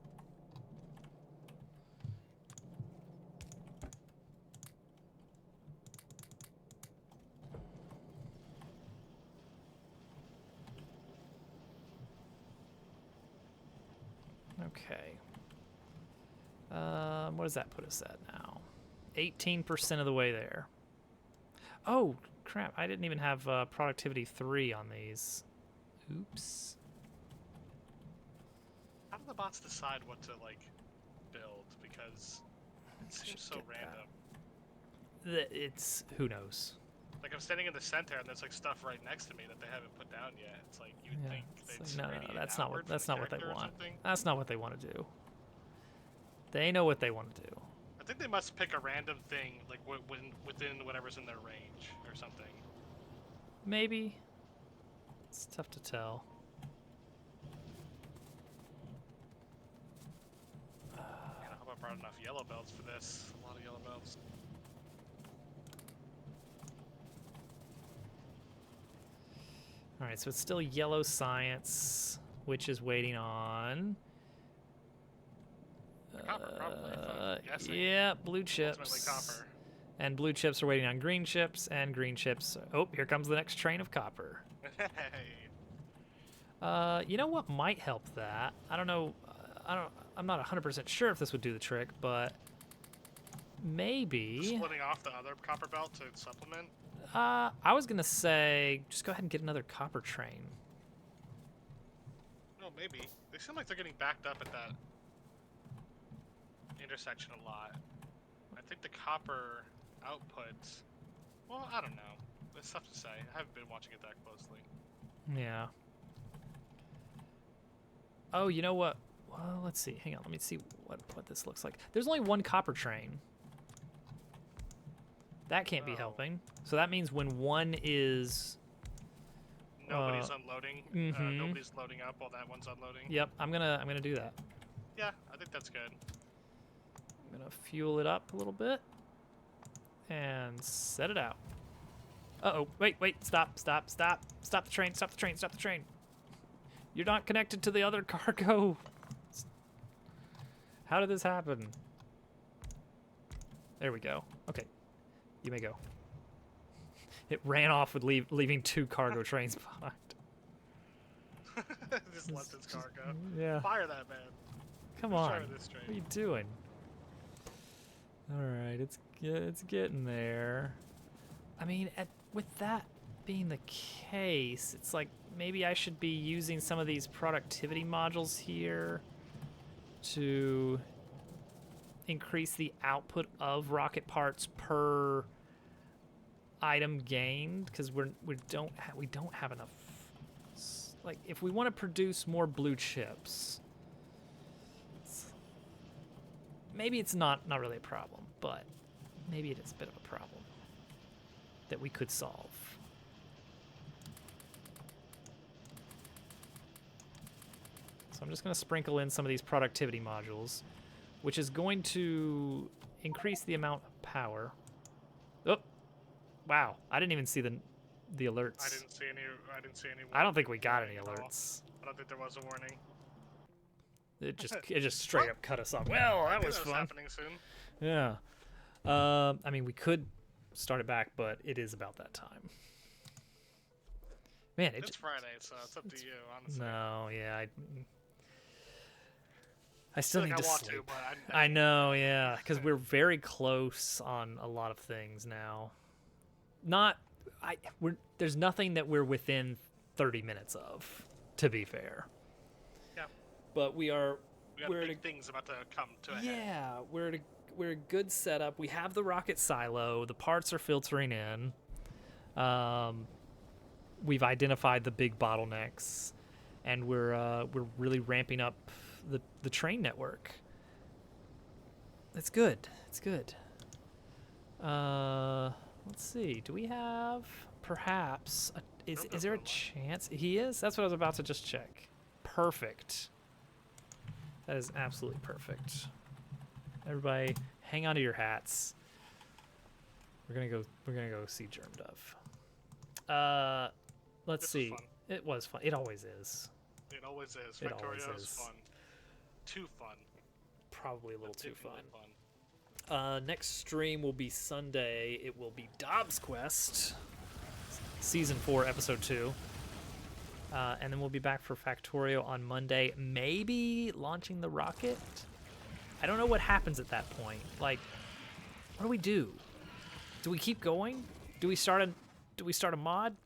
S1: Okay. What does that put us at now? 18% of the way there. Oh, crap. I didn't even have productivity 3 on these. Oops.
S2: How do the bots decide what to, like, build? Because it seems so
S1: get that.
S2: random.
S1: It's... who knows?
S2: Like, I'm standing in the center and there's, like, stuff right next to me that they haven't put down yet. It's like, you'd
S1: Yeah,
S2: think
S1: it's
S2: they'd
S1: like, no,
S2: radiate
S1: that's not what
S2: outward from the
S1: they
S2: character or
S1: want.
S2: something.
S1: That's not what they want to do. They know what they want to do.
S2: I think they must pick a random thing, like, within whatever's in their range or something.
S1: Maybe. It's tough to tell.
S2: Man, I hope I brought enough yellow belts for this. A lot of yellow belts.
S1: All right, so it's still yellow science, which is waiting on...
S2: Copper, probably, if I'm guessing.
S1: yeah, blue chips.
S2: Ultimately copper.
S1: And blue chips are waiting on green chips, and green chips... oh, here comes the next train of copper.
S2: Hey.
S1: You know what might help that? I don't know. I'm not 100% sure if this would do the trick, but maybe.
S2: Splitting off the other copper belt to supplement.
S1: I was gonna say just go ahead and get another copper train.
S2: No, maybe. They seem like they're getting backed up at that intersection a lot. I think the copper output. Well, I don't know. It's tough to say. I haven't been watching it that closely.
S1: Yeah. Oh, you know what? Well, let's see. Hang on. Let me see what this looks like. There's only one copper train. That can't be helping. So that means when one is...
S2: nobody's unloading.
S1: mhm.
S2: Nobody's loading up while that one's unloading.
S1: Yep, I'm gonna do that.
S2: Yeah, I think that's good.
S1: I'm gonna fuel it up a little bit and set it out. Uh-oh, wait, stop the train. You're not connected to the other cargo. How did this happen? There we go. Okay, you may go. It ran off with leaving 2 cargo trains behind.
S2: Just left its cargo.
S1: Yeah.
S2: Fire that man.
S1: Come
S2: Fire
S1: on.
S2: this train.
S1: What are you doing? All right, it's getting there. I mean, with that being the case, it's like maybe I should be using some of these productivity modules here to increase the output of rocket parts per item gained, because we don't have enough. Like, if we want to produce more blue chips, maybe it's not really a problem, but maybe it is a bit of a problem that we could solve. So I'm just going to sprinkle in some of these productivity modules, which is going to increase the amount of power. Oh, wow! I didn't even see the alerts.
S2: I didn't see any.
S1: I don't think we got any
S2: at all.
S1: alerts.
S2: I don't think there was a warning.
S1: It just straight up cut us off. Well, that was fun.
S2: Happening soon.
S1: Yeah. I mean, we could start it back, but it is about that time. Man,
S2: It's Friday, so it's up to you, honestly.
S1: No, yeah, I still need
S2: I
S1: to
S2: want
S1: sleep.
S2: to, but
S1: I know, yeah, because we're very close on a lot of things now. There's nothing that we're within 30 minutes of, to be fair.
S2: Yeah.
S1: But we're
S2: big things about to come to a head.
S1: Yeah, we're a good setup. We have the rocket silo. The parts are filtering in. We've identified the big bottlenecks, and we're really ramping up the train network. It's good. It's good. Let's see. Do we have perhaps is there a chance he is? That's what I was about to just check. Perfect. That is absolutely perfect. Everybody, hang on to your hats. We're gonna go see Germ Dove. let's
S2: This was
S1: see.
S2: fun.
S1: It was fun. It always is.
S2: It always is.
S1: It always
S2: Factorio is
S1: is.
S2: fun. Too fun.
S1: Probably a little too fun.
S2: Fun.
S1: Next stream will be Sunday. It will be Dobbs Quest, Season 4, Episode 2. And then we'll be back for Factorio on Monday. Maybe launching the rocket? I don't know what happens at that point. Like, what do we do? Do we keep going? Do we start a mod?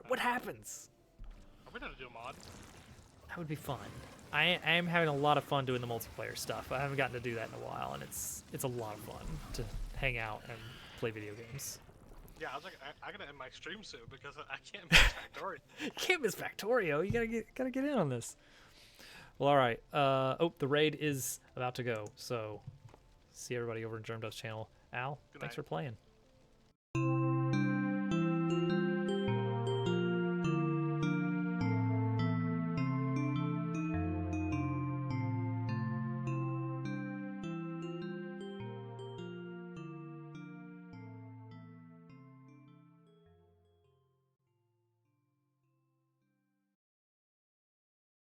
S1: What happens?
S2: Are we gonna do a mod?
S1: That would be fun. I am having a lot of fun doing the multiplayer stuff. I haven't gotten to do that in a while, and it's a lot of fun to hang out and play video games.
S2: Yeah, I was like, I gotta end my stream soon because I can't miss Factorio.
S1: You can't miss Factorio. You gotta get in on this. Well, all right. The raid is about to go. So, see everybody over in GermDust's channel. Al,
S2: Good
S1: thanks
S2: night.
S1: for playing.